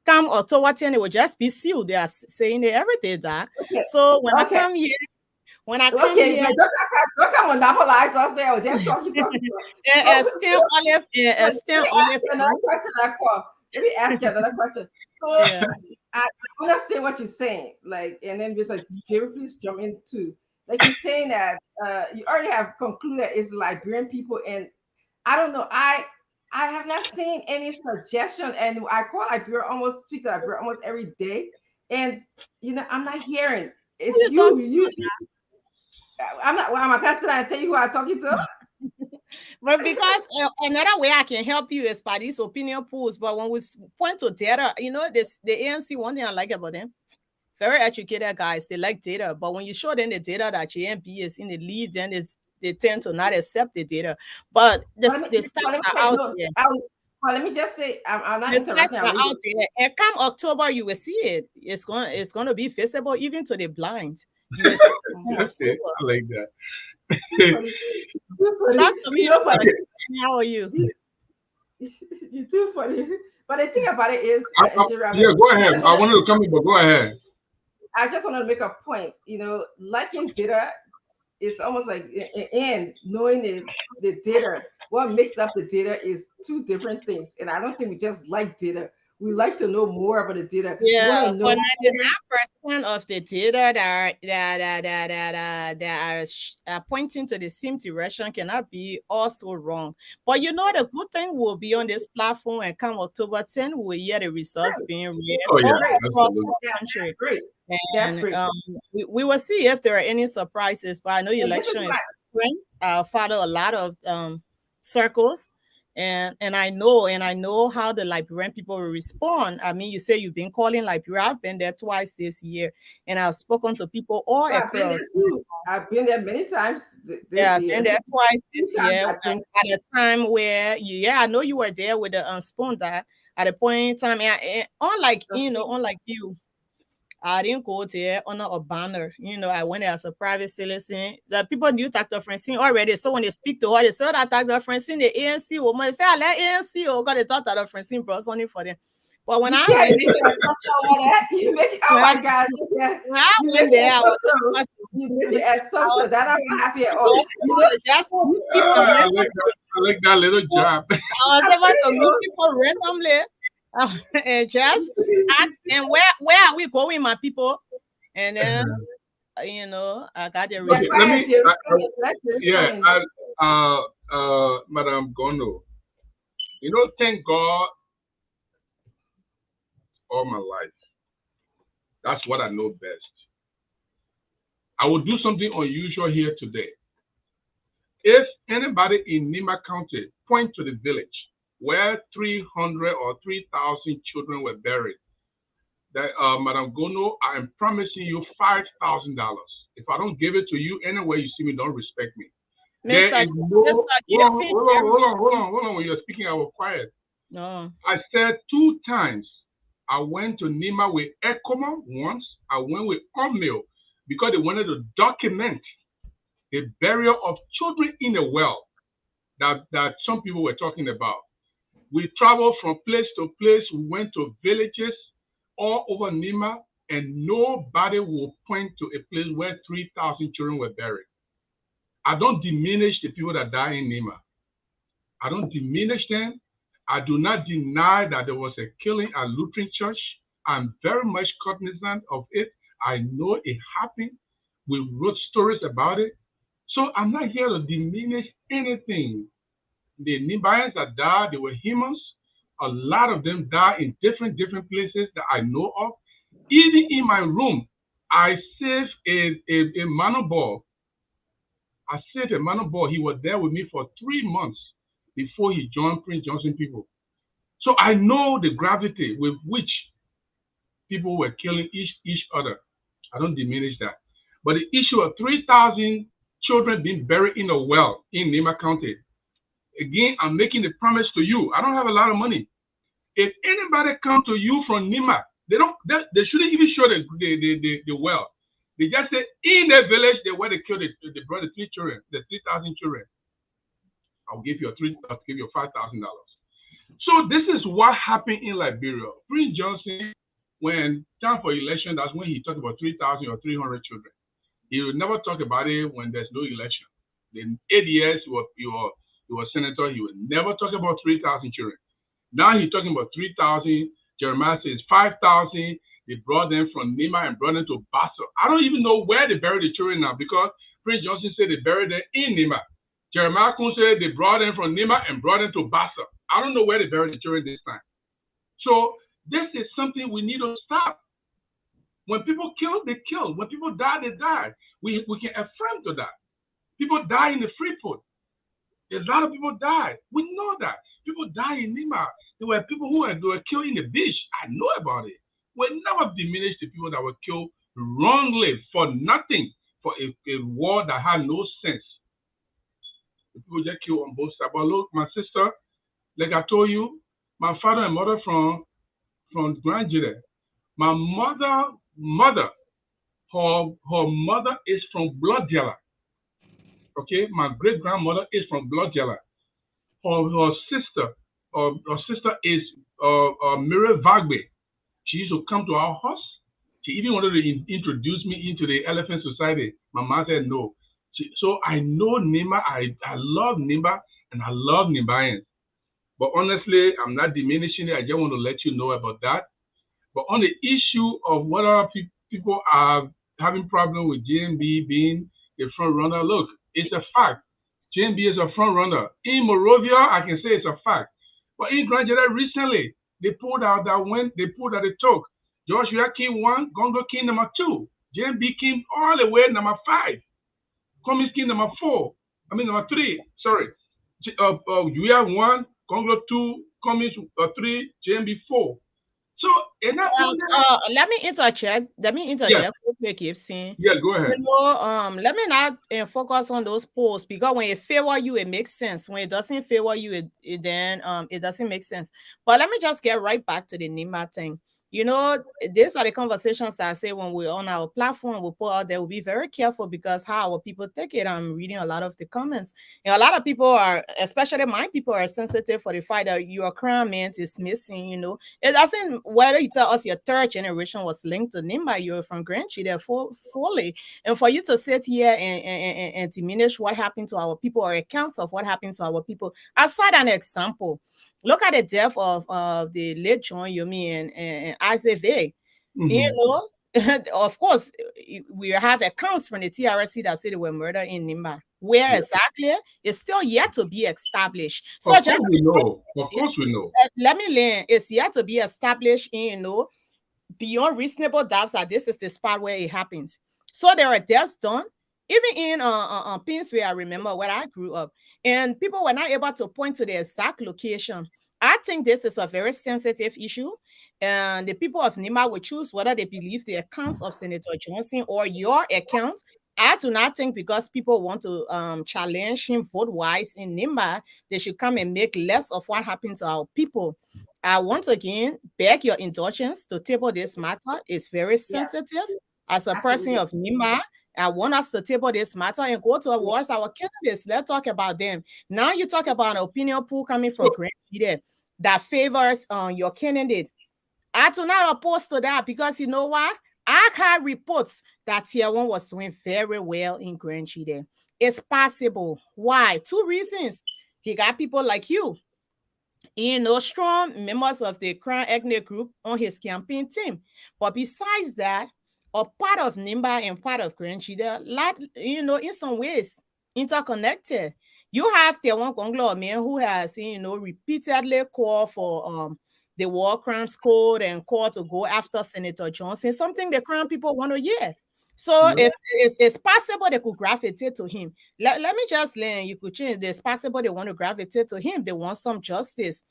come October 10, it will just be sealed. They are saying it every day that. Okay. So when I come here, don't come monopolize us. Just talking. Let me ask you another question. So I understand what you're saying, like, and then just like, please jump in too. Like you're saying that you already have concluded it's Liberian people, and I don't know. I have not seen any suggestion, and I call Liberia speak to Liberia almost every day, and I'm not hearing. It's you. I'm not. Well, I'm not gonna tell you who I'm talking to. But because another way I can help you is by these opinion polls. But when we point to data, the ANC, one thing I like about them, very educated guys, they like data. But when you show them the data that JMP is in the lead, then they tend to not accept the data. But the stats are out there. Let me just say, I'm not interested. Out there. And come October, you will see it. It's going to be visible even to the blind. I like that. Talk to me. How are you? You're too funny. But the thing about it is, yeah, go ahead. I wanted to come in, but go ahead. I just want to make a point. Liking data, it's almost like, and knowing the data, what makes up the data is two different things. And I don't think we just like data. We like to know more about the data. Yeah, but 99% of the data that are pointing to the same direction cannot be also wrong. But the good thing will be on this platform, and come October 10, we will hear the results being read across the country. That's great. That's great. We will see if there are any surprises. But I know the election is spring. I'll follow a lot of circles. And I know how the Liberian people will respond. I mean, you say you've been calling Liberia. I've been there twice this year, and I've spoken to people all across. I've been there many times. I've been there twice this year. At a time where I know you were there with the spoon that at a point in time. Unlike you, I didn't go there under a banner. I went there as a private citizen. The people knew Dr. Francine already. So when they speak to her, they say that Dr. Francine, the ANC woman, they say, I let ANC, because they thought Dr. Francine brought something for them. But when I went there, you make it, oh my God. I went there, you made the assumption that I'm not happy at all. I like that little job. I was able to meet people randomly. And just ask them where are we going, my people, and then I got the response. Madam Gono, thank God all my life. That's what I know best. I will do something unusual here today. If anybody in Nima County point to the village where 300 or 3,000 children were buried, that Madam Gono, I am promising you $5,000. If I don't give it to you anywhere you see me, don't respect me. Hold on. When you're speaking, I was quiet. No. I said 2 times. I went to Nima with ECOMA once. I went with Omil because they wanted to document the burial of children in a well that some people were talking about. We traveled from place to place. We went to villages all over Nima, and nobody will point to a place where 3,000 children were buried. I don't diminish the people that die in Nima. I don't diminish them. I do not deny that there was a killing at Lutheran Church. I'm very much cognizant of it. I know it happened. We wrote stories about it. So I'm not here to diminish anything. The Nimbaians that died, they were humans. A lot of them died in different places that I know of. Even in my room, I saved a Manobor. I saved a Manobor. He was there with me for 3 months before he joined Prince Johnson people. So I know the gravity with which people were killing each other. I don't diminish that. But the issue of 3,000 children being buried in a well in Nema County, again, I'm making a promise to you. I don't have a lot of money. If anybody come to you from Nema, they shouldn't even show the well. They just say in the village where they killed they brought the 3,000 children. I'll give you $5,000. So this is what happened in Liberia. Prince Johnson, when time for election, that's when he talked about 3,000 or 300 children. He would never talk about it when there's no election. In 8 years, he was senator. He would never talk about 3,000 children. Now he's talking about 3,000. Jeremiah says 5,000. They brought them from Nema and brought them to Basso. I don't even know where they buried the children now because Prince Johnson said they buried them in Nema. Jeremiah Kun said they brought them from Nema and brought them to Basso. I don't know where they buried the children this time. So this is something we need to stop. When people kill, they kill. When people die, they die. We can affirm to that. People die in the Freeport. A lot of people died. We know that. People die in Nema. There were people who were killed in the beach. I know about it. We never diminish the people that were killed wrongly for nothing, for a war that had no sense. The people just killed on both sides. But look, my sister, like I told you, my father and mother from Grand Jide. My mother, her mother is from Blood Jella. Okay, my great grandmother is from Blood Jella. Her sister is Miriam Vagbe. She used to come to our house. She even wanted to introduce me into the Elephant Society. My mom said no. So I know Nema. I love Nema and I love Nimbaians. But honestly, I'm not diminishing it. I just want to let you know about that. But on the issue of whether people are having problems with JMB being a front runner, look, it's a fact. JMB is a front runner. In Morovia, I can say it's a fact. But in Grand Jide recently, they pulled out the talk. Joshua King 1, Gongo King number 2. JMB King all the way number 5. Cummins King number 3. Sorry. Julia 1, Congo 2, Cummins 3, JMB 4. So, let me interject. Yeah. Yeah, go ahead. You know, let me not focus on those posts because when it favor you, it makes sense. When it doesn't favor you, it doesn't make sense. But let me just get right back to the Nema thing. You know, these are the conversations that I say when we're on our platform, we put out there, we'll be very careful because how our people take it. I'm reading a lot of the comments. And a lot of people are, especially my people, are sensitive for the fact that your crime is missing, you know. It doesn't, whether you tell us your third generation was linked to Nimba, you're from Grand Jide fully. And for you to sit here and diminish what happened to our people or accounts of what happened to our people, aside an example, look at the death of the late John Yomi and Isaac Vay. You know, of course, we have accounts from the TRC that say they were murdered in Nimba. Where exactly is still yet to be established. So of course we know. Of course we know. Let me learn. It's yet to be established in, you know, beyond reasonable doubts that this is the spot where it happens. So there are deaths done. Even in Pinsway, I remember where I grew up, and people were not able to point to the exact location. I think this is a very sensitive issue, and the people of Nema will choose whether they believe the accounts of Senator Johnson or your account. I do not think because people want to challenge him vote-wise in Nema, they should come and make less of what happened to our people. I once again beg your indulgence to table this matter. It's very sensitive. As a person of Nema, I want us to table this matter and go towards our candidates. Let's talk about them. Now you talk about an opinion pool coming from Grand Jide that favors your candidate. I do not oppose to that because you know what? I had reports that Tier 1 was doing very well in Grand Jide. It's possible. Why? 2 reasons. He got people like you, strong members of the Crown ethnic group on his campaign team. But besides that, a part of Nimba and part of Grenchida, in some ways interconnected. You have the one Conglo man who has, repeatedly called for the War Crimes Code and called to go after Senator Johnson, something the Crown people want to hear. So if it's possible they could gravitate to him. Let me just learn, you could change. It's possible they want to gravitate to him. They want some justice.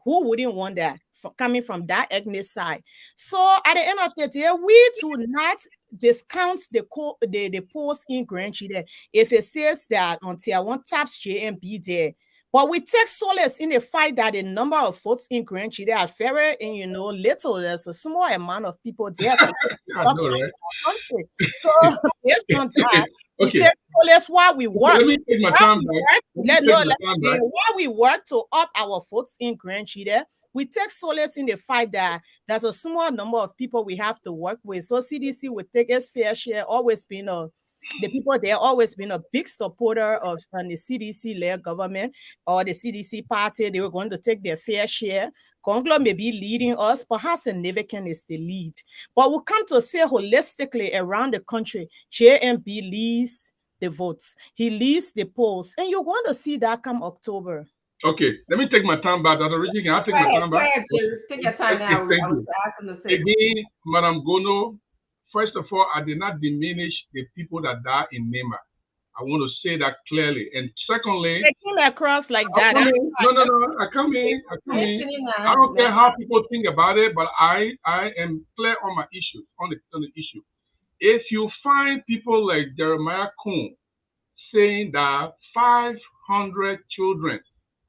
Who wouldn't want that coming from that ethnic side? So at the end of the day, we do not discount the post in Grenchida if it says that until one taps JMB there. But we take solace in the fact that the number of votes in Grenchida are very, little. There's a small amount of people there. Country. So based on that, we take solace while we work. Let me take my time back. While we work to up our votes in Grenchida, we take solace in the fact that there's a small number of people we have to work with. So CDC would take its fair share, always been the people there always been a big supporter of the CDC-led government or the CDC party. They were going to take their fair share. Conglo may be leading us, perhaps significant is the lead. But we come to say holistically around the country, JMB leads the votes. He leads the polls. And you're going to see that come October. Okay, let me take my time back. Can I take my time back? Take your time now. I was asking to say. Again, Madam Gono, first of all, I did not diminish the people that died in Nema. I want to say that clearly. And secondly, they came across like that. No. I come in. I don't care how people think about it, but I am clear on my issue, on the issue. If you find people like Jeremiah Kuhn saying that 500 children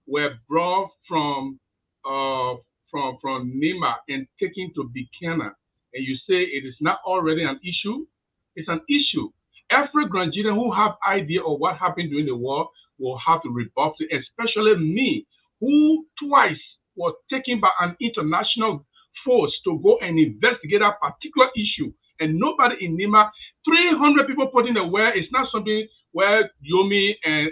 were brought from Nema and taken to Bikana, and you say it is not already an issue, it's an issue. Every Grenadian who have idea of what happened during the war will have to rebuff it, especially me, who twice was taken by an international force to go and investigate a particular issue. And nobody in Nema, 300 people put in the well. It's not something where Yomi and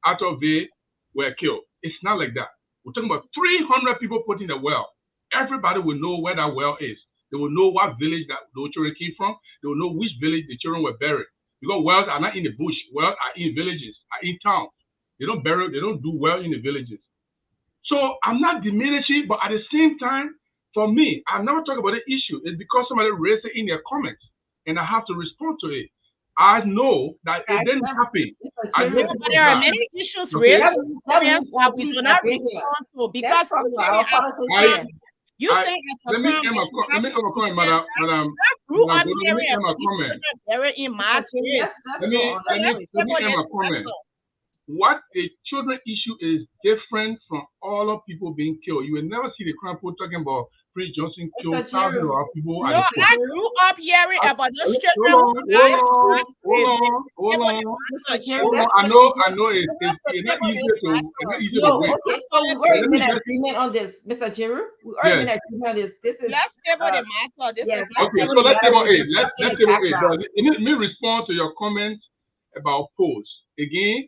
Arthur V were killed. It's not like that. We're talking about 300 people put in the well. Everybody will know where that well is. They will know what village that those children came from. They will know which village the children were buried. Because wells are not in the bush. Wells are in villages, are in towns. They don't do well in the villages. So I'm not diminishing, but at the same time, for me, I never talk about the issue. It's because somebody raised it in their comments, and I have to respond to it. I know that it didn't happen. There are many issues raised that we do not respond to because you say let me end my comment, madam. Grew up area in mass. Let me end my comment. What the children issue is different from all of people being killed. You will never see the Crown people talking about Prince Johnson killed thousands of people. No, I grew up hearing about those children. Hold on. I know it's not easy to wait. Okay, so we already made an agreement on this, Mr. Jiru. We already made an agreement on this. This is let's table the matter. Okay, so let's table it. Let's table it. Let me respond to your comments about polls. Again,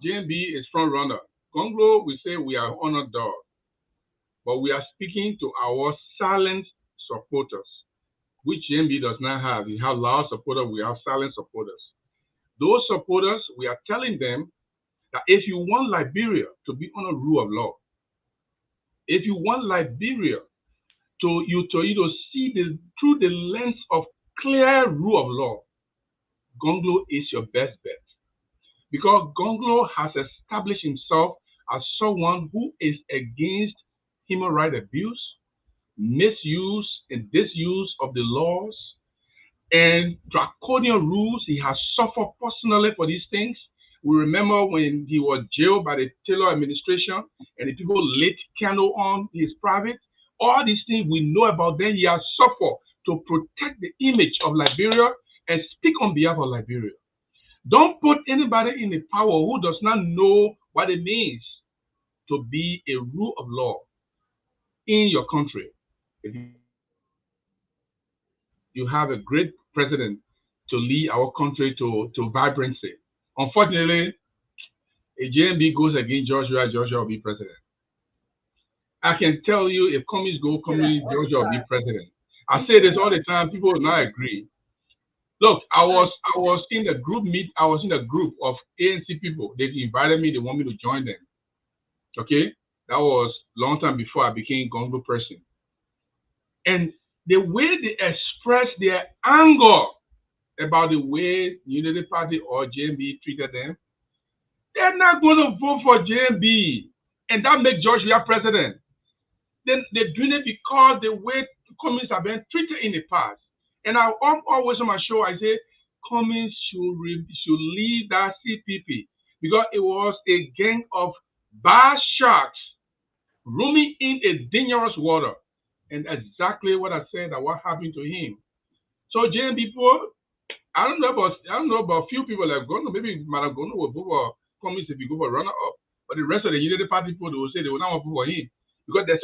JMB is front runner. Conglo, we say we are honored dog. But we are speaking to our silent supporters, which JMB does not have. We have loud supporters, we have silent supporters. Those supporters, we are telling them that if you want Liberia to be on a rule of law, if you want Liberia to see through the lens of clear rule of law, Conglo is your best bet. Because Conglo has established himself as someone who is against human rights abuse, misuse and disuse of the laws, and draconian rules. He has suffered personally for these things. We remember when he was jailed by the Taylor administration and the people lit candle on his private. All these things we know about them. He has suffered to protect the image of Liberia and speak on behalf of Liberia. Don't put anybody in the power who does not know what it means to be a rule of law in your country. If you have a great president to lead our country to vibrancy. Unfortunately, if JMB goes against Joshua, Joshua will be president. I can tell you, if Cummings go, Cummings, Joshua will be president. I say this all the time. People will not agree. Look, I was in the group I was in a group of ANC people. They invited me. They want me to join them. Okay, that was a long time before I became Congo person. And the way they express their anger about the way Unity Party or JMB treated them, they're not going to vote for JMB, and that makes Joshua president. Then they're doing it because the way Cummings have been treated in the past. And I always on my show, I say, Cummings should leave that CPP because it was a gang of bad sharks roaming in a dangerous water. And exactly what I said that what happened to him. So JMB people, I don't know about a few people that have gone, maybe Maragono will vote for Cummings if you go for runner-up. But the rest of the Unity Party people, they will say they will not vote for him. Because there's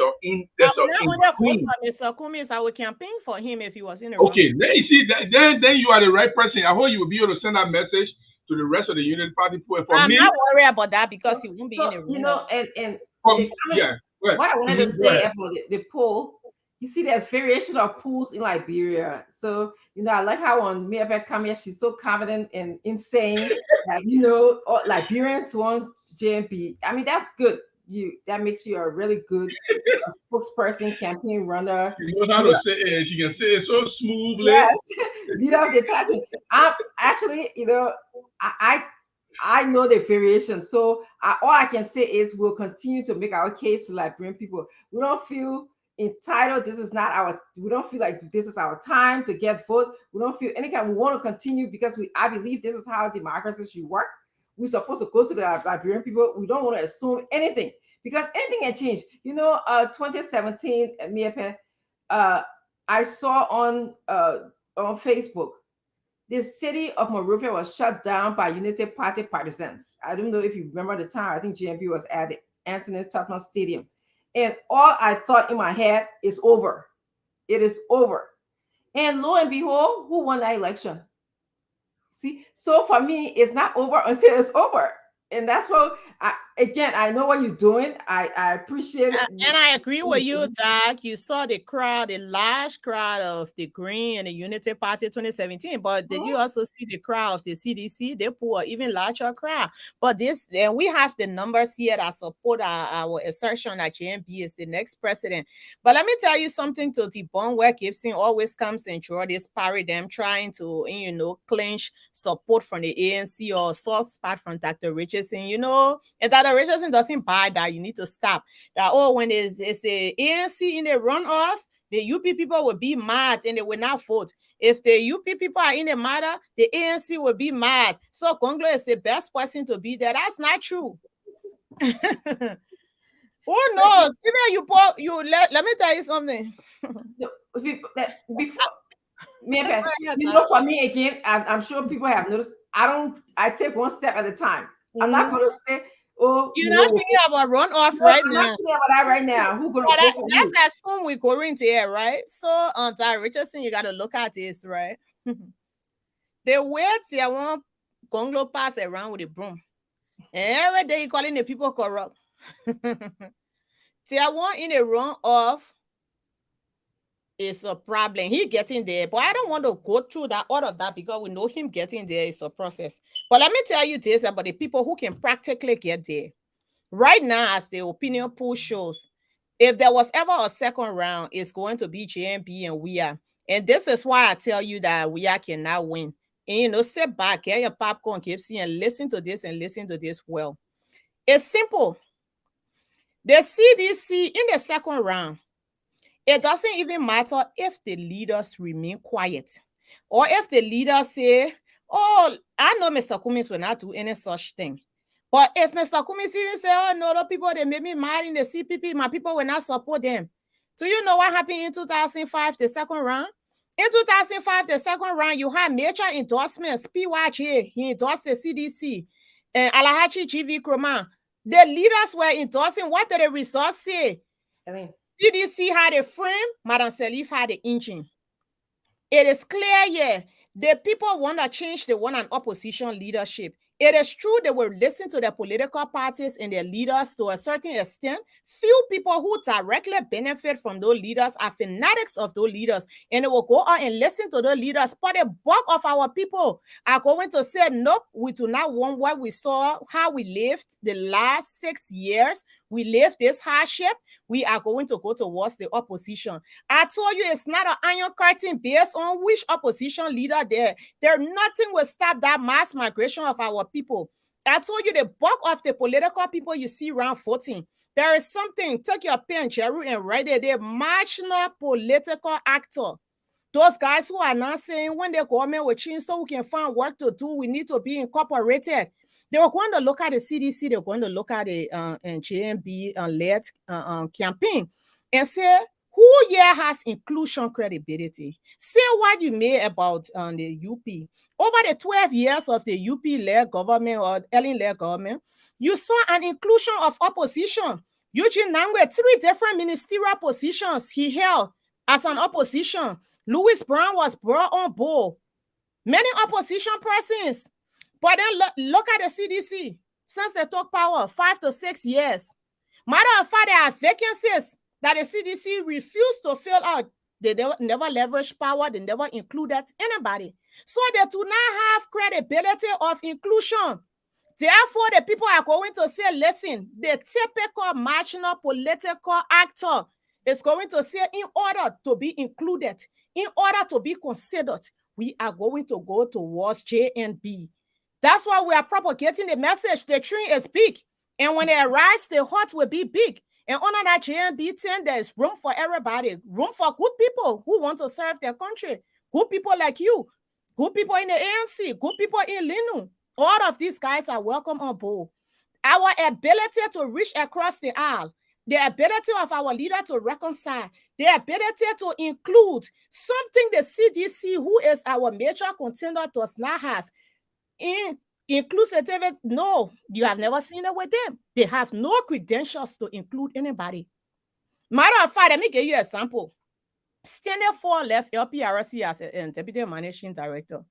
Mr. Cummings, I would campaign for him if he was in the okay, then you see then you are the right person. I hope you will be able to send that message to the rest of the Unity Party people. I'm not worried about that because he won't be in the room. You know, and what I wanted to say about the poll, you see, there's variation of polls in Liberia. So, you know, I like how on Mia come here, she's so confident and saying that, you know, Liberians want JMP. I mean, that's good. That makes you a really good spokesperson, campaign runner. You know how to say it. She can say it so smoothly. Yes, you know the talking. I'm actually, you know, I know the variation. So all I can say is we'll continue to make our case to Liberian people. We don't feel entitled. We don't feel like this is our time to get vote. We don't feel any kind. We want to continue because I believe this is how democracy should work. We're supposed to go to the Liberian people. We don't want to assume anything because anything can change. You know, 2017, I saw on Facebook, the city of Monrovia was shut down by Unity Party partisans. I don't know if you remember the time. I think GMP was at the Anthony Tottenham Stadium. And all I thought in my head is over. It is over. And lo and behold, who won that election? See, so for me, it's not over until it's over. And that's what I know what you're doing. I appreciate it. And I agree with you, Doc. You saw the large crowd of the Green and the Unity Party 2017, but did you also see the crowd of the CDC? They pull an even larger crowd. But we have the numbers here that support our assertion that JMB is the next president. But let me tell you something to debunk where Gibson always comes and draw this paradigm trying to, you know, clinch support from the ANC or soft spot from Dr. Richardson. You know, and Dr. Richardson doesn't buy that. You need to stop that. Oh, when it's the ANC in the runoff, the UP people will be mad and they will not vote. If the UP people are in the matter, the ANC will be mad. So Congo is the best person to be there. That's not true. Who knows? Even let me tell you something. Before, you know, for me again, I'm sure people have noticed. I take one step at a time. I'm not going to say, oh, you're not thinking about runoff right now. I'm not thinking about that right now. Who's going to vote for you? Let's assume we're going to here, right? So, Dr. Richardson, you got to look at this, right? The way Tier 1 Congo pass around with a broom. And every day you're calling the people corrupt. Tier 1 in a runoff is a problem. He getting there, but I don't want to go through all of that because we know him getting there is a process. But let me tell you this about the people who can practically get there. Right now, as the opinion poll shows, if there was ever a second round, it's going to be JMB and WIA. And this is why I tell you that WIA cannot win. And, you know, sit back, get your popcorn, KFC, and listen to this well. It's simple. The CDC in the second round, it doesn't even matter if the leaders remain quiet or if the leaders say, oh, I know Mr. Cummings will not do any such thing. But if Mr. Cummings even say, oh, no, the people, they made me mad in the CPP, my people will not support them. Do you know what happened in 2005, the second round? In 2005, the second round, you had major endorsements. PYJ, he endorsed the CDC. And Alahachi GV Kroman. The leaders were endorsing. What did the results say? CDC had a frame, Madam Salif had the engine. It is clear here. The people want to change the one and opposition leadership. It is true they will listen to their political parties and their leaders to a certain extent. Few people who directly benefit from those leaders are fanatics of those leaders, and they will go out and listen to those leaders. But the bulk of our people are going to say, nope, we do not want what we saw, how we lived the last 6 years. We lived this hardship. We are going to go towards the opposition. I told you it's not an iron curtain based on which opposition leader there. Nothing will stop that mass migration of our people. I told you the bulk of the political people you see around voting. There is something, take your pen, Jerry, and write it. They're marginal political actor. Those guys who are not saying when the government will change so we can find work to do, we need to be incorporated. They were going to look at the CDC, they were going to look at the JNB-led campaign and say, who here has inclusion credibility? Say what you may about the UP. Over the 12 years of the UP-led government or Ellen-led government, you saw an inclusion of opposition. Eugene Nangwe, 3 different ministerial positions he held as an opposition. Louis Brown was brought on board. Many opposition persons. But then look at the CDC. Since they took power, 5 to 6 years. Matter of fact, there are vacancies that the CDC refused to fill out. They never leveraged power. They never included anybody. So they do not have credibility of inclusion. Therefore, the people are going to say, listen, the typical marginal political actor is going to say, in order to be included, in order to be considered, we are going to go towards JNB. That's why we are propagating the message. The tree is big. And when it arrives, the heart will be big. And under that JNB 10, there is room for everybody. Room for good people who want to serve their country. Good people like you. Good people in the ANC. Good people in Linu. All of these guys are welcome on board. Our ability to reach across the aisle, the ability of our leader to reconcile, the ability to include something the CDC, who is our major contender, does not have. Inclusivity, no, you have never seen it with them. They have no credentials to include anybody. Matter of fact, let me give you an example. Stanley Ford left LPRC as a deputy managing director.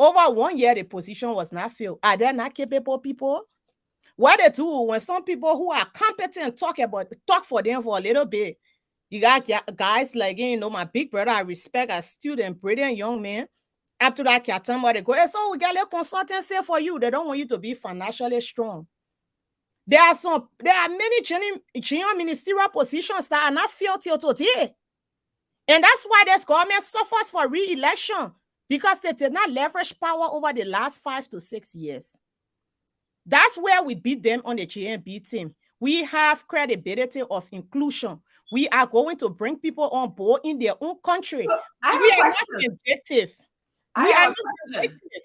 Over 1 year, the position was not filled. Are there not capable people? What they do when some people who are competent talk for them for a little bit. You got guys like, my big brother, I respect as student, brilliant young man. After that, they go, so we got a consultancy for you. They don't want you to be financially strong. There are many junior ministerial positions that are not filled till today. And that's why this government suffers for re-election, because they did not leverage power over the last 5 to 6 years. That's where we beat them on the JNB team. We have credibility of inclusion. We are going to bring people on board in their own country. So we are not vindictive. We are not vindictive.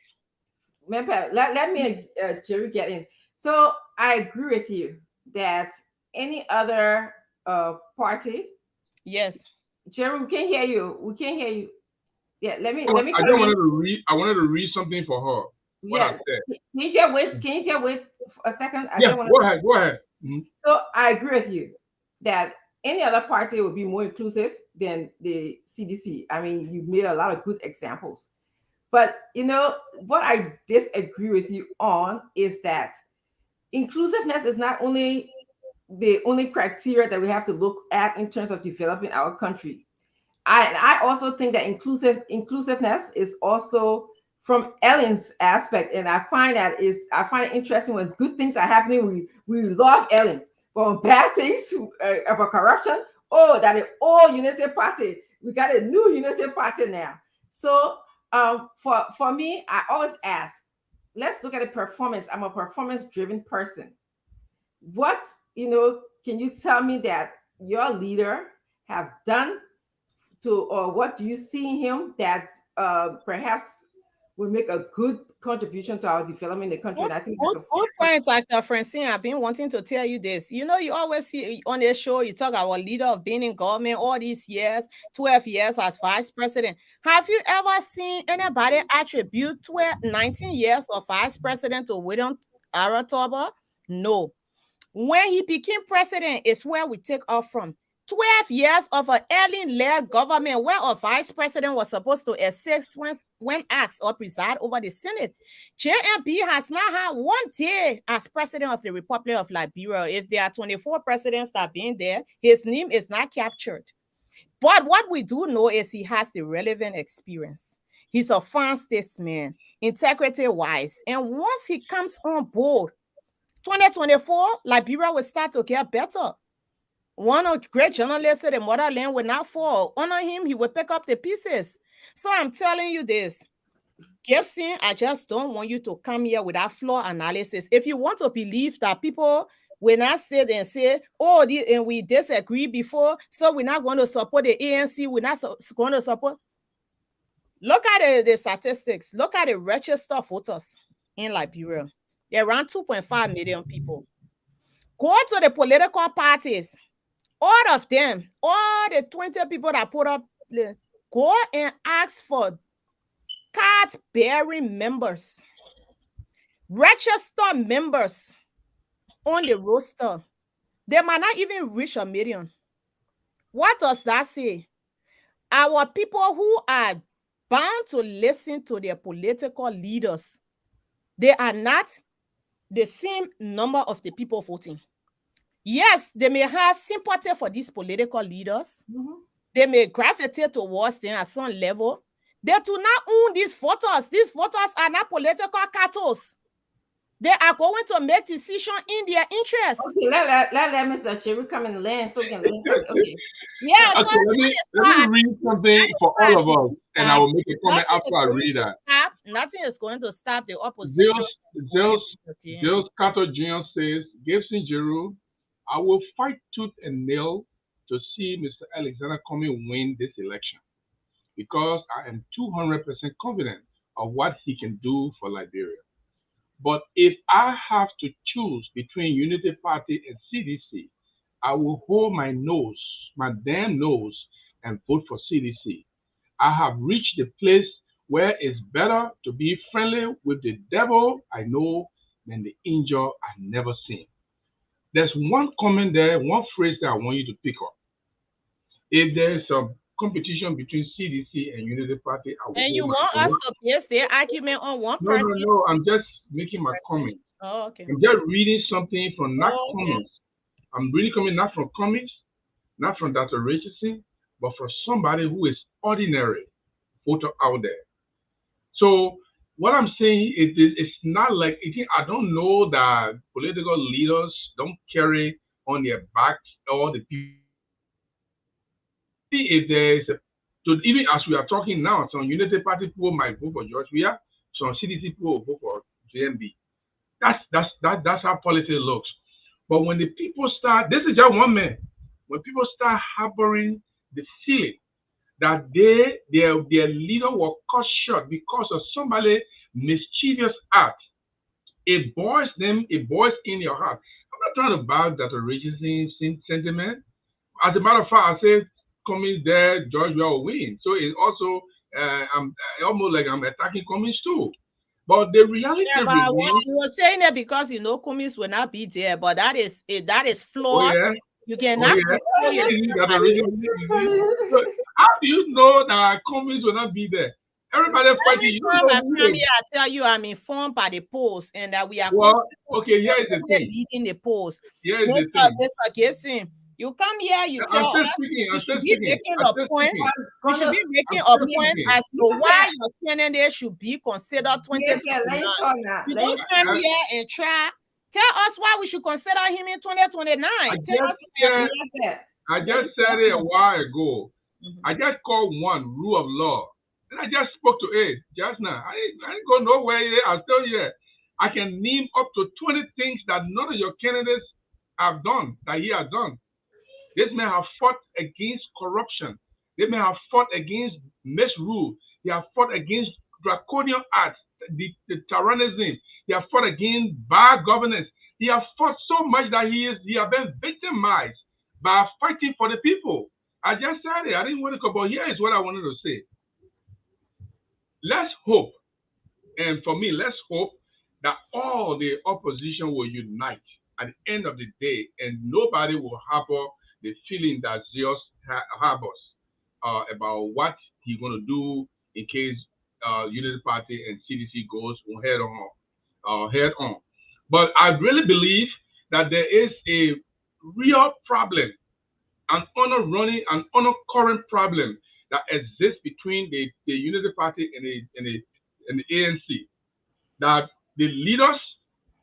Let me, Jerry, get in. So I agree with you that any other party. Yes. Jerry, we can't hear you. We can't hear you. Yeah, let me. I wanted to read something for her. Yeah. Can you just wait a second? Go ahead. Mm-hmm. So I agree with you that any other party would be more inclusive than the CDC. I mean, you made a lot of good examples. But, what I disagree with you on is that inclusiveness is not only the only criteria that we have to look at in terms of developing our country. I also think that inclusiveness is also from Ellen's aspect, and I find it interesting when good things are happening. We love Ellen. From bad things about corruption, that is all Unity Party. We got a new Unity Party now. So for me, I always ask, let's look at the performance. I'm a performance-driven person. What can you tell me that your leader have done or what do you see in him that perhaps will make a good contribution to our development in the country? Good, and I think good point, Dr. Francine. I've been wanting to tell you this. You always see on this show, you talk about leader of being in government all these years, 12 years as vice president. Have you ever seen anybody attribute 19 years of vice president to William Aratoba? No. When he became president is where we take off from. 12 years of an alien-led government where a vice president was supposed to assist when asked or preside over the Senate. JMB has not had one day as president of the Republic of Liberia. If there are 24 presidents that have been there, his name is not captured. But what we do know is he has the relevant experience. He's a fine statesman, integrity-wise. And once he comes on board, 2024, Liberia will start to get better. One of the great journalists said the motherland will not fall. Honor him, he will pick up the pieces. So I'm telling you this, Gibson, I just don't want you to come here without flaw analysis. If you want to believe that people will not sit and say, oh, and we disagree before, so we're not going to support the ANC, we're not going to support. Look at the statistics. Look at the registered voters in Liberia. There are around 2.5 million people. Go to the political parties. All of them, all the 20 people that put up, go and ask for card-bearing members, registered members on the roster. They might not even reach 1 million. What does that say? Our people who are bound to listen to their political leaders, they are not the same number of the people voting. Yes, they may have sympathy for these political leaders. They may gravitate towards them at some level. They do not own these voters. These voters are not political cattle. They are going to make decisions in their interest. Okay, let Mr. Cherry come and land so we can link up. Okay. Yeah, okay, so let me read something for all of us, and I will make a comment after I read that. Nothing is going to stop the opposition. Jill Carter Jr. says, Gibson Jeru, I will fight tooth and nail to see Mr. Alexander Cumming win this election because I am 200% confident of what he can do for Liberia. But if I have to choose between Unity Party and CDC, I will hold my nose, my damn nose, and vote for CDC. I have reached the place where it's better to be friendly with the devil I know than the angel I've never seen. There's one comment there, one phrase that I want you to pick up. If there's a competition between CDC and Unity Party, I will. And you want us to base their argument on one person? No, I'm just making my comment. Oh, okay. I'm just reading something from not comments. I'm really coming not from comments, not from Dr. Richardson, but from somebody who is ordinary voter out there. So what I'm saying is it's not like, I don't know that political leaders don't carry on their backs all the people. If there is even as we are talking now, some Unity Party people might vote for George Weah, some CDC people will vote for JMB. That's how politics looks. But when the people start, this is just one man. When people start harboring the feeling that their leader was cut short because of somebody mischievous act, it boils in your heart. I'm not trying to bag Dr. Richardson's sentiment. As a matter of fact, I said, Cummings there, George will win. So it's also, I'm almost like I'm attacking Cummings too. But the reality remains, you were saying that because you know Cummings will not be there, but that is flawed. Oh, yeah. You cannot. How do you know that Cummings will not be there? Everybody fighting. I tell you, I'm informed by the polls, and that we are. Okay, here is the thing. Leading the polls. Here is the thing. Mr. Gibson, you come here, you tell us you should be making a point. You should be making a point as to why your candidate should be considered 2029. You don't come here and try. Tell us why we should consider him in 2029. I just said it a while ago. I just called one rule of law. And I just spoke to it just now. I ain't going nowhere here. I'll tell you, I can name up to 20 things that none of your candidates have done, that he has done. This man have fought against corruption. They may have fought against misrule. They have fought against draconian acts, the tyrannism. He have fought against bad governance. He have fought so much that he have been victimized by fighting for the people. I just said it. I didn't want to go, but here is what I wanted to say. Let's hope, and for me, let's hope that all the opposition will unite at the end of the day, and nobody will harbor the feeling that Zeus harbors about what he's going to do in case Unity Party and CDC goes head on. But I really believe that there is a real problem, an current problem that exists between the Unity Party and the ANC. That the leaders,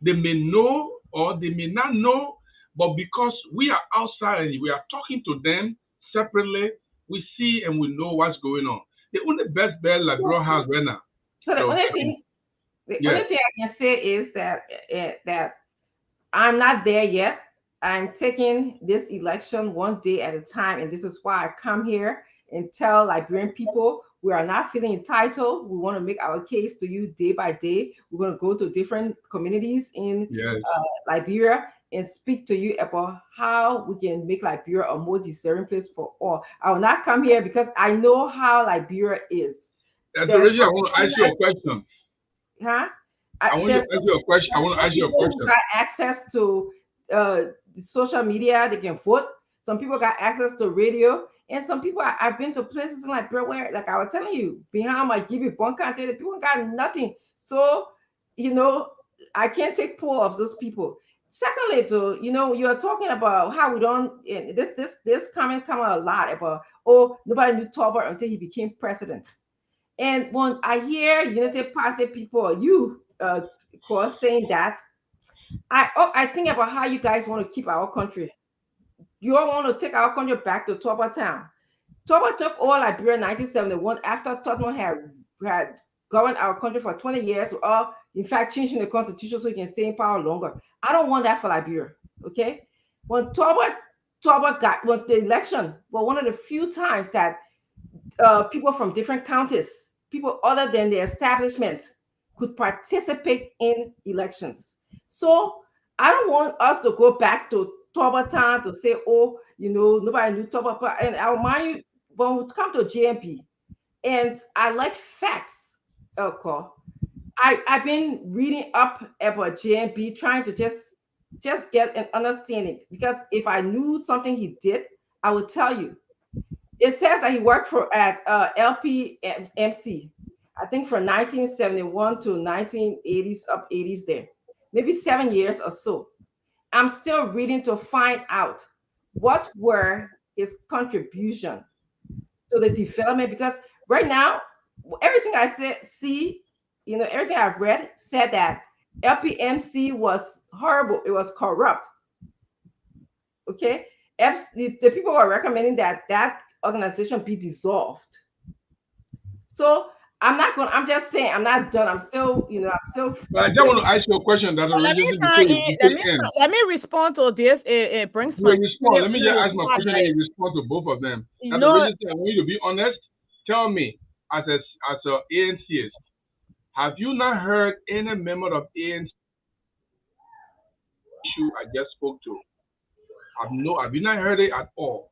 they may know or they may not know, but because we are outside and we are talking to them separately, we see and we know what's going on. The only best bet Liberia has right now. So the only thing I can say is that that I'm not there yet. I'm taking this election one day at a time, and this is why I come here and tell Liberian people we are not feeling entitled. We want to make our case to you day by day. We're going to go to different communities in Liberia and speak to you about how we can make Liberia a more deserving place for all. I will not come here because I know how Liberia is. I want to ask you a question. Huh? I want to ask you a question. I want to ask you a question. Got access to social media, they can vote. Some people got access to radio, and some people I've been to places in Liberia where, like I was telling you, behind my Gibi bunker, the people got nothing. So, I can't take poll of those people. Secondly, too, you are talking about how we don't. This comment come out a lot about, nobody knew Tolbert until he became president. And when I hear Unity Party people, you of course saying that, I think about how you guys want to keep our country. You all want to take our country back to Toba Town. Toba took over Liberia in 1971 after Tottenham had governed our country for 20 years, or in fact changing the constitution so you can stay in power longer. I don't want that for Liberia. Okay, when Toba won the election, one of the few times that people from different counties, people other than the establishment, could participate in elections. So I don't want us to go back to Toba Town to say, nobody knew Toba. And I'll mind you, when we come to JMP, and I like facts, okay. I've been reading up about JMP, trying to just get an understanding, because if I knew something he did, I would tell you. It says that he worked at LPMC, I think from 1971 to 1980s, up 80s there, maybe 7 years or so. I'm still reading to find out what were his contribution to the development, because right now, everything I see, everything I've read said that LPMC was horrible. It was corrupt. Okay. The people were recommending that organization be dissolved. So I'm just saying, I'm not done. I'm still. But I just want to ask you a question that let me respond to this. It brings my respond. Let me just ask my question and respond to both of them. I want you to be honest. Tell me, as a ANCist, have you not heard any member of ANC issue I just spoke to? Have you not heard it at all?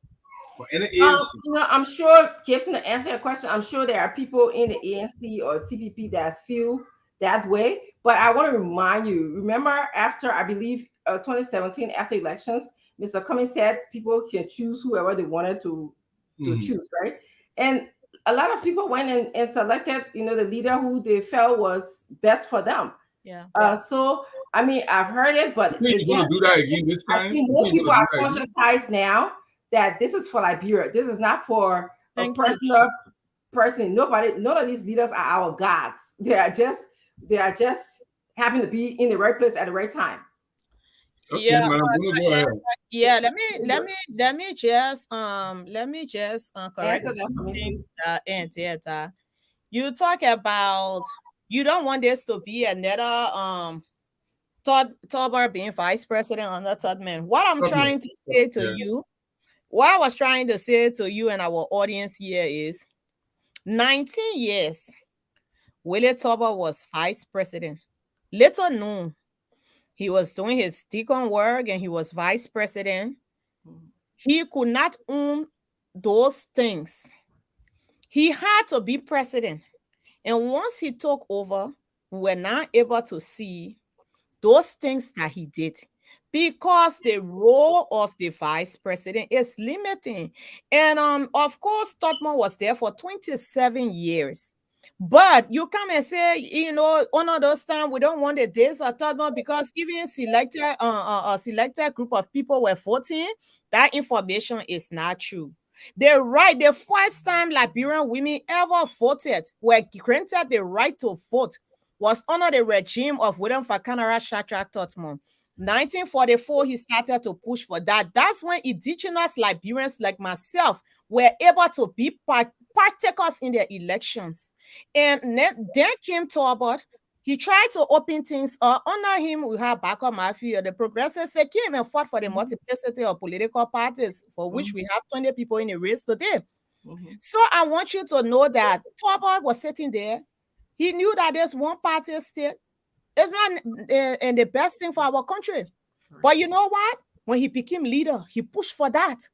I'm sure, Gibson, to answer your question, I'm sure there are people in the ANC or CPP that feel that way. But I want to remind you, remember after, I believe, 2017, after elections, Mr. Cummings said people can choose whoever they wanted to choose, right? And a lot of people went and selected, the leader who they felt was best for them. Yeah. So, I mean, I've heard it, but you're going to do that again this time? I think more people are conscientized now that this is for Liberia. This is not for a personal person. None of these leaders are our gods. They are just happen to be in the right place at the right time. Okay, Let me just correct things. You talk about you don't want this to be another Tolbert being vice president under Tubman. What I'm trying to say to you, what I was trying to say to you and our audience here is 19 years Willie Tolbert was vice president. Little known, he was doing his deacon work and he was vice president. He could not own those things. He had to be president. And once he took over, we were not able to see those things that he did because the role of the vice president is limiting. And of course, Tubman was there for 27 years. But you come and say, you know, one of those times we don't want the days of Tubman because even selected a selected group of people were voting. That information is not true. The first time Liberian women ever voted, were granted the right to vote, was under the regime of William Fakanara Shadrach Tubman. 1944, he started to push for that. That's when indigenous Liberians like myself were able to be partakers in the elections. And then came Talbot. He tried to open things up. Under him, we have Bako Mafia, the progressives. They came and fought for the multiplicity of political parties, for which we have 20 people in the race today. So I want you to know that Talbot was sitting there. He knew that there's one party state. It's not and the best thing for our country. But you know what? When he became leader, he pushed for that.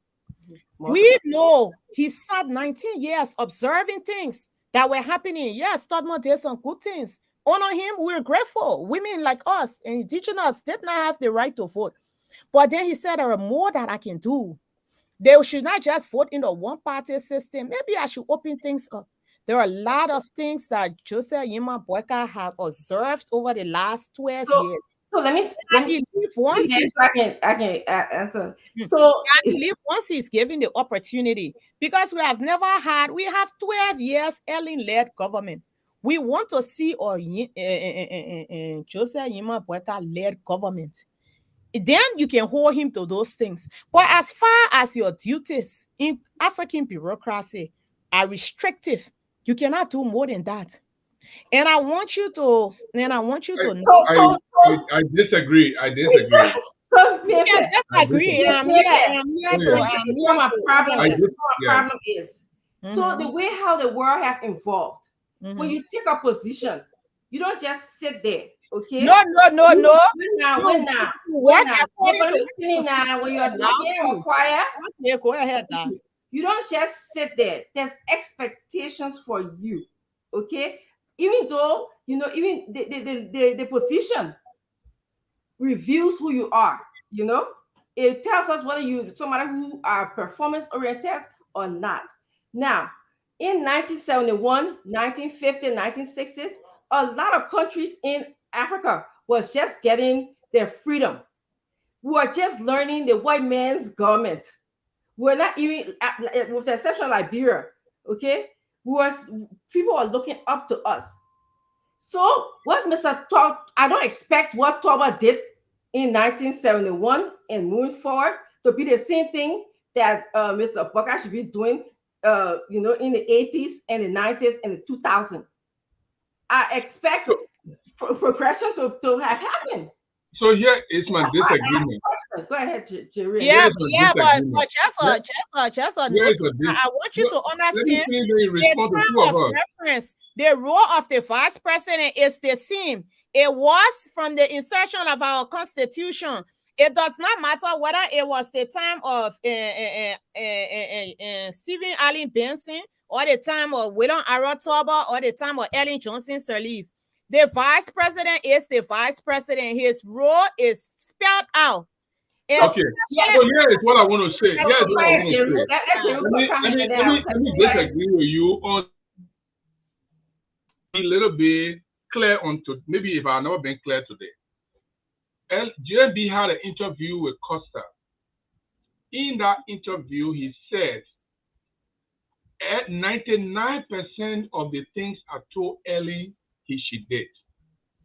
We know he sat 19 years observing things that were happening. Yes, Tubman did some good things. Honor him, we're grateful. Women like us, indigenous, did not have the right to vote. But then he said, there are more that I can do. They should not just vote in the one-party system. Maybe I should open things up. There are a lot of things that Joseph Yima Boyka have observed over the last 12 years. So let me I can answer. So I believe once he's given the opportunity, because we have 12 years Ellen-led government. We want to see Joseph Yima Boyka-led government. Then you can hold him to those things. But as far as your duties in African bureaucracy are restrictive, you cannot do more than that. And I want you to know. I disagree. Disagree. I'm here to my problem. Problem is. So the way how the world have evolved, when you take a position, you don't just sit there. Okay. No. When you're talking quiet, go ahead now. You don't just sit there. There's expectations for you. Okay. Even though, you know, even the position reveals who you are, you know, it tells us whether you're somebody who are performance oriented or not. Now, in 1971, 1950, 1960s, a lot of countries in Africa was just getting their freedom. We were just learning the white man's government. We're not even, with the exception of Liberia, okay? People are looking up to us. So what Mr. Talbot, I don't expect what Talbot did in 1971 and moving forward to be the same thing that Mr. Boyka should be doing, you know, in the 80s and the 90s and the 2000s. I expect progression to have happened. So here is my disagreement. Go ahead, Jerry. But just a note. I want you to understand the role of the vice president is the same. It was from the insertion of our constitution. It does not matter whether it was the time of Stephen Allen Benson or the time of William Arrow Talbot or the time of Ellen Johnson Sirleaf. The vice president is the vice president. His role is spelled out. Okay, so here is what I want to say. Let me disagree with you on a little bit clear on to maybe if I've never been clear today. JB had an interview with Costa. In that interview, he said, 99% of the things I told Ellen she did.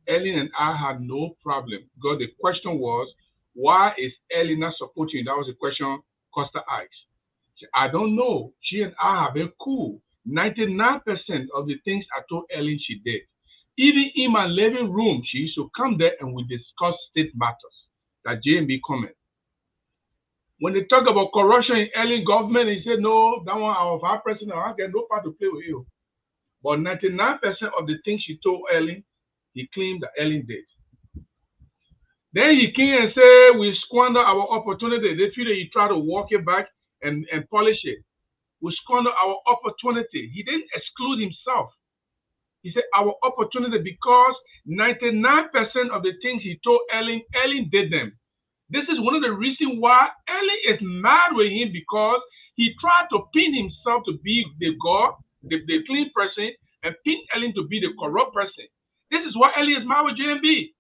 Ellen and I had no problem because the question was, why is Ellen not supporting you? That was the question Costa asked. I don't know. She and I have been cool. 99% of the things I told Ellen she did. Even in my living room, she used to come there and we discuss state matters. That JMB comment. When they talk about corruption in Ellen government, he said, no, that one, our vice president, I get no part to play with you. But 99% of the things she told Ellen, he claimed that Ellen did. Then he came and said, we squander our opportunity. They feel that he tried to walk it back and polish it. We squander our opportunity. He didn't exclude himself. He said our opportunity because 99% of the things he told Ellen, Ellen did them. This is one of the reasons why Ellen is mad with him, because he tried to pin himself to be the God, the clean person, and pin Ellen to be the corrupt person. This is why Ellen is mad with JMB.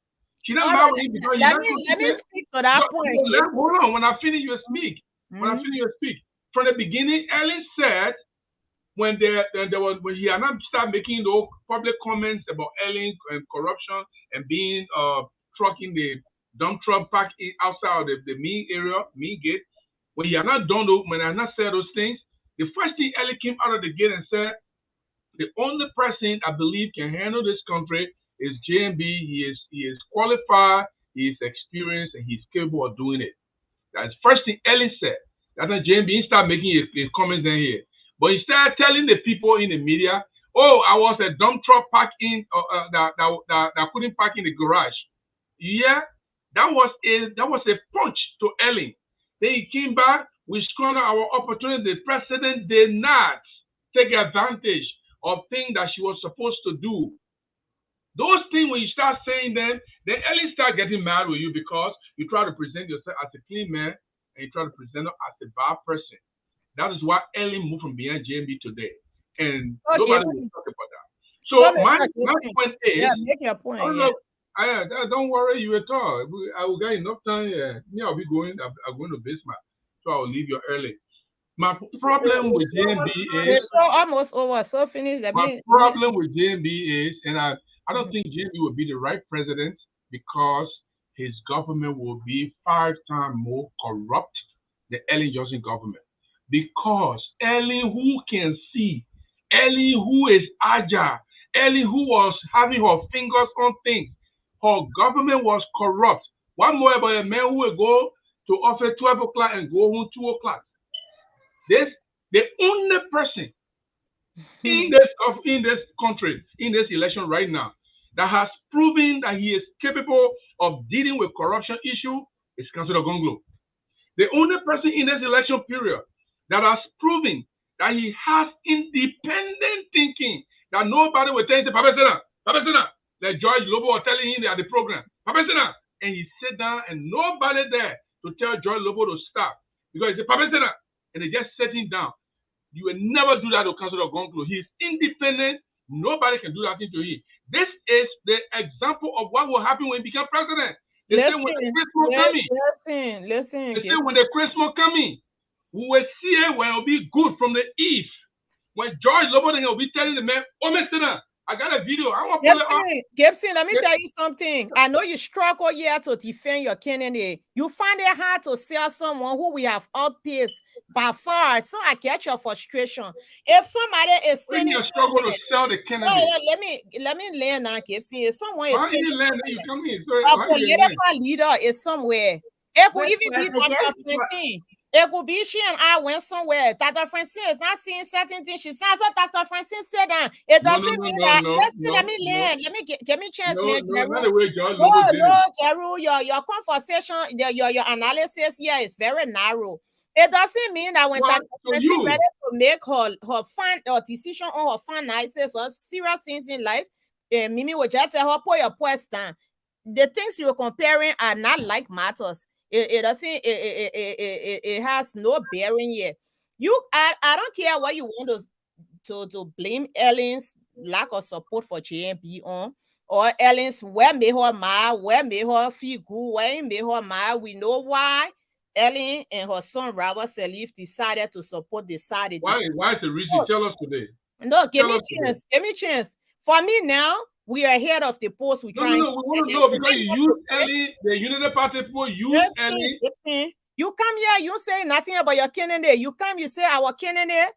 She not mad with him because let me speak to that point. Hold on. When I finish, you speak. When I finish, you speak. From the beginning, Ellen said when he had not started making those public comments about Ellen and corruption and being trucking the dump truck parked outside of the main area, main gate. When he had not done those, when I had not said those things, the first thing Ellen came out of the gate and said, the only person I believe can handle this country is JMB. He is qualified, he is experienced, and he's capable of doing it. That's the first thing Ellen said. That's when JMB started making his comments in here. But he started telling the people in the media, oh, I was a dump truck parking that couldn't park in the garage. Yeah, that was a punch to Ellen. Then he came back, we squandered our opportunity. The president did not take advantage of things that she was supposed to do. Those things, when you start saying them, then Ellen start getting mad with you because you try to present yourself as a clean man and you try to present her as a bad person. That is why Ellen moved from behind JMB today. And nobody will talk about that. So my point is, make your point. Don't worry you at all. I will get enough time. Me, I'll be going. I'm going to basement, so I'll leave you early. My problem with JMB is almost over. So finish. My problem with JMB is, and I don't think JMB will be the right president because his government will be 5 times more corrupt than Ellen Johnson government. Because Ellen, who can see, Ellen, who is agile, Ellen, who was having her fingers on things, her government was corrupt. One more about a man who will go to office 12 o'clock and go home 2 o'clock. The only person in this country, in this election right now, that has proven that he is capable of dealing with corruption issue is Councillor Gonglo. The only person in this election period that has proven that he has independent thinking, that nobody will tell him, Papa Sena, like George Lobo was telling him at the program, Papa Sena, and he sat down and nobody there to tell George Lobo to stop. Because he said, Papa Sena, and they just set him down. You will never do that to Councillor Gonglo. He's independent. Nobody can do that to him. This is the example of what will happen when he becomes president. They say when the Christmas coming. Listen. They say when the Christmas coming, we will see it when it will be good from the east. When George Lobo will be telling the man, oh, Mr. I got a video. I want to pull it up. Gibson, let me tell you something. I know you struggle here to defend your candidate. You find it hard to sell someone who we have outpaced by far. So I get your frustration. If somebody is standing, you struggle to sell the candidate. Let me land now, Gibson. If someone is a political leader is somewhere, it could even be Dr. Francine. It could be she and I went somewhere. Dr. Francine is not seeing certain things. She sounds like Dr. Francine said that. It doesn't mean that. Let me land. Let me give me a chance, man. Jeru, your conversation, your analysis here is very narrow. It doesn't mean that when Dr. Francine ready to make her fun or decision on her finances or serious things in life, Mimi will just tell her put your post down. The things you're comparing are not like matters. It doesn't. It has no bearing here. I don't care what you want to blame Ellen's lack of support for JMB on, or Ellen's where made her mad, where made her feel good, where made her mad. We know why Ellen and her son Robert Salif decided to support the side. Why is the reason? Tell us today. No, give me chance. Give me chance. For me now, we are ahead of the post. We want to know because you use Ellen, the Unity Party people use Ellen. You come here, you say nothing about your candidate. You come, you say our candidate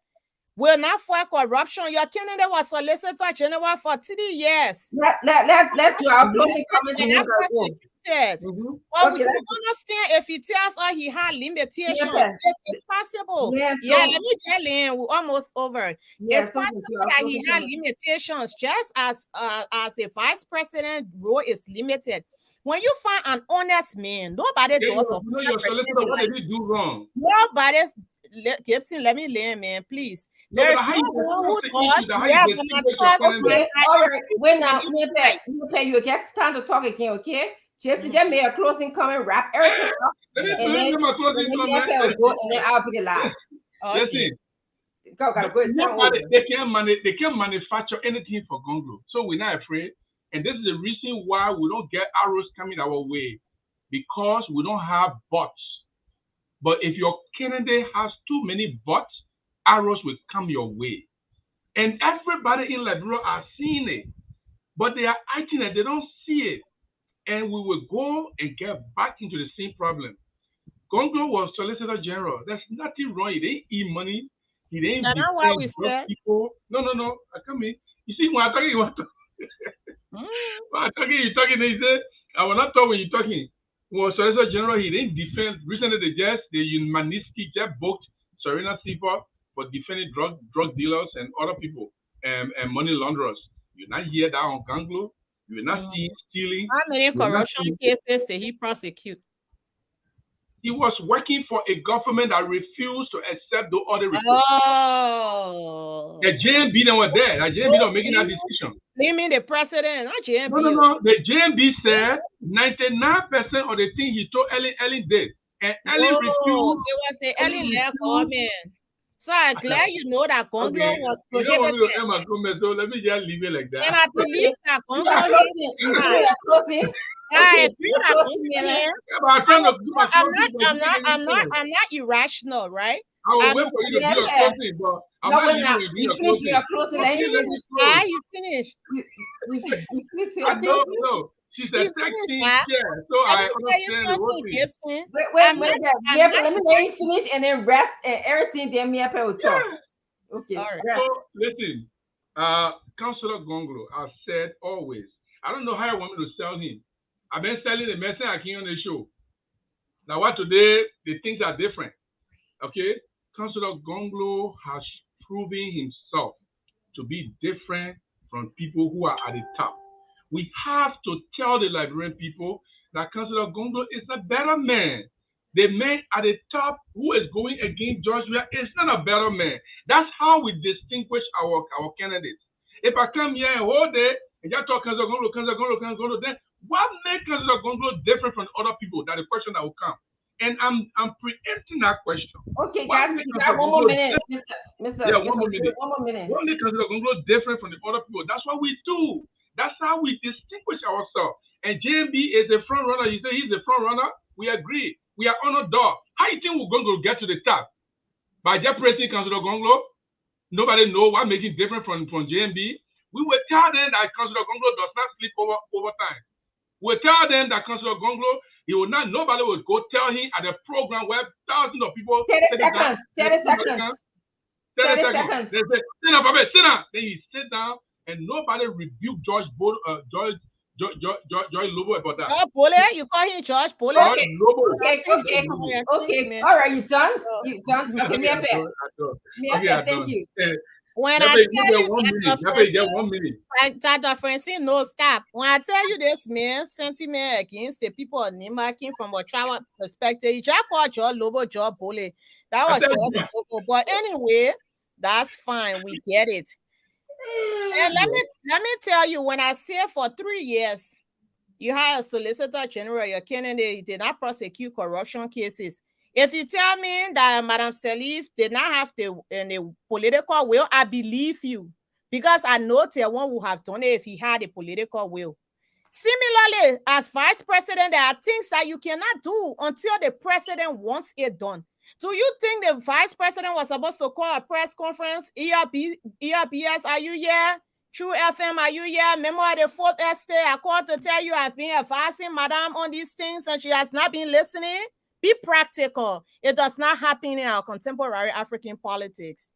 will not fight corruption. Your candidate was Solicitor General for 3 years. Let your closing comments. Well, we can understand if he tells us he had limitations. It's possible. Let me tell him, we're almost over. It's possible that he had limitations, just as the vice president role is limited. When you find an honest man, nobody does. What did he do wrong? Nobody's. Gibson, let me land, man, please. There's no one who does. Okay, all right. Wait now, you get time to talk again, okay? Gypsy, just make a closing comment, wrap everything up, Let me and then my closing me comment. and will go, and then I'll be the last. Okay. Listen, Gotta go. It's not over. they can't manufacture anything for Gonglo, so we're not afraid. And this is the reason why we don't get arrows coming our way, because we don't have bots. But if your candidate has too many bots, arrows will come your way. And everybody in Liberia are seeing it, but they are acting it. They don't see it. And we will go and get back into the same problem. Gonglo was Solicitor General. There's nothing wrong. He didn't eat money. He didn't And that's why we said people. No. I come in. You see, when I'm talking, you when I'm talking, you're talking. He said, I will not talk when you're talking. Was Solicitor General, he didn't defend. Recently, the Humanistic just booked Serena Sipa for defending drug dealers and other people and money launderers. You not hear that on Gonglo. You will not see stealing. how many corruption cases did he prosecute? He was working for a government that refused to accept the other reports. Oh, The JMB they were there. The JMB were making that decision. you mean the president, not JMB? No. The JMB said 99% of the thing he told Ellen did. And Ellen refused. It was the Ellen led government. So I'm glad you know that Gonglo was You don't want me prohibited. to end my comment, so let me just leave it like that. And I believe that You are Gonglo closing. I agree that Gonglo Yeah, but I'm trying to do my closing, I'm not irrational, right? I will I'm wait not- for you to do your closing, but I'm No, not wait leaving now. you to do You your finish closing. your closing. Let Okay, him let me close. You finished. You finish your closing. No. She's a You sexy finished that? chair, so Let I me tell you understand the whole something, thing. Gibson. Wait, I'm not- let me let you finish and then rest and everything. Then me and will talk. Yeah. Okay. All right. Rest. So listen, Councillor Gonglo, I've said always, I don't know how you want me to sell him. I've been selling the message I came on the show. Now what today, the things are different. Okay? Councillor Gonglo has proven himself to be different from people who are at the top. We have to tell the Liberian people that Councillor Gonglo is a better man. The man at the top who is going against George Weah is not a better man. That's how we distinguish our candidates. If I come here and all day and you talk Councillor Gonglo, then what makes Councillor Gonglo different from other people? That's the question that will come. And I'm preempting that question. Okay, What guys, makes you Councillor got one more Gonglo minute, Yeah, one more minute. One more minute. What makes Councillor Gonglo different from the other people? That's what we do. That's how we distinguish ourselves. And JMB is a front runner. You say he's a front runner. We agree. We are on a door. How you think we're going to get to the top? By just praising Councillor Gonglo? Nobody knows what makes it different from JMB. We will tell them that Councillor Gonglo does not sleep over time. We'll tell them that Councillor Gonglo, he will not, nobody will go tell him at a program where thousands of people 30 seconds. 30 seconds. 30 seconds. They say, sit down, Papa, sit down. Then he sit down and nobody rebuke Joy Lobo about that. George Pole, you call him George Pole? George Okay. Lobo. Okay. All right, you done? You done? Okay, me up here. Thank you. When I tell you one minute. Dr. Francine, no, stop. When I tell you this man sentiment against the people of Nimakin from a travel perspective, you just call George Lobo, George Pole. That was George Lobo. But anyway, that's fine. We get it. And let me tell you, when I say for 3 years, you had a Solicitor General, your candidate did not prosecute corruption cases. If you tell me that Madam Salif did not have the political will, I believe you. Because I know Tewan would have done it if he had a political will. Similarly, as vice president, there are things that you cannot do until the president wants it done. Do you think the vice president was supposed to call a press conference? ERBS, are you here? True FM, are you here? Member of the Fourth Estate, I called to tell you I've been advising Madam on these things and she has not been listening. Be practical. It does not happen in our contemporary African politics.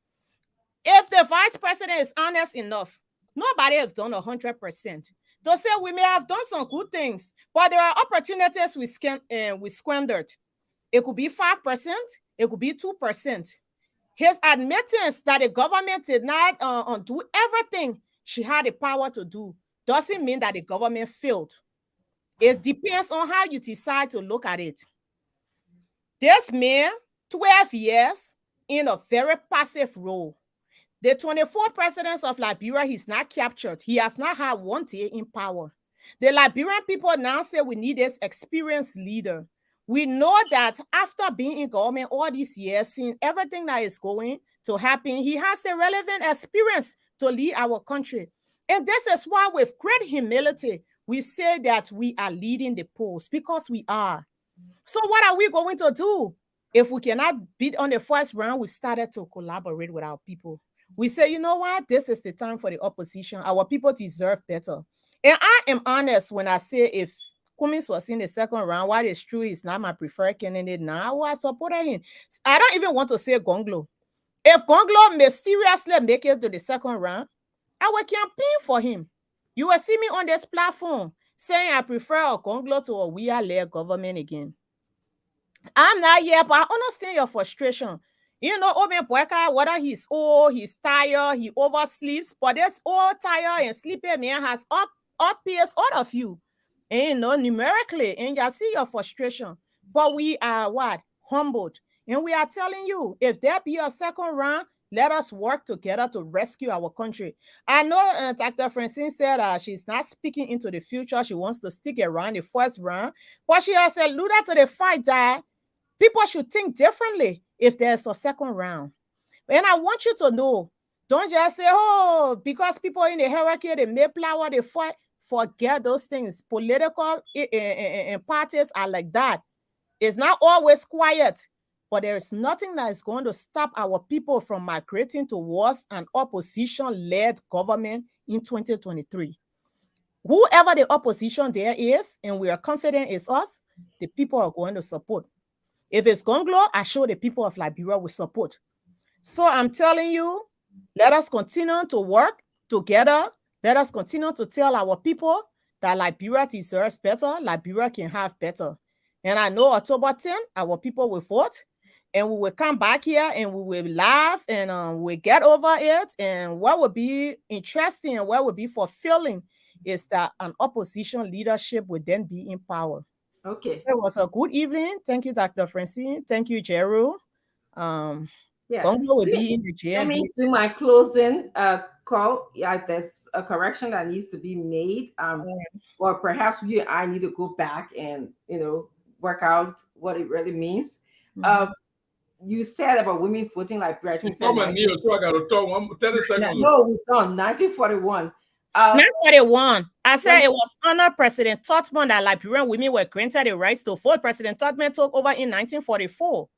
If the vice president is honest enough, nobody has done 100%. They say we may have done some good things, but there are opportunities we squandered. It could be 5%, it could be 2%. His admittance that the government did not undo everything she had the power to do doesn't mean that the government failed. It depends on how you decide to look at it. This man, 12 years in a very passive role. The 24 presidents of Liberia, he's not captured. He has not had 1 day in power. The Liberian people now say we need this experienced leader. We know that after being in government all these years, seeing everything that is going to happen, he has the relevant experience to lead our country. And this is why with great humility, we say that we are leading the polls, because we are. So what are we going to do? If we cannot beat on the first round, we started to collaborate with our people. We say, you know what? This is the time for the opposition. Our people deserve better. And I am honest when I say if Cummings was in the second round, while it's true he's not my preferred candidate now, I would have supported him. I don't even want to say Gonglo. If Gonglo mysteriously make it to the second round, I will campaign for him. You will see me on this platform saying I prefer a Gonglo to a WIA-led government again. I'm not here, but I understand your frustration. You know, Oben Boyka, whether he's old, he's tired, he oversleeps, but this old, tired, and sleepy man has outpaced all of you. And you know, numerically, and you see your frustration. But we are what? Humbled. And we are telling you, if there be a second round, let us work together to rescue our country. I know Dr. Francine said she's not speaking into the future. She wants to stick around the first round. But she has alluded to the fact that people should think differently if there's a second round. And I want you to know, don't just say, oh, because people in the hierarchy, the Mayflower, they fight. Forget those things. Political parties are like that. It's not always quiet, but there is nothing that is going to stop our people from migrating towards an opposition-led government in 2023. Whoever the opposition there is, and we are confident it's us, the people are going to support. If it's Gonglo, I show the people of Liberia will support. So I'm telling you, let us continue to work together. Let us continue to tell our people that Liberia deserves better. Liberia can have better. And I know October 10, our people will vote, and we will come back here and we will laugh and we'll get over it. And what will be interesting and what will be fulfilling is that an opposition leadership will then be in power. Okay. It was a good evening. Thank you, Dr. Francine. Thank you, Jeru. Gonglo will be in the jail. Let me do my closing call. Yeah, there's a correction that needs to be made. Or perhaps you and I need to go back and, you know, work out what it really means. You said about women voting like Bright. So I got to talk 30 seconds. No, we've done 1941. 1941. I said it was under President Tubman that Liberian women were granted the rights to vote. President Tubman took over in 1944.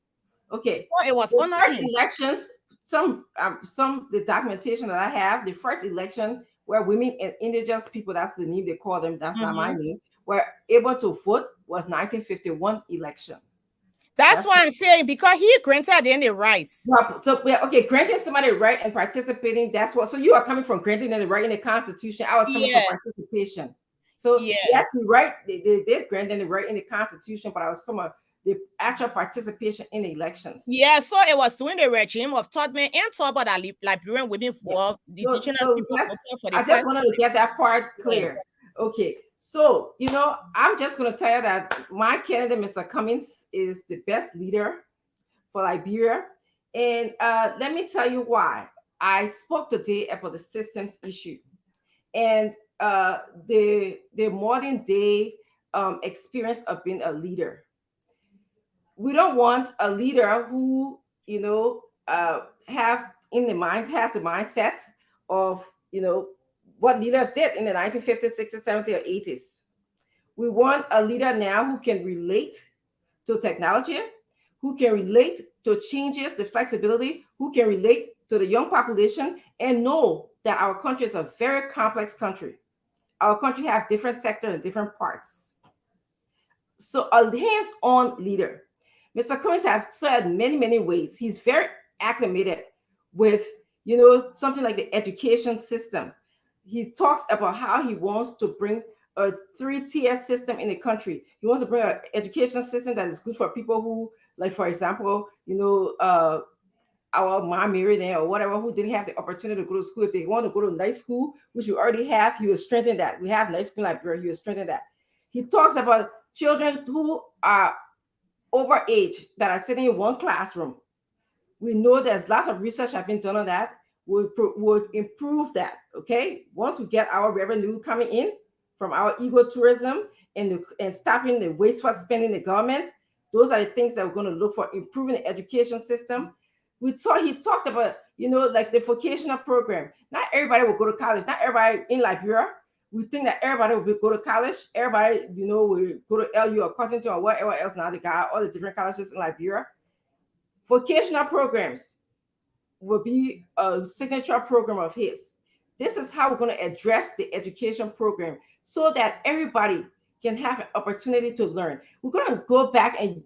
Okay. So it was the first elections. Some the documentation that I have, the first election where women and indigenous people, that's the name they call them, that's not my name, were able to vote was 1951 election. That's why I'm saying, because he granted them the rights. So okay, granting somebody the right and participating, that's what. So you are coming from granting them the right in the Constitution. I was coming from participation. So yes, you're right. They did grant them the right in the Constitution, but I was from the actual participation in the elections. Yeah, so it was during the regime of Tubman and Toba that Liberian women for the indigenous people. I just wanted to get that part clear. Okay. So, you know, I'm just going to tell you that my candidate, Mr. Cummings, is the best leader for Liberia. And let me tell you why. I spoke today about the systems issue and the modern day experience of being a leader. We don't want a leader who, you know, has the mindset of, you know, what leaders did in the 1950s, 60s, 70s, or 80s. We want a leader now who can relate to technology, who can relate to changes, the flexibility, who can relate to the young population and know that our country is a very complex country. Our country has different sectors and different parts. So a hands-on leader. Mr. Cummings has said many, many ways. He's very acclimated with, you know, something like the education system. He talks about how he wants to bring a 3-tier system in the country. He wants to bring an education system that is good for people who, like, for example, you know, our mom married there or whatever, who didn't have the opportunity to go to school. If they want to go to night school, which you already have, he will strengthen that. We have night school in Liberia, he will strengthen that. He talks about children who are over age that are sitting in one classroom. We know there's lots of research have been done on that. Would improve that, okay? Once we get our revenue coming in from our ecotourism and stopping the wasteful spending the government. Those are the things that we're going to look for, improving the education system. He talked about, like the vocational program. Not everybody will go to college. Not everybody in Liberia. We think that everybody will go to college. Everybody, will go to LU or Cottington or whatever else now. They got all the different colleges in Liberia. Vocational programs will be a signature program of his. This is how we're going to address the education program so that everybody can have an opportunity to learn. We're going to go back and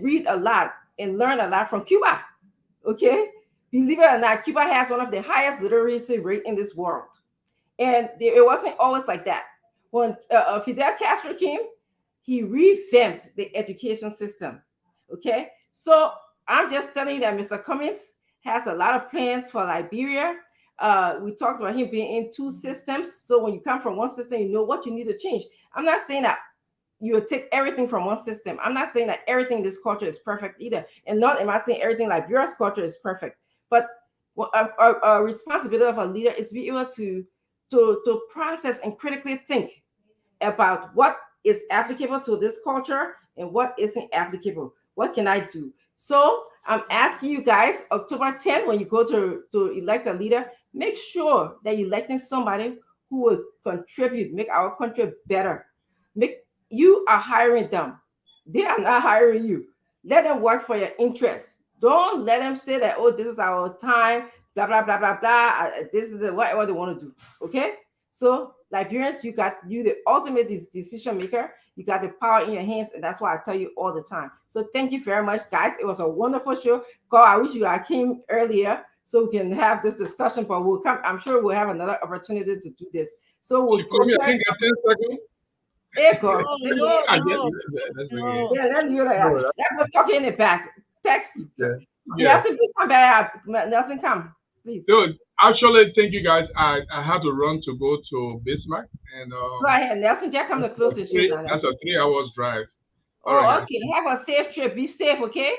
read a lot and learn a lot from Cuba. Okay? Believe it or not, Cuba has one of the highest literacy rate in this world. And it wasn't always like that. When Fidel Castro came, he revamped the education system. Okay? So I'm just telling you that Mr. Cummings has a lot of plans for Liberia. We talked about him being in 2 systems. So when you come from one system, you know what you need to change. I'm not saying that you take everything from one system. I'm not saying that everything in this culture is perfect either. And not am I saying everything Liberia's culture is perfect. But a responsibility of a leader is to be able to process and critically think about what is applicable to this culture and what isn't applicable. What can I do? So I'm asking you guys, October 10th, when you go to elect a leader, make sure that you're electing somebody who will contribute, make our country better. You are hiring them. They are not hiring you. Let them work for your interests. Don't let them say that, oh, this is our time, blah, blah, blah, blah, blah. This is whatever they want to do. Okay? So Liberians, you the ultimate decision maker. You got the power in your hands, and that's why I tell you all the time. So thank you very much, guys. It was a wonderful show. Carl, I wish I came earlier so we can have this discussion, but we'll come. I'm sure we'll have another opportunity to do this. So we'll go ahead. Hey, Carl. Yeah, let me talk in the back. Text. Yeah. Nelson, please come back. Nelson, come, please. Good. Actually, thank you guys. I had to run to go to Bismarck and go ahead, Nelson. Just come the closest. That's a 3 hours drive. All right. Okay. Have a safe trip. Be safe, okay?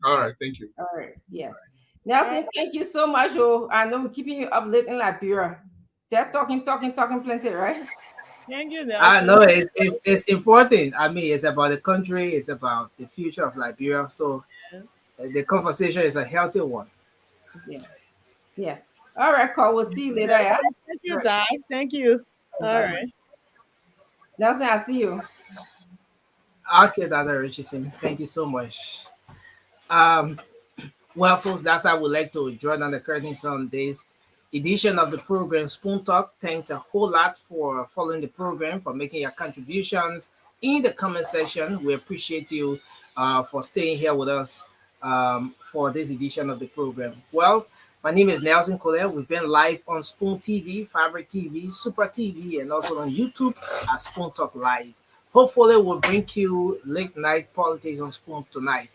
All right, thank you. All right, yes. Nelson, thank you so much. Oh, I know we're keeping you up late in Liberia. They're talking plenty, right? Thank you, Nelson. I know it's important. I mean, it's about the country, it's about the future of Liberia. So the conversation is a healthy one. Yeah. All right, Carl. We'll see you later. Yeah? Thank you, Doc. Thank you. All right. Nelson, I'll see you. Okay, Dr. Richardson. Thank you so much. Well, folks, that's how we like to draw down the curtains on this edition of the program Spoon Talk. Thanks a whole lot for following the program, for making your contributions in the comment section. We appreciate you for staying here with us for this edition of the program. Well, my name is Nelson Collier. We've been live on Spoon TV, Fabric TV, Super TV, and also on YouTube at Spoon Talk Live. Hopefully, we'll bring you late night politics on Spoon tonight.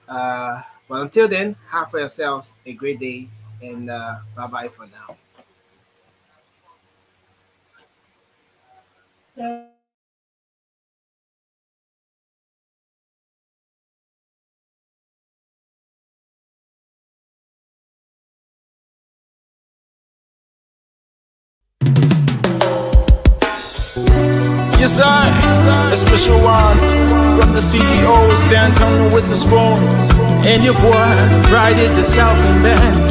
But until then, have for yourselves a great day, and bye-bye for now. Yes, I, a special one from the CEO, stand coming with the spoon. And your boy, Friday the Southern Band.